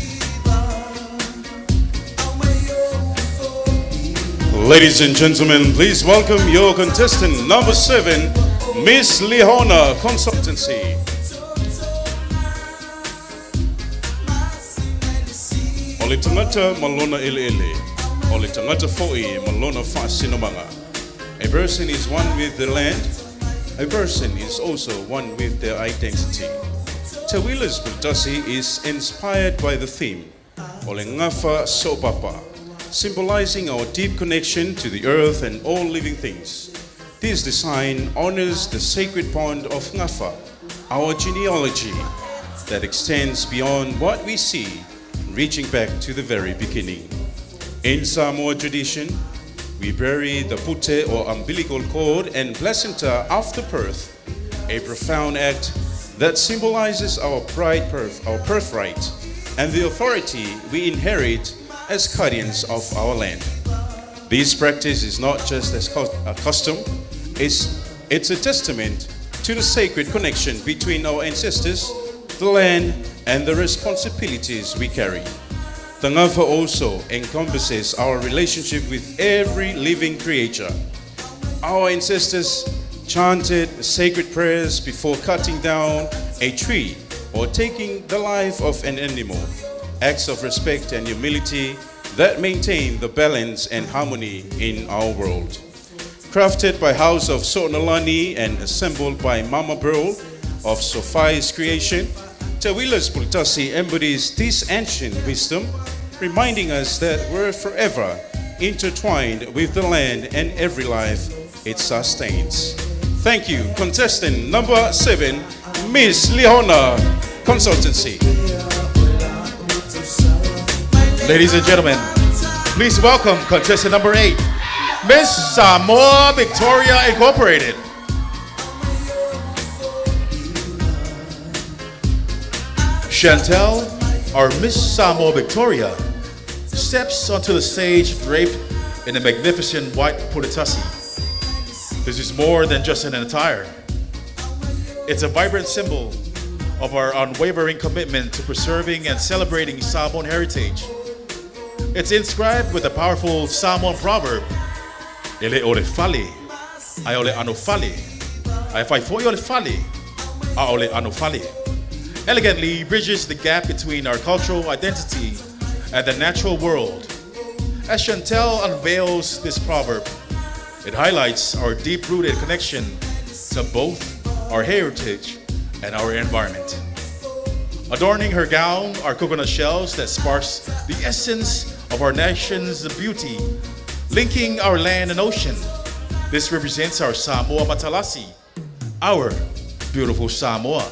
Ladies and gentlemen, please welcome your contestant number 7, Miss Lihona Consultancy. Ole tangata malona ele. Ole tangata fo'i malona fa'asinamanga. A person is one with the land. A person is also one with their identity. Tawila's Pitasi is inspired by the theme Ole ngafa sopapa, symbolizing our deep connection to the earth and all living things. This design honors the sacred bond of ngafa, our genealogy that extends beyond what we see, reaching back to the very beginning. In Samoa tradition, we bury the pute or umbilical cord and placenta after birth, a profound act that symbolizes our birthright and the authority we inherit as guardians of our land. This practice is not just a custom, it's a testament to the sacred connection between our ancestors, the land, and the responsibilities we carry. The ngafa also encompasses our relationship with every living creature. Our ancestors chanted sacred prayers before cutting down a tree or taking the life of an animal, acts of respect and humility that maintain the balance and harmony in our world. Crafted by House of Sonalani and assembled by Mama Burl of Sophia's Creation, Tawila's Pitasi embodies this ancient wisdom, reminding us that we're forever intertwined with the land and every life it sustains. Thank you, contestant number 7, Miss Lihona Consultancy. Ladies and gentlemen, please welcome contestant number 8, Miss Samoa Victoria Incorporated. Chantel, our Miss Samoa Victoria, steps onto the stage draped in a magnificent white Pitasi. This is more than just an attire. It's a vibrant symbol of our unwavering commitment to preserving and celebrating Samoan heritage. It's inscribed with a powerful Samoan proverb, Ele ole fale, ai ole ano fale, ai fai foi ole fale, a ole ano fale. Elegantly bridges the gap between our cultural identity and the natural world. As Chantel unveils this proverb, It highlights our deep-rooted connection to both our heritage and our environment. Adorning her gown are coconut shells that sparks the essence of our nation's beauty, linking our land and ocean. This represents our Samoa Matalasi, our beautiful Samoa.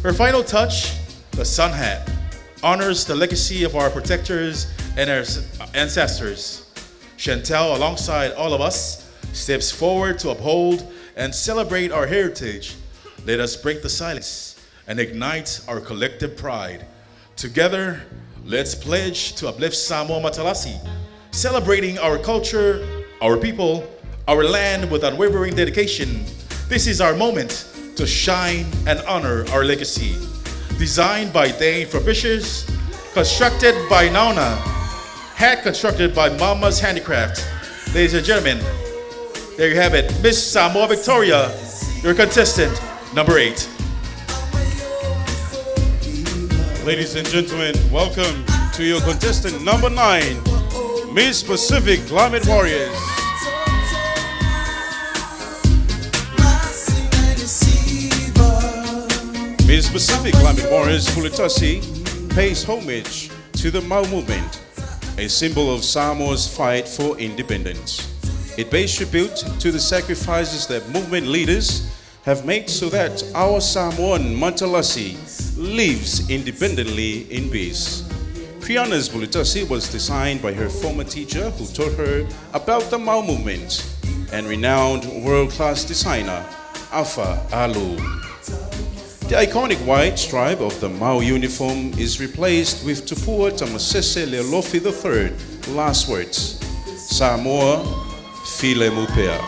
Her final touch, the sun hat, honors the legacy of our protectors and our ancestors. Chantel, alongside all of us, steps forward to uphold and celebrate our heritage. Let us break the silence and ignite our collective pride. Together, let's pledge to uplift Samoa Matalasi, celebrating our culture, our people, our land with unwavering dedication. This is our moment to shine and honor our legacy. Designed by Dane Frobishes, constructed by Nauna, hat constructed by Mama's Handicraft. Ladies and gentlemen, there you have it. Miss Samoa Victoria, your contestant number 8. Ladies and gentlemen, welcome to your contestant number 9, Miss Pacific Climate Warriors. Miss Pacific Climate Warriors Pitasi pays homage to the Mau movement, a symbol of Samoa's fight for independence. It pays tribute to the sacrifices that movement leaders have made so that our Samoan Matalasi lives independently in peace. Priana's Pitasi was designed by her former teacher who taught her about the Mau movement and renowned world-class designer Alpha Alu. The iconic white stripe of the Mau uniform is replaced with Tupua Tamasese Leolofi III last words, Samoa File Mupea.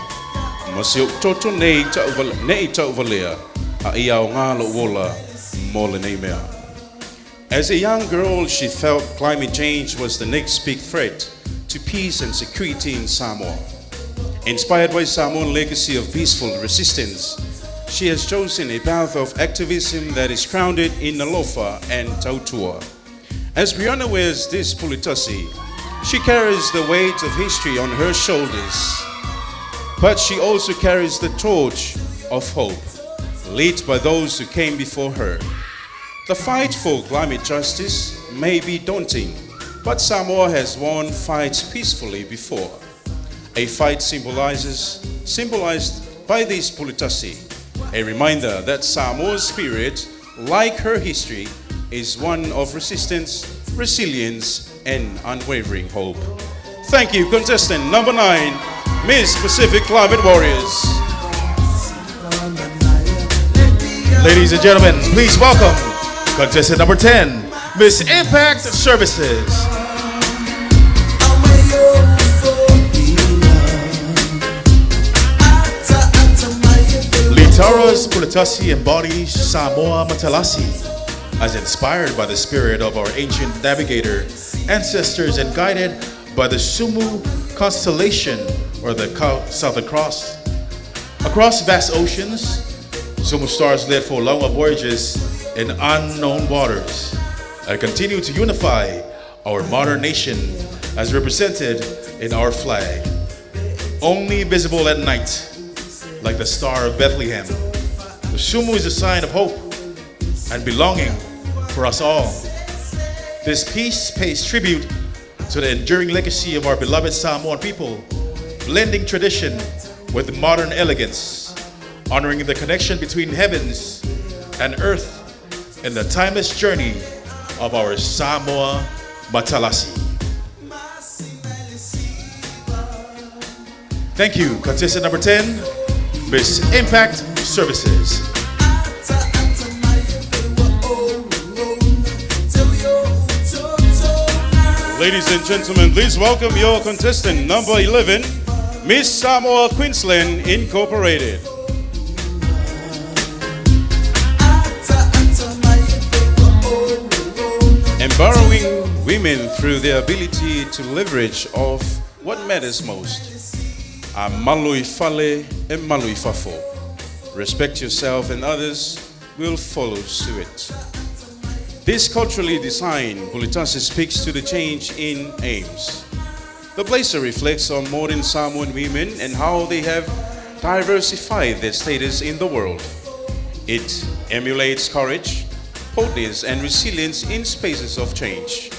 Masiok toto nei tauvalea a iau ngalo wola mole nei mea. As a young girl, she felt climate change was the next big threat to peace and security in Samoa. Inspired by Samoan legacy of peaceful resistance, she has chosen a path of activism that is grounded in Alofa and Tautua. As Brianna wears this Pitasi, she carries the weight of history on her shoulders. But she also carries the torch of hope, lit by those who came before her. The fight for climate justice may be daunting, but Samoa has won fights peacefully before. A fight symbolized by this Pitasi, a reminder that Samoa's spirit, like her history, is one of resistance, resilience, and unwavering hope. Thank you, contestant number 9, Miss Pacific Climate Warriors. Ladies and gentlemen, please welcome contestant number 10, Miss Impact Services. Litara's Pitasi embodies Samoa Matalasi, as inspired by the spirit of our ancient navigator ancestors and guided by the Sumu constellation or the Southern Cross. Across vast oceans, Sumu stars led for long voyages in unknown waters and continue to unify our modern nation as represented in our flag. Only visible at night, like the Star of Bethlehem, the Sumu is a sign of hope and belonging for us all. This piece pays tribute to the enduring legacy of our beloved Samoan people, blending tradition with modern elegance, honoring the connection between heavens and earth in the timeless journey of our Samoa Matalasi. Thank you, contestant number 10, Miss Impact Services. Ladies and gentlemen, please welcome your contestant number 11, Miss Samoa Queensland Incorporated. Empowering women through their ability to leverage off what matters most. A malui fale e malui fafo. Respect yourself and others will follow suit. This culturally designed Pitasi speaks to the change in aims. The blazer reflects on modern Samoan women and how they have diversified their status in the world. It emulates courage, boldness, and resilience in spaces of change.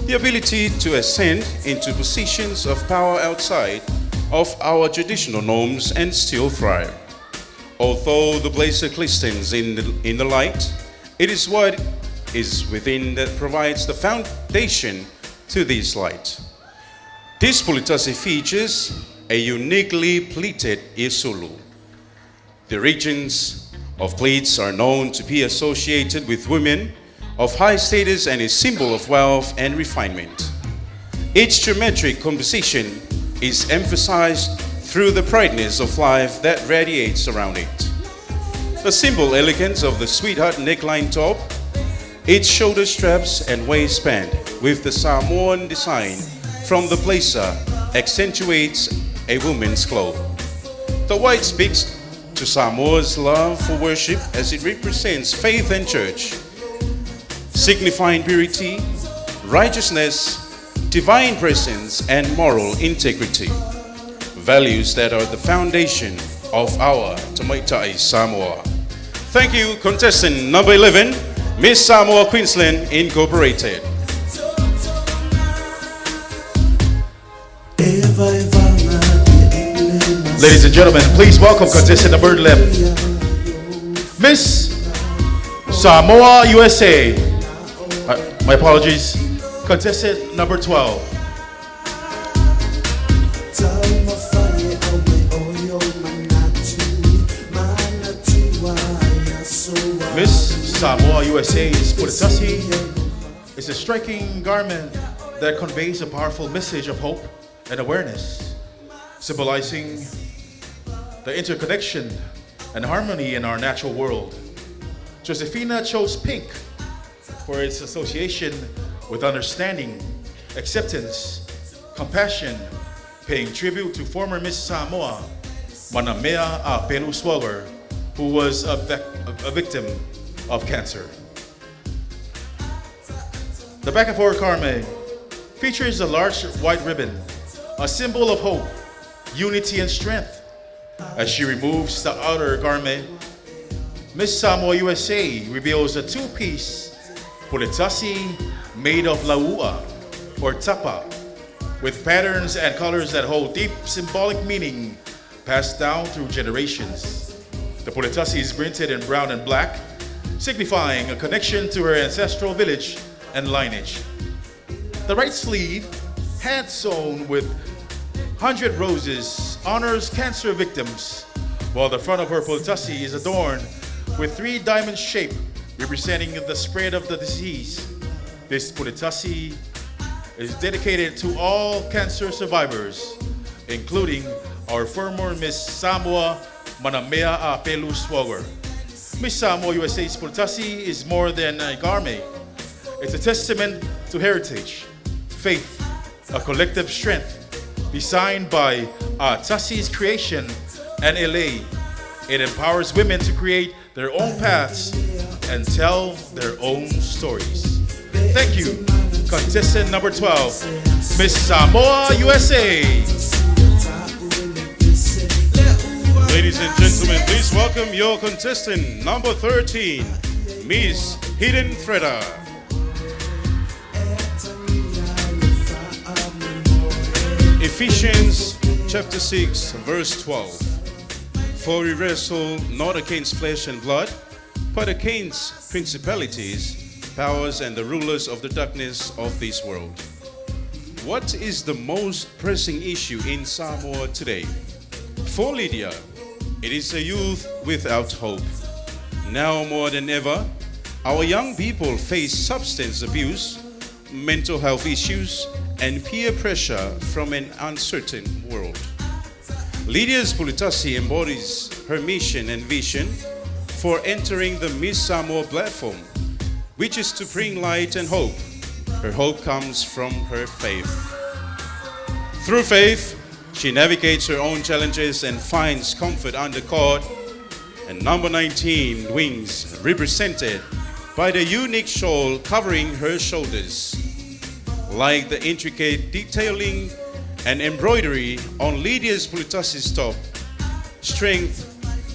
The ability to ascend into positions of power outside of our traditional norms and still thrive. Although the blazer glistens in the light, it is what is within that provides the foundation to this light. This Pitasi features a uniquely pleated isulu. The regions of pleats are known to be associated with women of high status and a symbol of wealth and refinement. Each geometric composition is emphasized through the brightness of life that radiates around it. The simple elegance of the sweetheart neckline top, its shoulder straps and waistband with the Samoan design from the blazer accentuates a woman's glow. The white speaks to Samoa's love for worship as it represents faith and church, signifying purity, righteousness, divine presence, and moral integrity, values that are the foundation of our Tamaitai Samoa. Thank you, contestant number 11, Miss Samoa Queensland Incorporated. Ladies and gentlemen, please welcome contestant number 11, Miss Samoa USA. My apologies. Contestant number 12. Miss Samoa USA's Pitasi is a striking garment that conveys a powerful message of hope and awareness, symbolizing the interconnection and harmony in our natural world. Josefina chose pink for its association with understanding, acceptance, compassion, paying tribute to former Miss Samoa, Manamea Apelu Swagger, who was a victim of cancer. The back of her garment features a large white ribbon, a symbol of hope, unity, and strength. As she removes the outer garment, Miss Samoa USA reveals a two-piece Pitasi made of laua, or tapa, with patterns and colors that hold deep symbolic meaning passed down through generations. The Pitasi is printed in brown and black, signifying a connection to her ancestral village and lineage. The right sleeve, hand sewn with 100 roses, honors cancer victims, while the front of her Pitasi is adorned with 3 diamond shape representing the spread of the disease. This Pitasi is dedicated to all cancer survivors, including our former Miss Samoa Manamea Apelu Swagger. Miss Samoa USA's Pitasi is more than a garment. It's a testament to heritage, faith, a collective strength, designed by Tasi's creation and LA. It empowers women to create their own paths and tell their own stories. Thank you, contestant number 12, Miss Samoa USA. Ladies and gentlemen, please welcome your contestant number 13, Miss Hidden Threader. Ephesians chapter 6, verse 12. For we wrestle not against flesh and blood, but against principalities, powers, and the rulers of the darkness of this world. What is the most pressing issue in Samoa today? For Lydia, it is a youth without hope. Now more than ever, our young people face substance abuse, mental health issues, and peer pressure from an uncertain world. Lydia's Pitasi embodies her mission and vision for entering the Miss Samoa platform, which is to bring light and hope. Her hope comes from her faith. Through faith, she navigates her own challenges and finds comfort under God. And number 19, wings, represented by the unique shawl covering her shoulders. Like the intricate detailing and embroidery on Lydia's Pitasi's top. Strength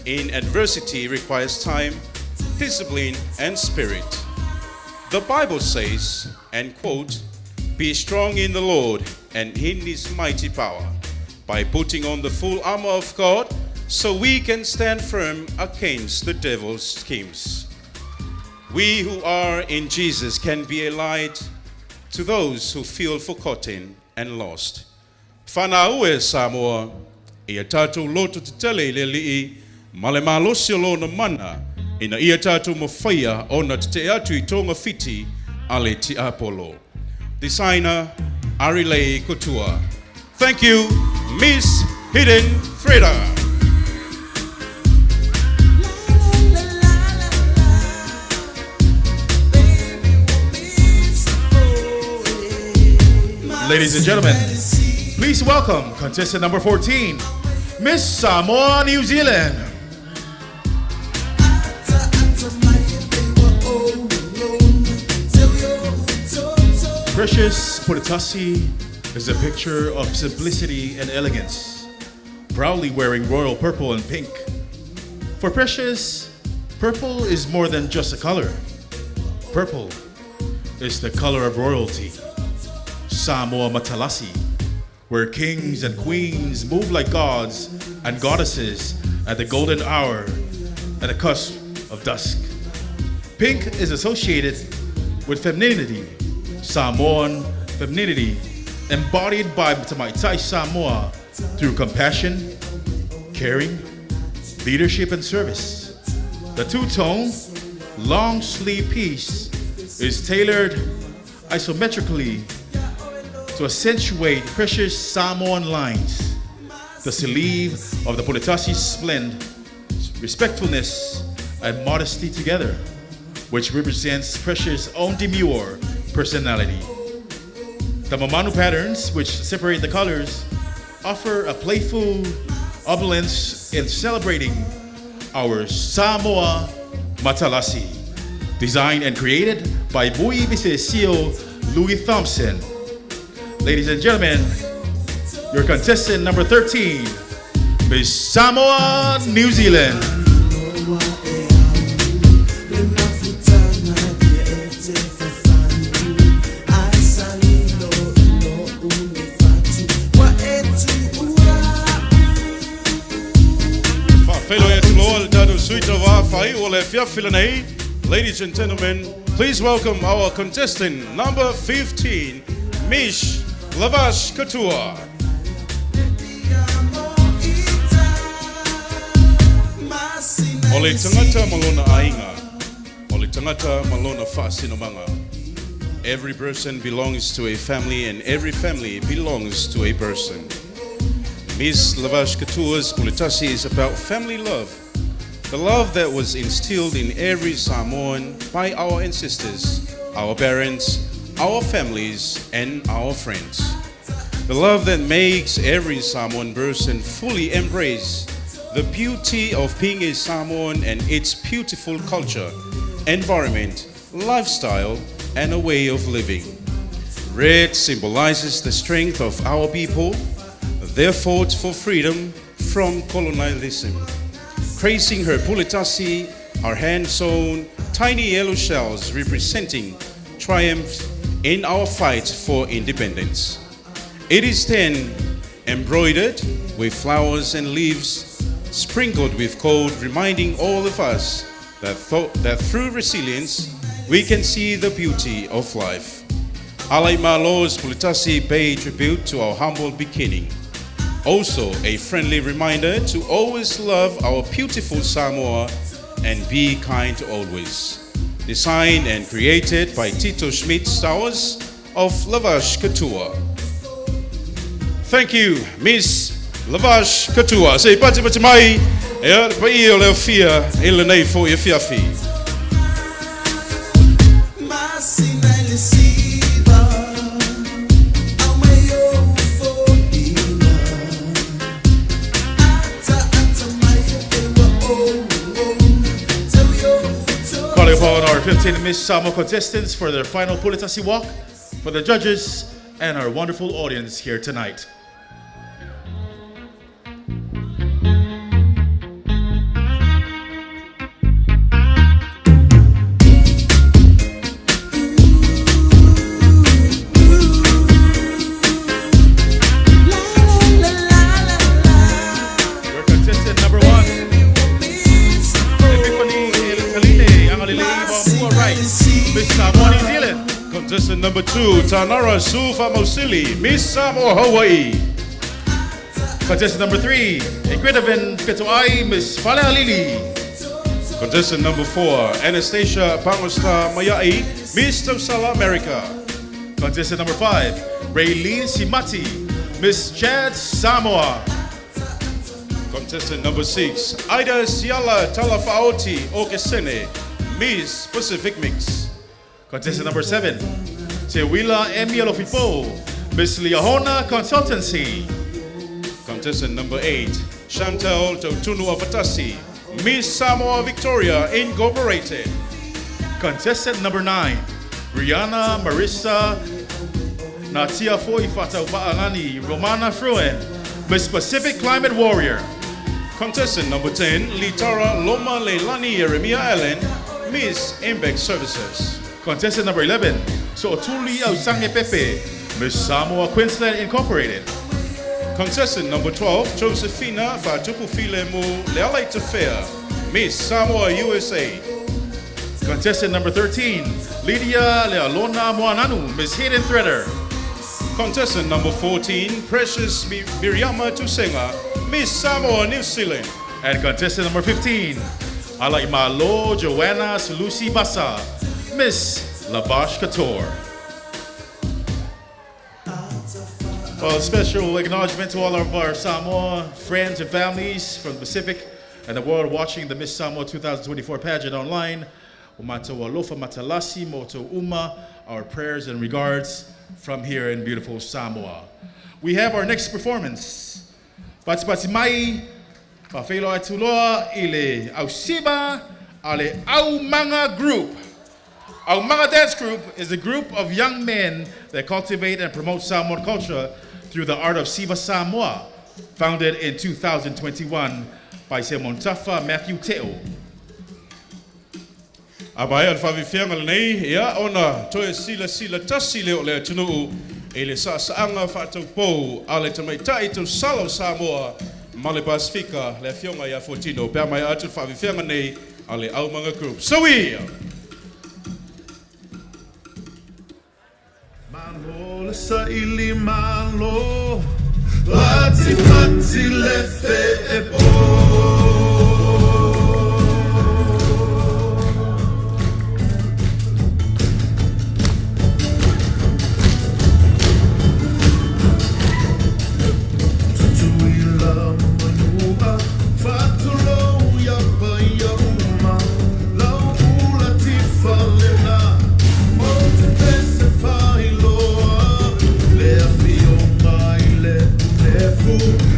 in adversity requires time, discipline, and spirit. The Bible says, and quote, "Be strong in the Lord and in his mighty power, by putting on the full armor of God, so we can stand firm against the devil's schemes." We who are in Jesus can be a light to those who feel forgotten and lost. Whanau e Samoa, ia tātou loto te tele le li'i, male malosi lo na mana, ina ia tātou mawhaia ona te atu I tonga fiti ale ti Apollo. Designer Arilei Couture. Thank you, Miss Hidden Freda. Ladies and gentlemen, please welcome contestant number 14, Miss Samoa, New Zealand. Precious Pitasi is a picture of simplicity and elegance, proudly wearing royal purple and pink. For Precious, purple is more than just a color. Purple is the color of royalty. Samoa Matalasi, where kings and queens move like gods and goddesses at the golden hour at the cusp of dusk. Pink is associated with femininity, Samoan femininity, embodied by Tamaitai Samoa through compassion, caring, leadership, and service. The two-tone, long-sleeve piece is tailored isometrically to accentuate precious Samoan lines. The sleeve of the Pitasi blend respectfulness and modesty together, which represents Precious' own demure personality. The Mamanu patterns, which separate the colors, offer a playful opulence in celebrating our Samoa Matalasi. Designed and created by Bui Bisesio Louis Thompson. Ladies and gentlemen, your contestant number 13, Miss Samoa, New Zealand. Ladies and gentlemen, please welcome our contestant number 15, Miss Lavash Couture. Ole tangata malona ainga, ole tangata malona whaasinamanga. Every person belongs to a family and every family belongs to a person. Miss Lavash Couture's Pitasi is about family love. The love that was instilled in every Samoan by our ancestors, our parents, our families, and our friends. The love that makes every Samoan person fully embrace the beauty of being a Samoan and its beautiful culture, environment, lifestyle, and a way of living. Red symbolizes the strength of our people, their fight for freedom from colonialism. Tracing her Pitasi are hand-sewn tiny yellow shells representing triumph in our fight for independence. It is then embroidered with flowers and leaves, sprinkled with gold, reminding all of us that through resilience we can see the beauty of life. Alai Malo's Pitasi pay tribute to our humble beginning. Also a friendly reminder to always love our beautiful Samoa and be kind always. Designed and created by Tito Schmidt Stowers of Lavash Couture. Thank you, Miss Lavash Couture. Say pati pati mai, e pa I o leo fia, ele nei fo I fiafi. Calling upon our 15 Miss Samoa contestants for their final Pitasi walk, for the judges, and our wonderful audience here tonight. number 2, Tanara Sufa Mosili, Miss Samoa, Hawaii. Contestant number 3, Equitavan Petoai, Miss Falealili. Contestant number 4, Anastasia Pangosta Mayai, Miss Tausala, America. Contestant number 5, Raylene Simati, Miss Chad, Samoa. Contestant number 6, Ida Siala Talafaoti Okesene, Miss Pacific Mix. Contestant number 7, Tewila Emiel Ofipo, Miss Liahona Consultancy. Contestant number 8, Chantal Totunu of Pitasi, Miss Samoa Victoria Incorporated. Contestant number 9, Brianna Marissa Natia Foifata Ba'alani Romana Fruen, Miss Pacific Climate Warrior. Contestant number 10, Litara Loma Leilani Yeremia Allen, Miss Imbex Services. Contestant number 11, Sootuli Ausange Pepe, Miss Samoa Queensland Incorporated. Contestant number 12, Josephina Fatupufilemu Lealai Tefea, Miss Samoa USA. Contestant number 13, Lydia Lealona Moananu, Miss Hidden Threader. Contestant number 14, Precious Miriama Tusenga, Miss Samoa New Zealand. And contestant number 15, Alaimalo Joanna Sulusi Basa, Miss Labash Couture. Well, special acknowledgement to all of our Samoa friends and families from the Pacific and the world watching the Miss Samoa 2024 pageant online. Umato Alofa Matalasi Moto Uma, our prayers and regards from here in beautiful Samoa. We have our next performance. Patipati Mai, Pafelo Atuloa, Ile Ausiba, Ale Aumanga Group. Aumanga Dance Group is a group of young men that cultivate and promote Samoan culture through the art of Siva Samoa, founded in 2021 by Semontafa Matthew Teo. Abaya alfavifianga nei ia ona toe sila tasi leo le tunu e le saanga fataupo ale tamaitai tu salo Samoa male Pasifika le fionga ia Fortino pe mai atu favifianga nei ale Aumanga Group. So we Malo sa ili malo Pati lefe e po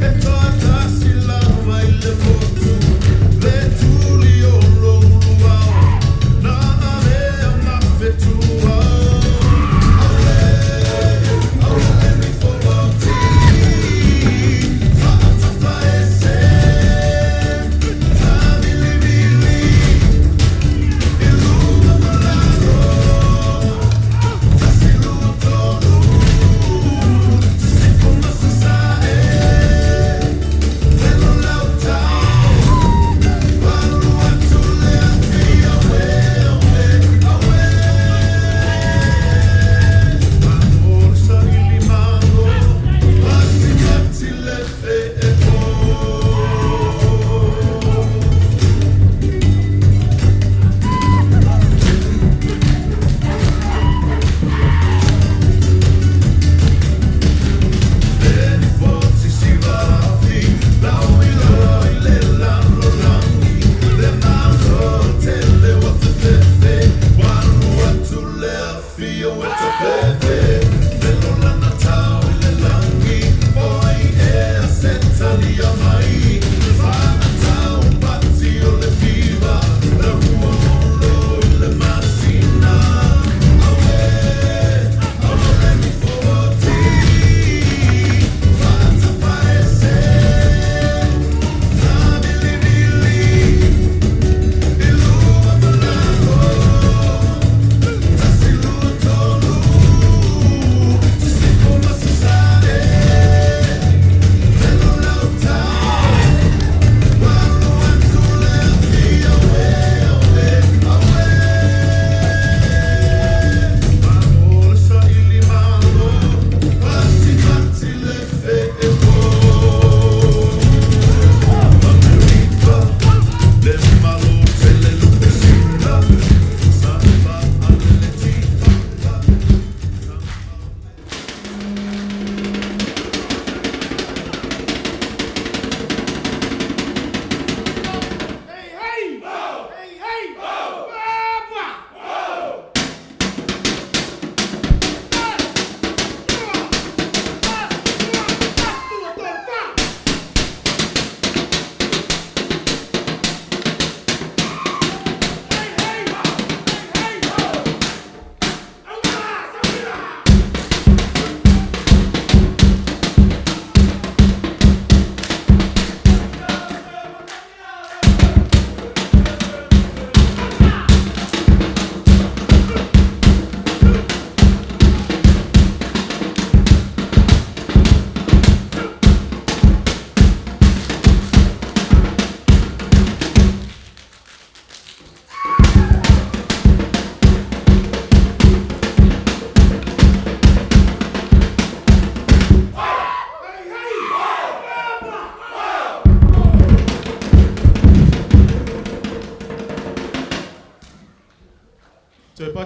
e toa tasi lava i le moto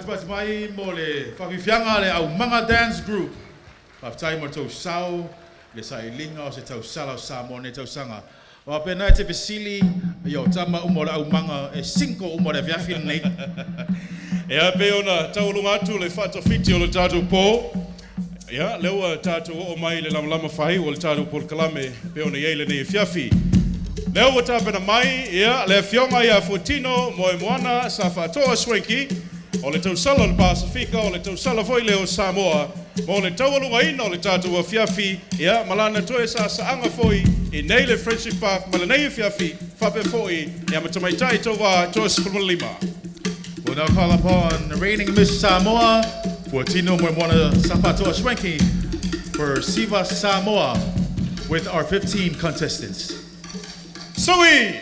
Pati mai mo le whakiwhianga le au manga dance group. Whaftai mo tau sau, le sailinga o se tau sala o Samoa ne tau sanga. O pena te vesili, yo tama umo le au manga e 5 umo le viafil nei. Ea pe ona taulunga atu le whatawhiti o le tātou pō. Ia, leua tātou o mai le lama whai o le tātou pō kalame pe ona yeile nei e fiafi. Leua tāpena mai, ia, le fionga ia Fortino mo e moana sa whatoa swenki o le tausala o le Pasifika o le tausala foi leo Samoa mo le taualunga ina o le tātou a fiafi, ia, malana toe sa anga foi i nei le Friendship Park, ma le nei e fiafi, whape foi, ia matamaitai tau wā toa 15. We'll now call upon the reigning Miss Samoa, Fortino Moana Sapatoa Schwenki, for Siva Samoa with our 15 contestants. Sui!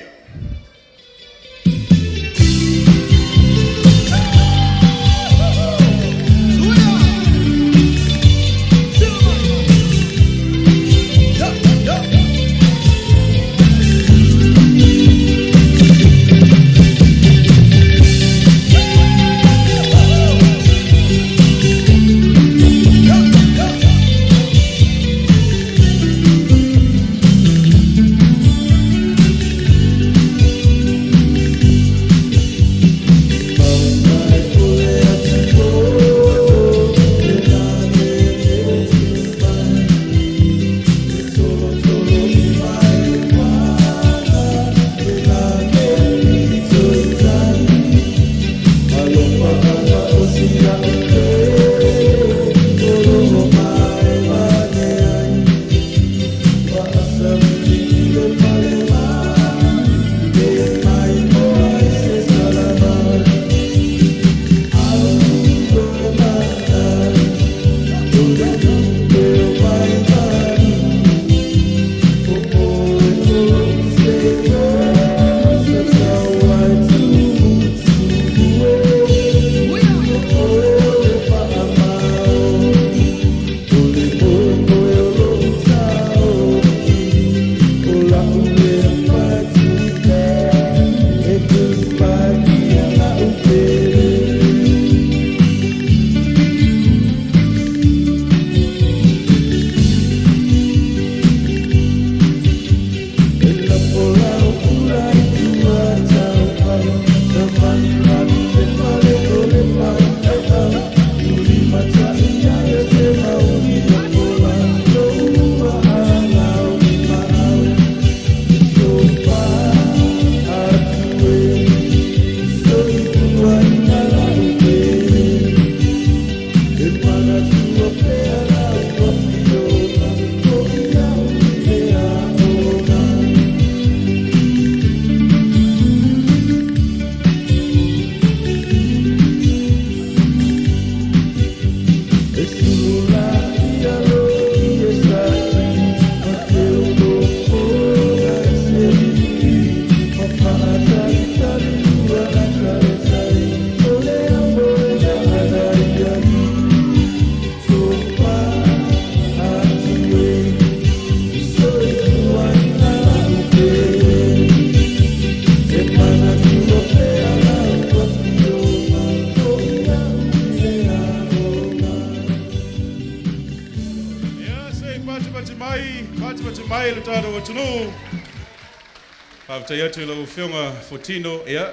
Tai atu lau whionga Fortino, ea,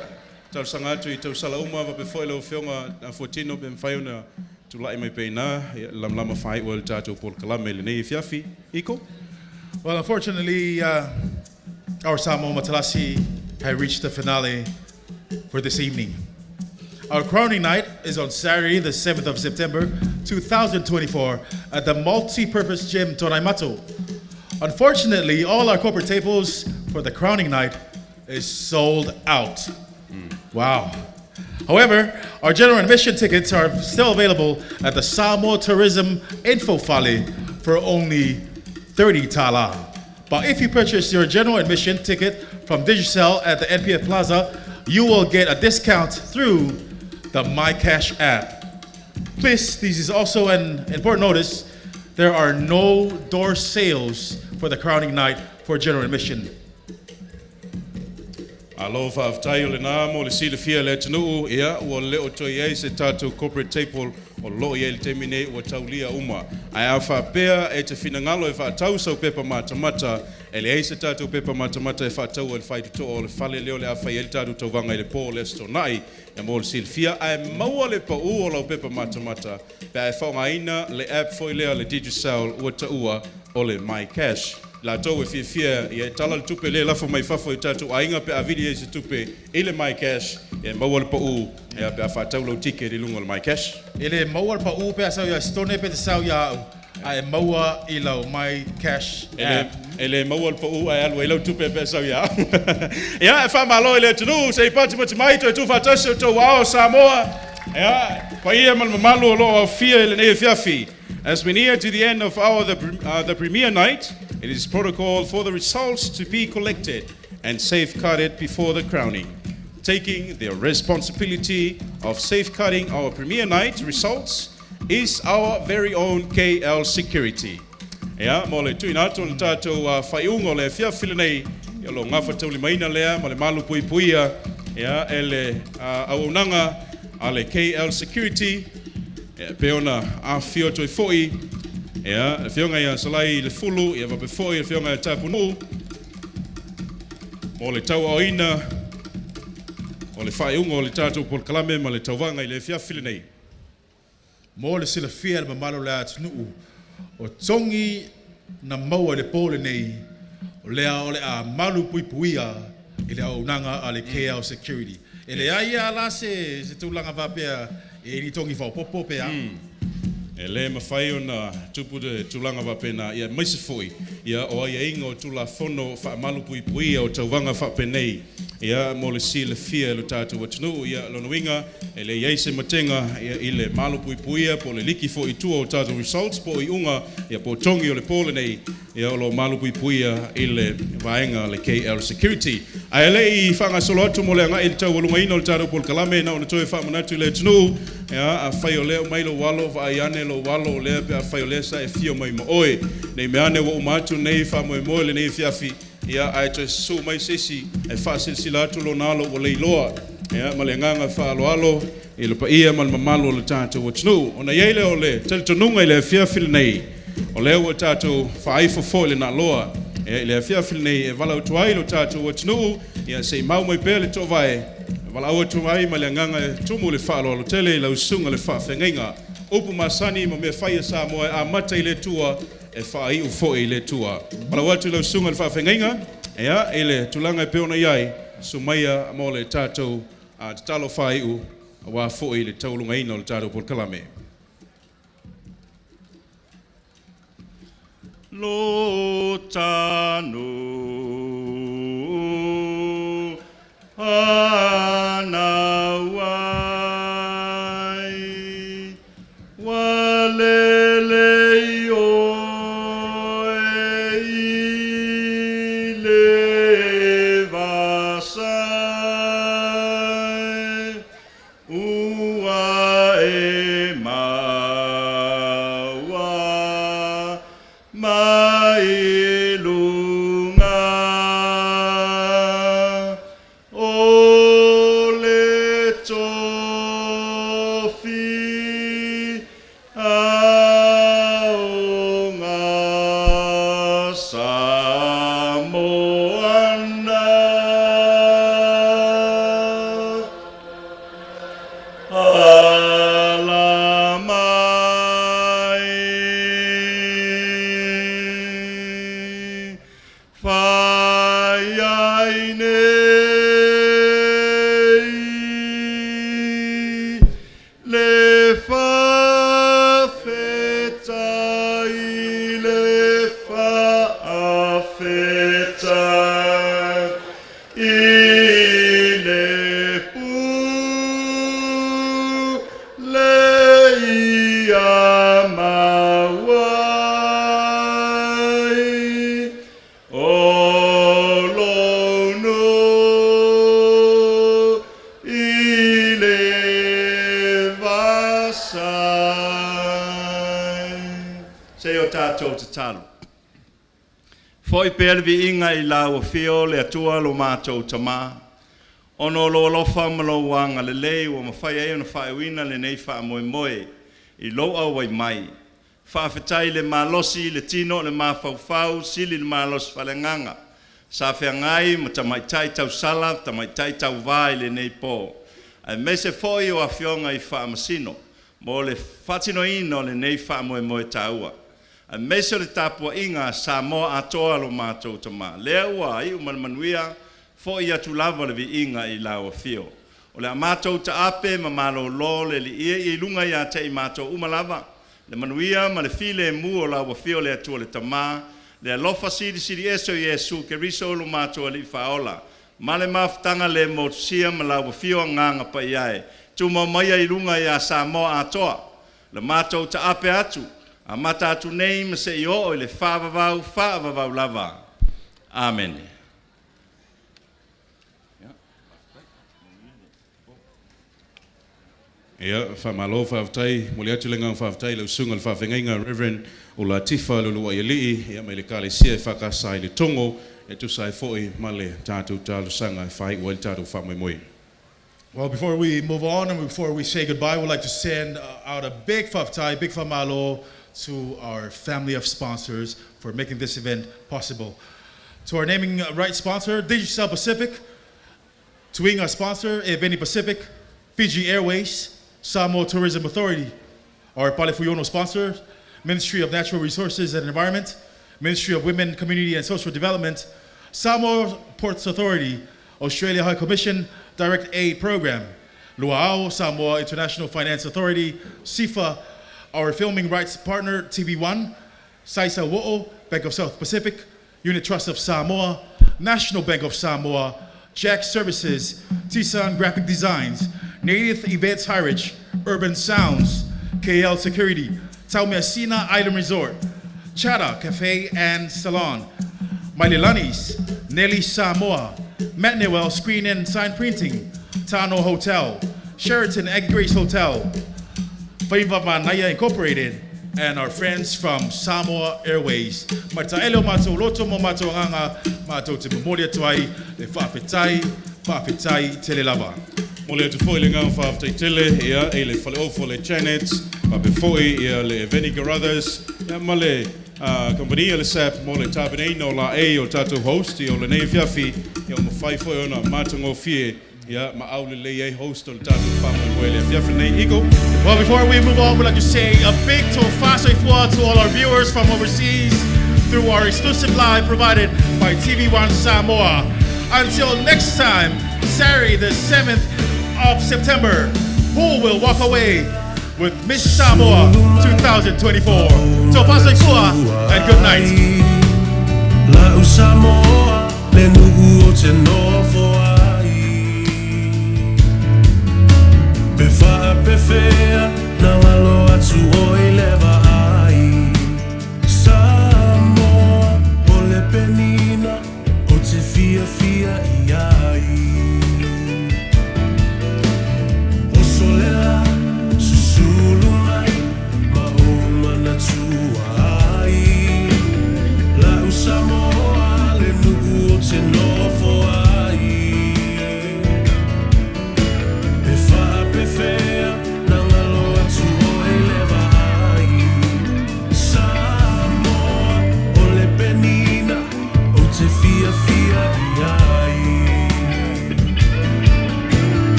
tau sanga atu I tau sala uma wa pe foi lau whionga Fortino pe mwhaiuna tu lai mai peina, lam lama whai ua le tātou pol kalame le nei fiafi, Iko? Well, unfortunately, our Samoa Matalasi had reached the finale for this evening. Our crowning night is on Saturday, the 7th of September, 2024 at the Multi-Purpose Gym Tonaimato. Unfortunately, all our corporate tables for the crowning night is sold out. Wow. However, our general admission tickets are still available at the Samoa Tourism Info Fale for only 30 tala. But if you purchase your general admission ticket from Digicel at the NPF Plaza, you will get a discount through the MyCash app. Please, this is also an important notice, there are no door sales for the crowning night for general admission. Alo whaaftai o le nā mo le sila fia le tanu ia ua leo toi ei se tātou corporate table o lo i le temine ua taulia uma. Ai a whapea e te whinangalo e whaatau sau pepa matamata e le ei se tātou pepa matamata e whaatau o le whaituto o le whale leo le a whai e le tātou tauwanga i le pō le stonai e mo le sila fia ai maua le pa u o lau pepa matamata pe ai whaungaina le app foi lea le Digicel ua taua o le My Cash. La tau e fia ia tala le tupe le lafo mai fafo i tātou ainga pe a vidi e se tupe i le My Cash e maua le pa u e pe a whaatau lau tike i lunga le My Cash. Ele maua le pa u pe a sau ia stone pe te sau ia au. Ai maua i lau My Cash. Ele maua le pa u ai alu e lau tupe pe a sau ia. Ia e whamalo i le tunu se i pati mati mai to e tu whatasi o tau wao Samoa. Ia pa ia malu o lo o fia i le nei fiafi. As we near to the end of the premiere night, it is protocol for the results to be collected and safeguarded before the crowning. Taking the responsibility of safeguarding our premiere night results is our very own KL Security. Ia, mo le tui nato le tātou whaiungo le fiafile nei, ia lo ngafa tau le maina lea, ma le malu pui puia, ia, e le auunanga a le KL Security, peona a fio toi foi ia fionga ia salai le fulu ia va foi le fionga tapunu o le tau oina o le faiunga o le tatu por kalame ma le tauwanga i le fiafile nei mo le sila fia le mamalo le atunu o tongi na maua le pole nei o le a malu pui puia i le aunanga a le KL Security e le aia la se tūlanga vapea e ni tongi fa popo pe a e le mafai ona tupu de tulanga wa pena ia maise foi ia o ia ingo tula fono fa malu pui pui o tauwanga fa penei ia mo le sile fia lo tatu watunu ia lo winga e le yeise matenga ia ile malu pui pui po le liki foi tu o tatu results po i unga ia po tongi o le pole nei ia lo malu pui pui ile vaenga le KL Security ai le I fanga solo atu mo le nga il tau lunga ino le tatu pol kalame na ona toe fa manatu le tunu ia a fai o le mai lo walo va iane lo walo le pe a fai o le sa e fio mai mo oe nei meane wo umatu nei fa mo mo le nei fiafi ia ai to su mai sisi e fa silsila tu lo nalo o le loa ia malenganga fa lo alo I le pa ia mal mamalo le tatu watnu ona yele o le tel tonunga le fiafi nei o le o tatu fa ai fo le na loa e le fiafi nei e vala tuai lo tatu watnu ia sei mau mai pele to vai vala o tuai malenganga tumu le fa lo tele la usunga le fa fengenga upu masani mo me fai sa mo a mata ile tua e fai u foi ile tua para watu le sunga le fa fengenga ia ile tulanga pe ona yai sumaya mo le tato a talo fai u wa foi le taulunga ino le tato por kalame lo tanu anawa tātou te talo. Foi pervi inga I lau fio le atua lo mātou tama, Ono lo famalo wanga le lei o mawhai e ona whae wina le nei wha moe moe I lo au wai mai. Whaafetai le malosi, le tino, le mawhauwhau, sili le malosi whalenganga. Sa whiangai ma tamaitai tau sala, tamaitai tau vai le nei pō. Ai me se foi o a whionga I wha masino, mo le whatino ino le nei wha moe moe taua. Ai me se le tapua inga Samoa atoa lo mātou tama. Lea ua I umalmanuia, foi atu lava le vi inga I laua whio. O le a mātou ta ape ma malo lo le li ia I lunga ia te I mātou umalava. Le manuia ma le file mu o laua whio le atua le tamā. Le alofa siri eso Yesu ke riso lo mātou ali whaola. Ma le mawhtanga le motusia ma laua whio nganga pa iae. Tuma mai I lunga ia Samoa atoa. Le mātou ta ape atu. A mata atu nei ma se I o le whaavavau lava. Amen. Ia, whamalo whaafutai, mole atu lenga whaafutai, lau sunga le whaafengainga, Reverend o la tifa lulu ai alii, ia mai le kale sia whakasai le tongo, e tu sai foi male tātou tālu sanga whai ua le tātou whamoimoe. Well, before we move on and before we say goodbye, we'd like to send out a big whaafutai, big whamalo to our family of sponsors for making this event possible. To our naming rights sponsor, Digicel Pacific, to being our sponsor, Eveni Pacific, Fiji Airways, Samoa Tourism Authority, our Palefuyono sponsor, Ministry of Natural Resources and Environment, Ministry of Women, Community and Social Development, Samoa Ports Authority, Australia High Commission Direct Aid Program, Luau Samoa International Finance Authority, SIFA, our filming rights partner TV1, Saisa Wo'o, Bank of South Pacific, Unit Trust of Samoa, National Bank of Samoa, Jack Services, Tisan Graphic Designs, Native Events Highridge, Urban Sounds, KL Security, Taumeasina Island Resort, Chata Cafe and Salon, Mailelanis, Nelly Samoa, Matnewell Screen and Sign Printing, Tano Hotel, Sheraton Egg Grace Hotel, Faiva Manaya Incorporated, and our friends from Samoa Airways. Mataelo mato loto mo mato nganga mato te memoria tuai le whawhetai telelava. Mole atu foi le ngā whaafutai tele, ia e le whale ofo le Janet, pape foi ia le Eveni Brothers, ia male kompania le SAP mo le tabinei no la e o tātou host, ia o le nei whiawhi, ia o mawhai foi ona mātango fie, ia ma au le lei e host o le tātou whamoe le whiawhi nei iko. Well, before we move on, we'd like to say a big tofasoi to all our viewers from overseas through our exclusive live provided by TV1 Samoa. Until next time, Saturday the 7th of September, who will walk away with Miss Samoa 2024? Tofasoi fua and good night. La Samoa le nugu o te nofo ai. Pe wha pe whea na walo atu o I lewa